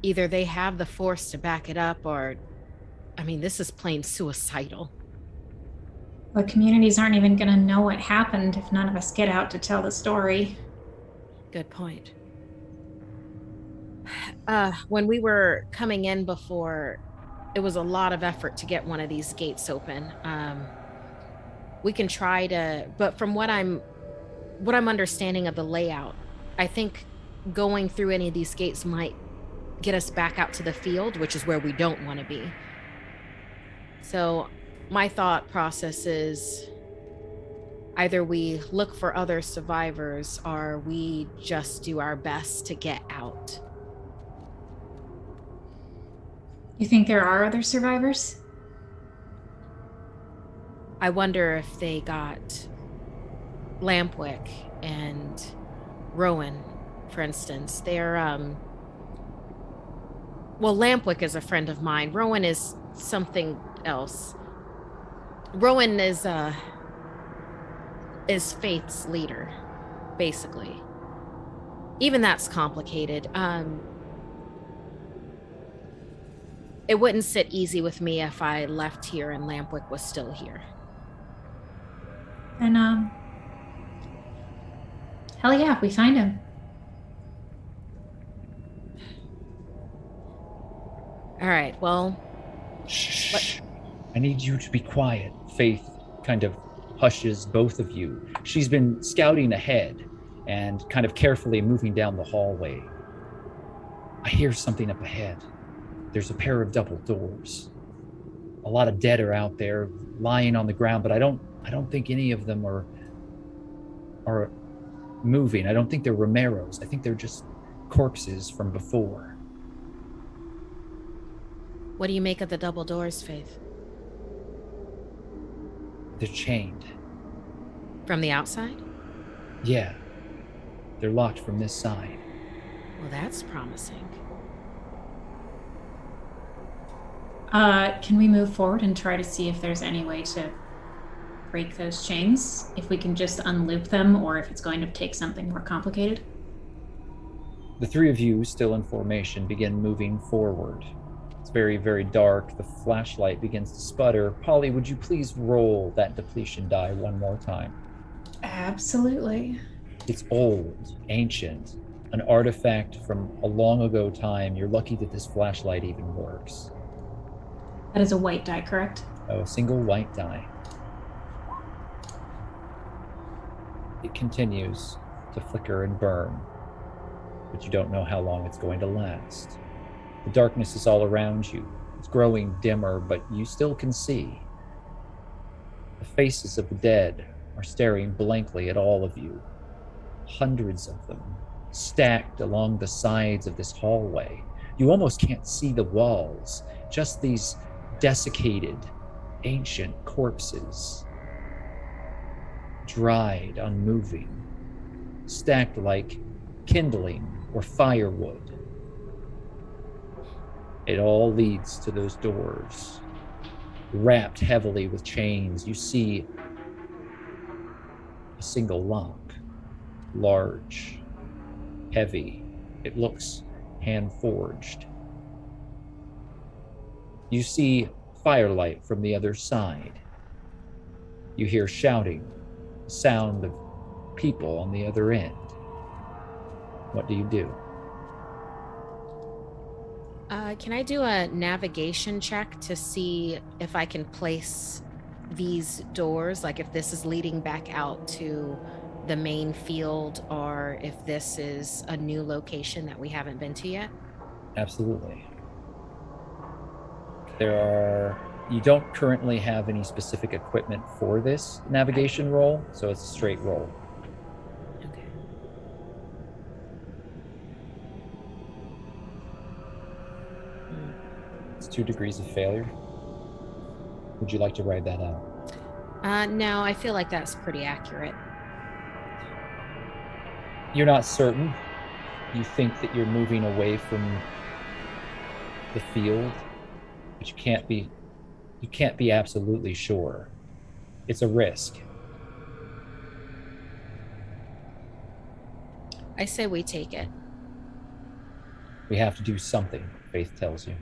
Either they have the force to back it up, or, I mean, this is plain suicidal. The communities aren't even going to know what happened if none of us get out to tell the story. Good point. When we were coming in before, it was a lot of effort to get one of these gates open. We can try to, but from what I'm understanding of the layout, I think going through any of these gates might get us back out to the field, which is where we don't want to be. So my thought process is either we look for other survivors or we just do our best to get out. You think there are other survivors? I wonder if they got Lampwick and Rowan, for instance. They're well, Lampwick is a friend of mine. Rowan is something else. Rowan is Faith's leader, basically. Even that's complicated. It wouldn't sit easy with me if I left here and Lampwick was still here. And hell yeah, we find him. All right, well, Shh. I need you to be quiet. Faith kind of hushes both of you. She's been scouting ahead and kind of carefully moving down the hallway. I hear something up ahead. There's a pair of double doors. A lot of dead are out there lying on the ground, but I don't think any of them are moving. I don't think they're Romeros. I think they're just corpses from before. what do you make of the double doors, Faith? They're chained. From the outside? Yeah. They're locked from this side. Well, that's promising. Can we move forward and try to see if there's any way to break those chains? If we can just unloop them, or if it's going to take something more complicated? The three of you, still in formation, begin moving forward. It's very, very dark. The flashlight begins to sputter. Polly, would you please roll that depletion die one more time? Absolutely. It's old, ancient, an artifact from a long ago time. You're lucky that this flashlight even works. That is a white die, correct? Oh, a single white die. It continues to flicker and burn, but you don't know how long it's going to last. The darkness is all around you. It's growing dimmer, but you still can see. The faces of the dead are staring blankly at all of you. Hundreds of them, stacked along the sides of this hallway. You almost can't see the walls, just these desiccated, ancient corpses. Dried, unmoving, stacked like kindling or firewood. It all leads to those doors. Wrapped heavily with chains, you see a single lock. Large, heavy. It looks hand-forged. You see firelight from the other side. You hear shouting, the sound of people on the other end. What do you do? Can I do a navigation check to see if I can place these doors, like if this is leading back out to the main field or if this is a new location that we haven't been to yet? Absolutely. You don't currently have any specific equipment for this navigation roll, so it's a straight roll. Okay. It's 2 degrees of failure. Would you like to write that out? No, I feel like that's pretty accurate. You're not certain. You think that you're moving away from the field, but you can't be absolutely sure. It's a risk. I say we take it. We have to do something, Faith tells you.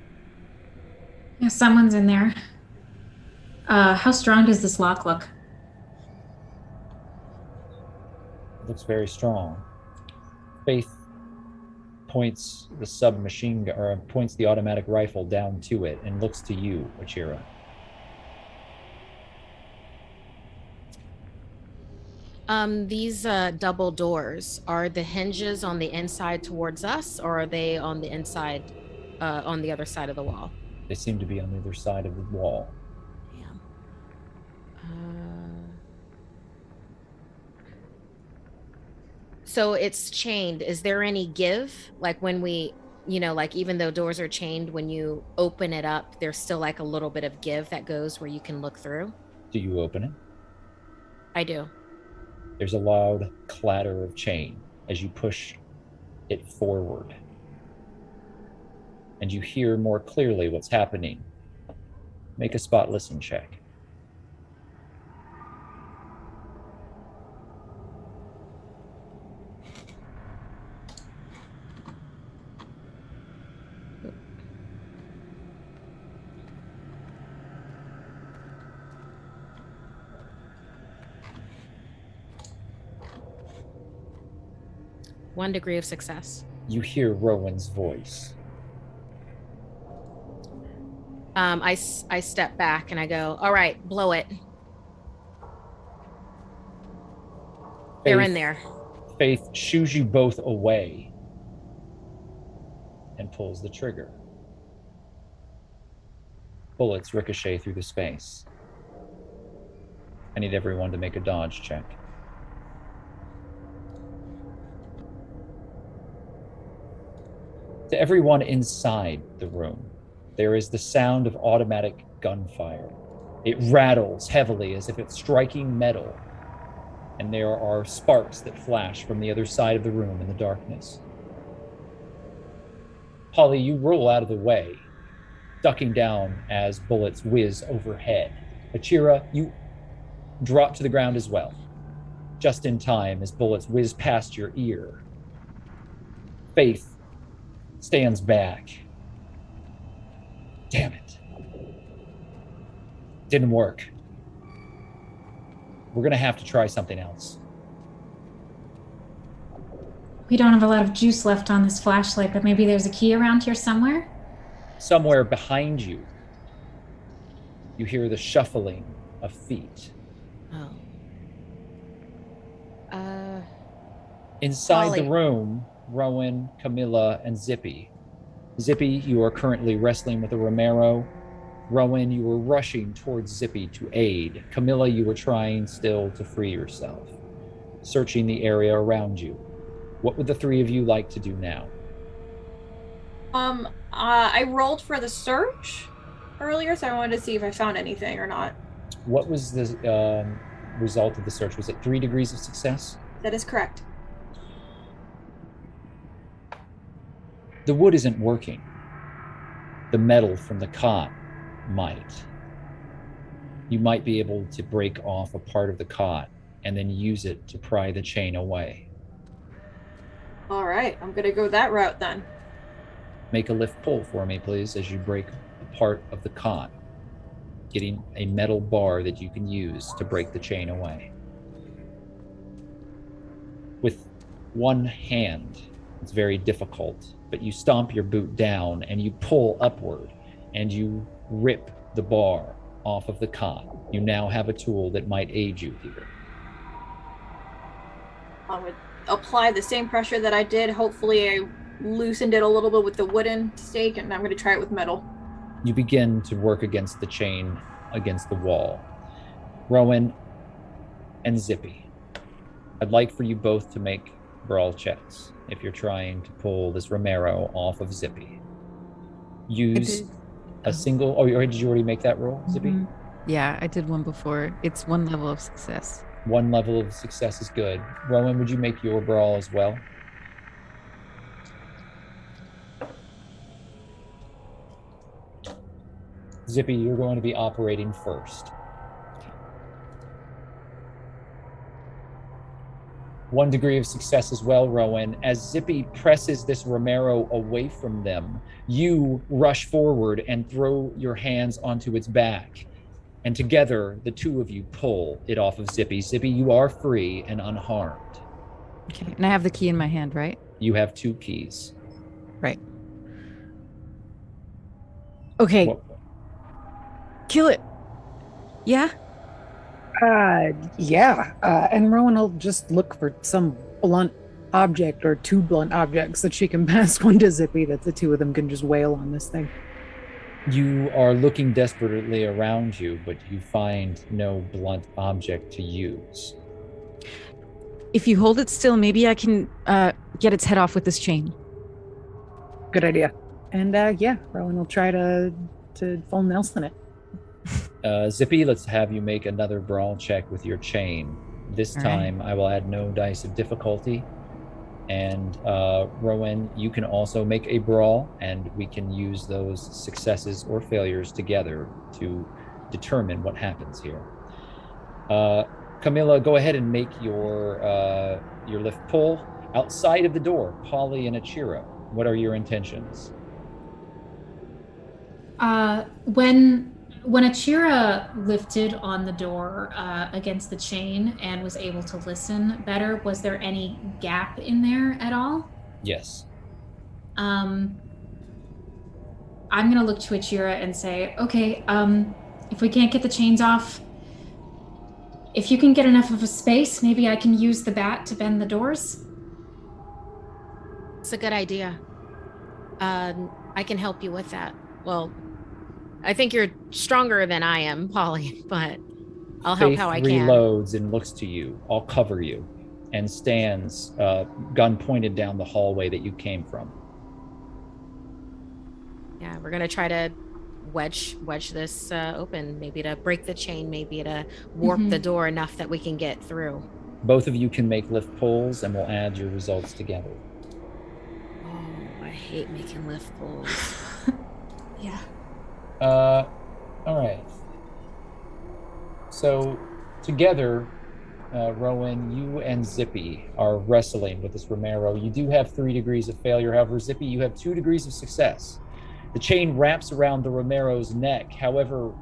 Yeah, someone's in there. How strong does this lock look? It looks very strong. Faith points the submachine gun, or points the automatic rifle down to it and looks to you, Achira. These double doors, are the hinges on the inside towards us, or are they on the inside, on the other side of the wall? They seem to be on the other side of the wall. Damn. So it's chained. Is there any give? Like when we, like even though doors are chained, when you open it up, there's still like a little bit of give that goes where you can look through? Do you open it? I do. There's a loud clatter of chain as you push it forward. And you hear more clearly what's happening. Make a spot listen check. One degree of success. You hear Rowan's voice. I step back and I go, all right, blow it. They're in there. Faith shoos you both away and pulls the trigger. Bullets ricochet through the space. I need everyone to make a dodge check. To everyone inside the room, there is the sound of automatic gunfire. It rattles heavily as if it's striking metal, and there are sparks that flash from the other side of the room in the darkness. Polly, you roll out of the way, ducking down as bullets whiz overhead. Achira, you drop to the ground as well, just in time as bullets whiz past your ear. Faith stands back. Damn it. Didn't work. We're gonna have to try something else. We don't have a lot of juice left on this flashlight, but maybe there's a key around here somewhere? Somewhere behind you, you hear the shuffling of feet. Oh. Inside the Polly. room, Rowan, Camilla, and Zippy. Zippy, you are currently wrestling with a Romero. Rowan, you were rushing towards Zippy to aid. Camilla, you were trying still to free yourself, searching the area around you. What would the three of you like to do now? I rolled for the search earlier, so I wanted to see if I found anything or not. What was the result of the search? Was it 3 degrees of success? That is correct. The wood isn't working. The metal from the cot might. You might be able to break off a part of the cot and then use it to pry the chain away. All right, I'm gonna go that route then. Make a lift pull for me, please, as you break a part of the cot, getting a metal bar that you can use to break the chain away. With one hand, it's very difficult, but you stomp your boot down and you pull upward and you rip the bar off of the cot. You now have a tool that might aid you here. I would apply the same pressure that I did. Hopefully I loosened it a little bit with the wooden stake, and I'm going to try it with metal. You begin to work against the chain, against the wall. Rowan and Zippy, I'd like for you both to make brawl checks if you're trying to pull this Romero off of Zippy. Use a single... Oh, did you already make that roll, Zippy? Mm-hmm. Yeah, I did one before. It's 1 level of success. 1 level of success is good. Rowan, would you make your brawl as well? Zippy, you're going to be operating first. 1 degree of success as well, Rowan. As Zippy presses this Romero away from them, you rush forward and throw your hands onto its back. And together, the two of you pull it off of Zippy. Zippy, you are free and unharmed. Okay, and I have the key in my hand, right? You have 2 keys. Right. Okay. What? Kill it. Yeah? Yeah. And Rowan will just look for some blunt object or 2 blunt objects that she can pass one to Zippy, that the 2 of them can just wail on this thing. You are looking desperately around you, but you find no blunt object to use. If you hold it still, maybe I can get its head off with this chain. Good idea. And yeah, Rowan will try to full Nelson it. Zippy, let's have you make another brawl check with your chain. This time, I will add no dice of difficulty. And Rowan, you can also make a brawl, and we can use those successes or failures together to determine what happens here. Camilla, go ahead and make your lift pull. Outside of the door, Polly and Achiro, what are your intentions? When Achira lifted on the door against the chain and was able to listen better, was there any gap in there at all? Yes. I'm gonna look to Achira and say, okay, if we can't get the chains off, if you can get enough of a space, maybe I can use the bat to bend the doors. It's a good idea. I can help you with that. Well, I think you're stronger than I am, Polly, but I'll help how I can. Reloads and looks to you. I'll cover you, and stands, gun pointed down the hallway that you came from. Yeah, we're gonna try to wedge this open, maybe to break the chain, maybe to warp the door enough that we can get through. Both of you can make lift pulls, and we'll add your results together. Oh, I hate making lift pulls. Yeah. All right. So together, Rowan, you and Zippy are wrestling with this Romero. You do have 3 degrees of failure. However, Zippy, you have 2 degrees of success. The chain wraps around the Romero's neck. However,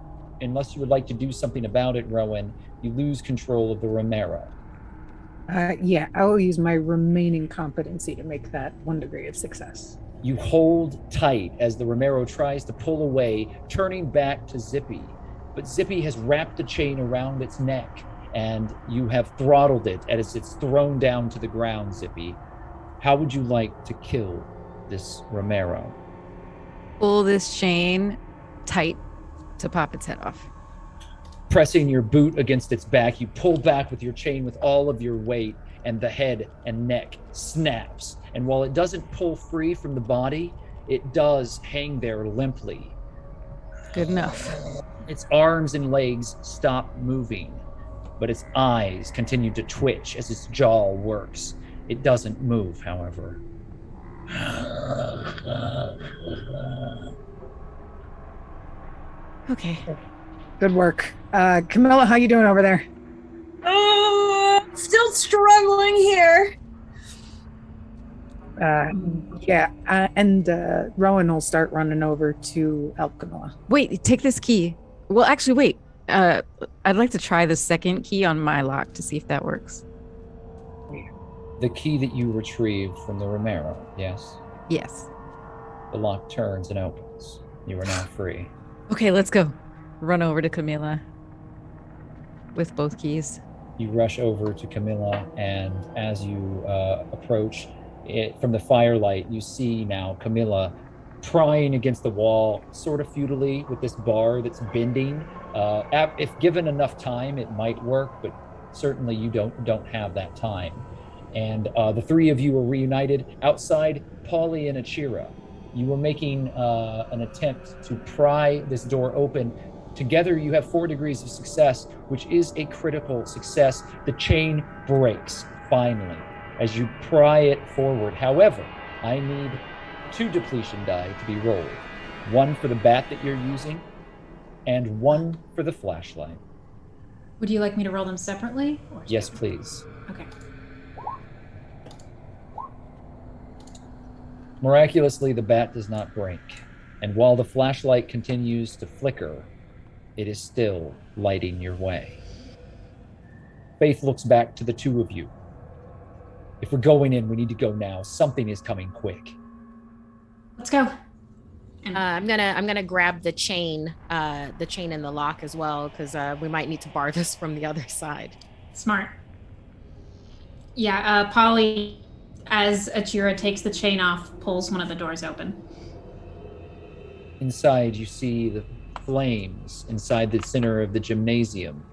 unless you would like to do something about it, Rowan, you lose control of the Romero. Yeah, I will use my remaining competency to make that 1 degree of success. You hold tight as the Romero tries to pull away, turning back to Zippy. But Zippy has wrapped the chain around its neck, and you have throttled it as it's thrown down to the ground, Zippy. How would you like to kill this Romero? Pull this chain tight to pop its head off. Pressing your boot against its back, you pull back with your chain with all of your weight, and the head and neck snaps. And while it doesn't pull free from the body, it does hang there limply. Good enough. Its arms and legs stop moving, but its eyes continue to twitch as its jaw works. It doesn't move, however. Okay. Good work. Camilla, how you doing over there? Still struggling here. And Rowan will start running over to help Camilla. Wait, take this key. Well, actually, wait. I'd like to try the second key on my lock to see if that works. The key that you retrieved from the Romero, yes? Yes. The lock turns and opens. You are now free. Okay, let's go. Run over to Camilla with both keys. You rush over to Camilla, and as you approach it from the firelight, you see now Camilla prying against the wall, sort of futilely, with this bar that's bending. If given enough time, it might work, but certainly you don't have that time. And the three of you are reunited outside. Polly and Achira, you were making an attempt to pry this door open. Together, you have 4 degrees of success, which is a critical success. The chain breaks, finally, as you pry it forward. However, I need 2 depletion die to be rolled. 1 for the bat that you're using, and 1 for the flashlight. Would you like me to roll them separately? Yes, please. Okay. Miraculously, the bat does not break, and while the flashlight continues to flicker, it is still lighting your way. Faith looks back to the 2 of you. If we're going in, we need to go now. Something is coming quick. Let's go. I'm gonna grab the chain in the lock as well, because we might need to bar this from the other side. Smart. Yeah, Polly, as Achira takes the chain off, pulls one of the doors open. Inside, you see the flames inside the center of the gymnasium,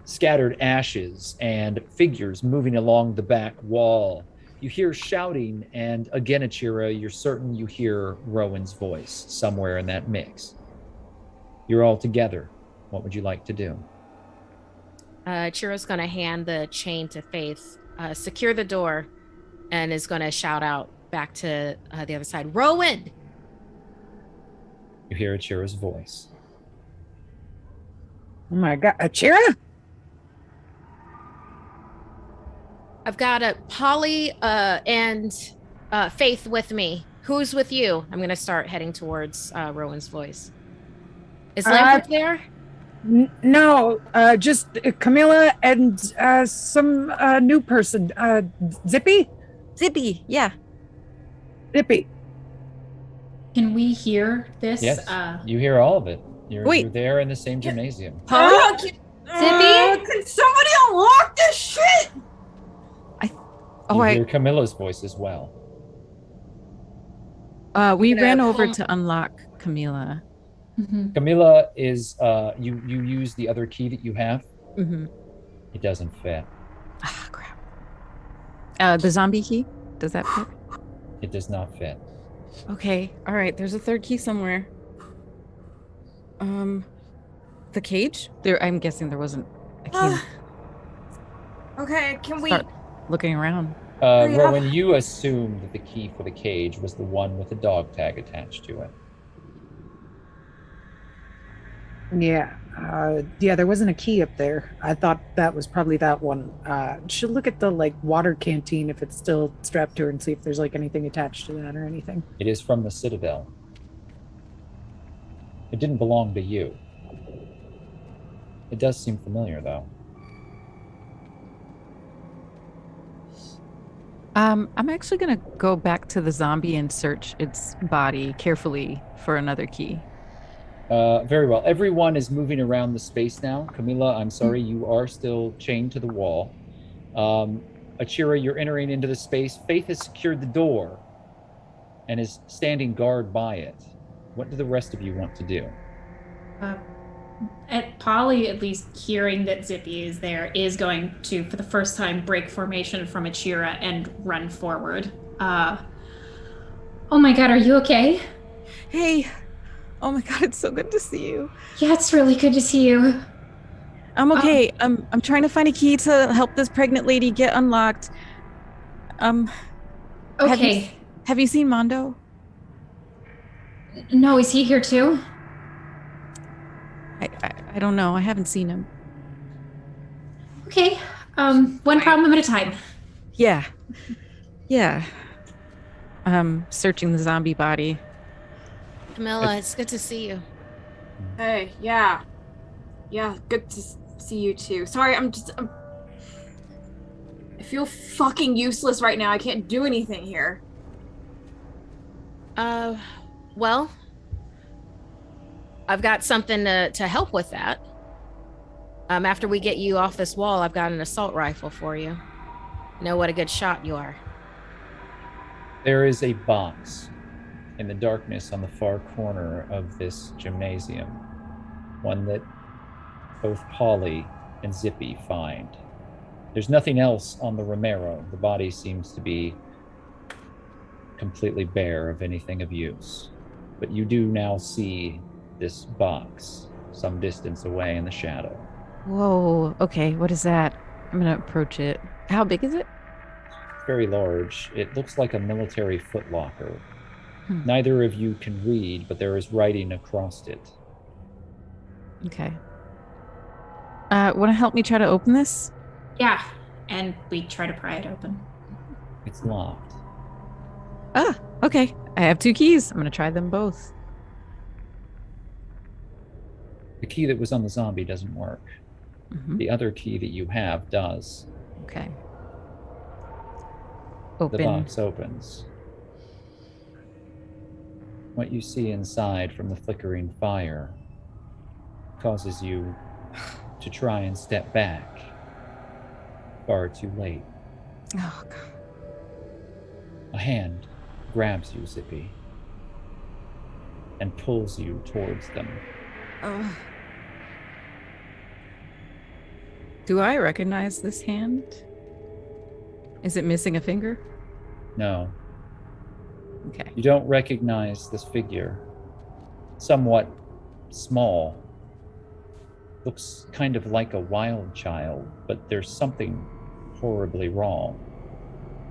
scattered ashes and figures moving along the back wall. You hear shouting, and again, Achira, you're certain you hear Rowan's voice somewhere in that mix. You're all together. What would you like to do? Achira's gonna hand the chain to Faith, secure the door, and is gonna shout out back to the other side, Rowan! You hear Achira's voice. Oh my God, Achira? I've got a Polly and Faith with me. Who's with you? I'm gonna start heading towards Rowan's voice. Is Lambert there? No, just Camilla and some new person. Zippy? Zippy, yeah. Zippy. Can we hear this? Yes, you hear all of it. Wait. You're there in the same gymnasium. Zippy? Can somebody unlock this shit? You hear Camilla's voice as well. We ran over to unlock Camilla. Mm-hmm. Camilla is, you use the other key that you have. Mm-hmm. It doesn't fit. Ah, crap. The zombie key? Does that fit? It does not fit. Okay, all right. There's a third key somewhere. The cage? I'm guessing there wasn't a key. Okay, can we... Start looking around. Rowan, you assumed that the key for the cage was the one with the dog tag attached to it. Yeah. There wasn't a key up there. I thought that was probably that one. Should look at the water canteen if it's still strapped to her and see if there's anything attached to that or anything. It is from the Citadel. It didn't belong to you. It does seem familiar, though. I'm actually gonna go back to the zombie and search its body carefully for another key. Very well. Everyone is moving around the space now. Camila, I'm sorry, you are still chained to the wall. Achira, you're entering into the space. Faith has secured the door and is standing guard by it. What do the rest of you want to do? At Polly, at least hearing that Zippy is there, is going to, for the first time, break formation from Achira and run forward. Oh my god, are you okay? Hey. Oh my god, it's so good to see you. Yeah, it's really good to see you. I'm okay. I'm trying to find a key to help this pregnant lady get unlocked. Okay. Have you seen Mondo? No, is he here too? I don't know. I haven't seen him. Okay. One problem at a time. Yeah. Yeah. Searching the zombie body. Camilla, it's good to see you. Hey, yeah. Yeah, good to see you too. Sorry, I feel fucking useless right now. I can't do anything here. Well, I've got something to help with that. After we get you off this wall, I've got an assault rifle for you. Know what a good shot you are. There is a box in the darkness on the far corner of this gymnasium. One that both Polly and Zippy find. There's nothing else on the Romero. The body seems to be completely bare of anything of use. But you do now see this box some distance away in the shadow. Whoa. Okay, what is that? I'm gonna approach it. How big is it? It's very large. It looks like a military footlocker. Neither of you can read, but there is writing across it. Okay. Want to help me try to open this? Yeah. And we try to pry it open. It's locked. Ah, okay. I have 2 keys. I'm going to try them both. The key that was on the zombie doesn't work. Mm-hmm. The other key that you have does. Okay. Open. The box opens. What you see inside from the flickering fire causes you to try and step back. Far too late. Oh, God. A hand grabs you, Zippy, and pulls you towards them. Do I recognize this hand? Is it missing a finger? No. Okay. You don't recognize this figure. Somewhat small. Looks kind of like a wild child, but there's something horribly wrong.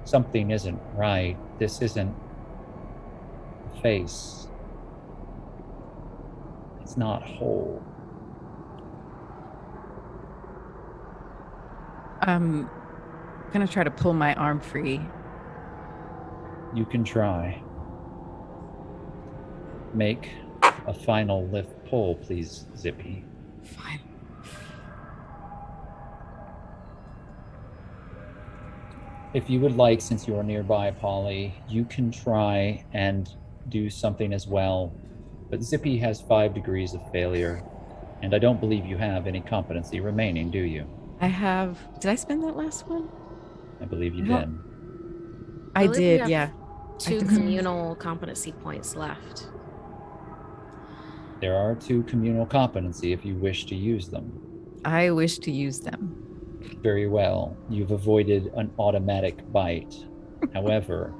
Something isn't right. This isn't a face. It's not whole. I'm gonna try to pull my arm free. You can try. Make a final lift pull, please, Zippy. Fine. If you would like, since you are nearby, Polly, you can try and do something as well. But Zippy has 5 degrees of failure, and I don't believe you have any competency remaining, do you? I have... Did I spend that last one? I believe you No. did. I believe you did, have yeah. 2 did. communal competency points left. There are 2 communal competency if you wish to use them. I wish to use them. Very well. You've avoided an automatic bite. However,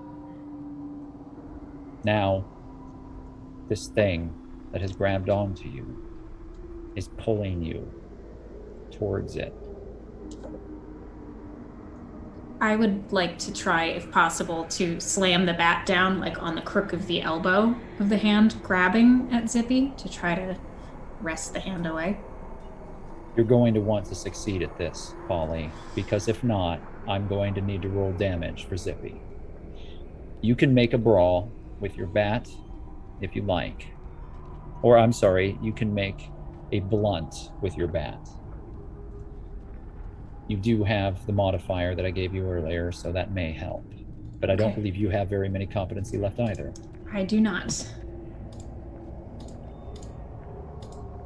now this thing that has grabbed onto you is pulling you towards it. I would like to try, if possible, to slam the bat down, like on the crook of the elbow of the hand grabbing at Zippy to try to wrest the hand away. You're going to want to succeed at this, Polly, because if not, I'm going to need to roll damage for Zippy. You can make a brawl with your bat if you like. Or, I'm sorry, you can make a blunt with your bat. You do have the modifier that I gave you earlier, so that may help. But I don't Okay. believe you have very many competency left either. I do not.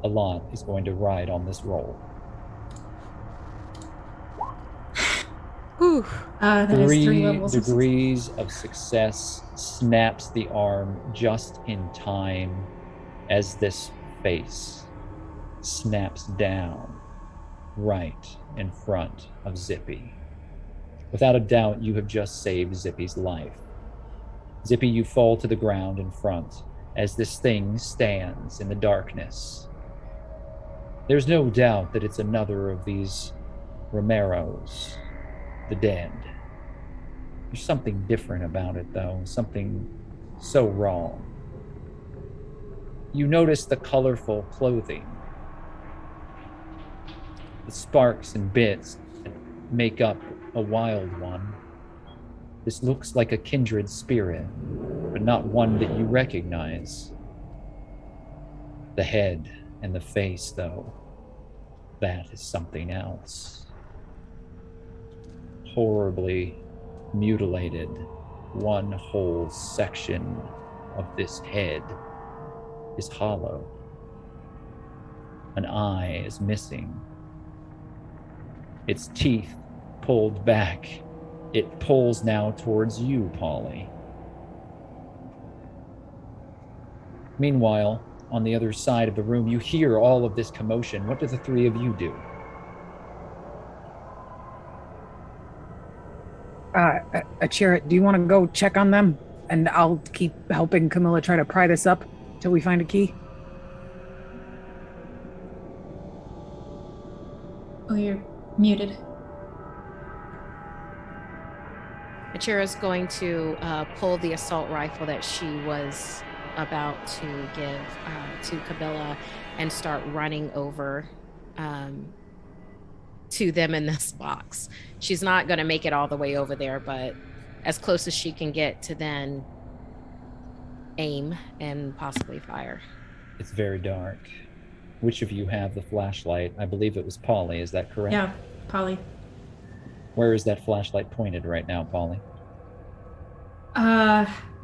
a lot is going to ride on this roll. That is 3 levels. 3 degrees of success snaps the arm just in time as this face snaps down right in front of Zippy. Without a doubt, you have just saved Zippy's life. Zippy, you fall to the ground in front as this thing stands in the darkness. There's no doubt that it's another of these Romeros, the dead. There's something different about it, though, something so wrong. You notice the colorful clothing, the sparks and bits that make up a wild one. This looks like a kindred spirit, but not one that you recognize. The head and the face, though, that is something else. Horribly mutilated, one whole section of this head is hollow. An eye is missing. Its teeth pulled back. It pulls now towards you, Polly. Meanwhile, on the other side of the room, you hear all of this commotion. What do the 3 of you do? Achira, do you want to go check on them? And I'll keep helping Camilla try to pry this up till we find a key. Oh, you're muted. Achira's going to pull the assault rifle that she was about to give to Camilla and start running over to them in this box. She's not going to make it all the way over there, but as close as she can get to then aim and possibly fire. It's very dark. Which of you have the flashlight? I believe it was Polly, is that correct? Yeah, Polly. Where is that flashlight pointed right now, Polly?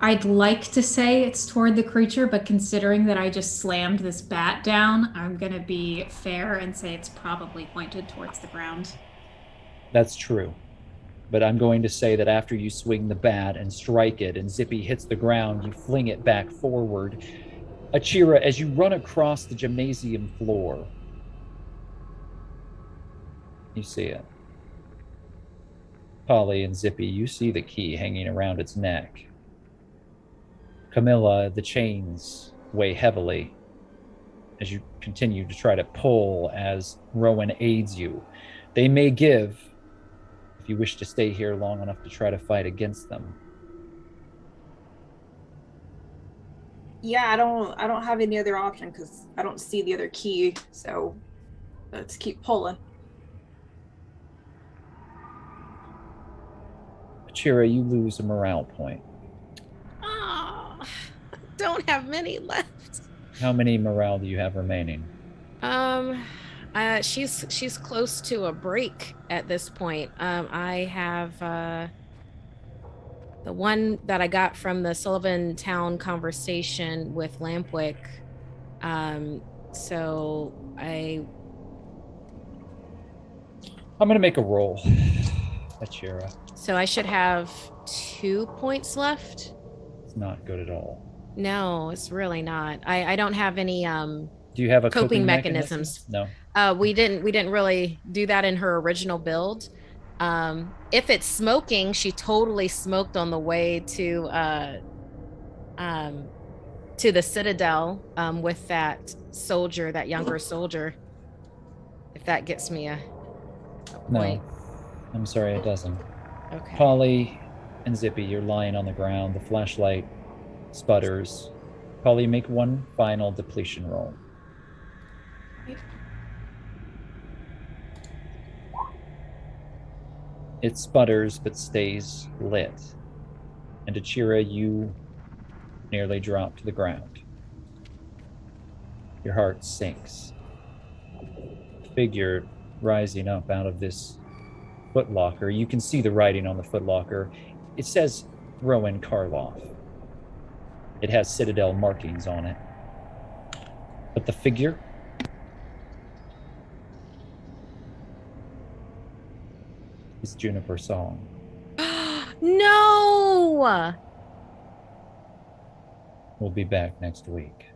I'd like to say it's toward the creature, but considering that I just slammed this bat down, I'm gonna be fair and say it's probably pointed towards the ground. That's true. But I'm going to say that after you swing the bat and strike it and Zippy hits the ground, you fling it back forward. Achira, as you run across the gymnasium floor, you see it. Polly and Zippy, you see the key hanging around its neck. Camilla, the chains weigh heavily as you continue to try to pull as Rowan aids you. They may give if you wish to stay here long enough to try to fight against them. Yeah, I don't have any other option because I don't see the other key. So let's keep pulling. Achira, you lose a morale point. Oh, don't have many left. How many morale do you have remaining? She's close to a break at this point. I have the one that I got from the Sullivan Town conversation with Lampwick. So I'm gonna make a roll. Achira. So I should have 2 points left. It's not good at all. No, it's really not. I don't have any Do you have a coping mechanisms? No. We didn't really do that in her original build. If it's smoking, she totally smoked on the way to the Citadel with that soldier, that younger soldier. If that gets me a point. No, I'm sorry, it doesn't. Okay. Polly and Zippy, you're lying on the ground. The flashlight sputters. Polly, make one final depletion roll. It sputters but stays lit. And Achira, you nearly drop to the ground. Your heart sinks. Figure rising up out of this footlocker. You can see the writing on the footlocker. It says Rowan Karloff. It has Citadel markings on it. But the figure, is Juniper Song. No! We'll be back next week.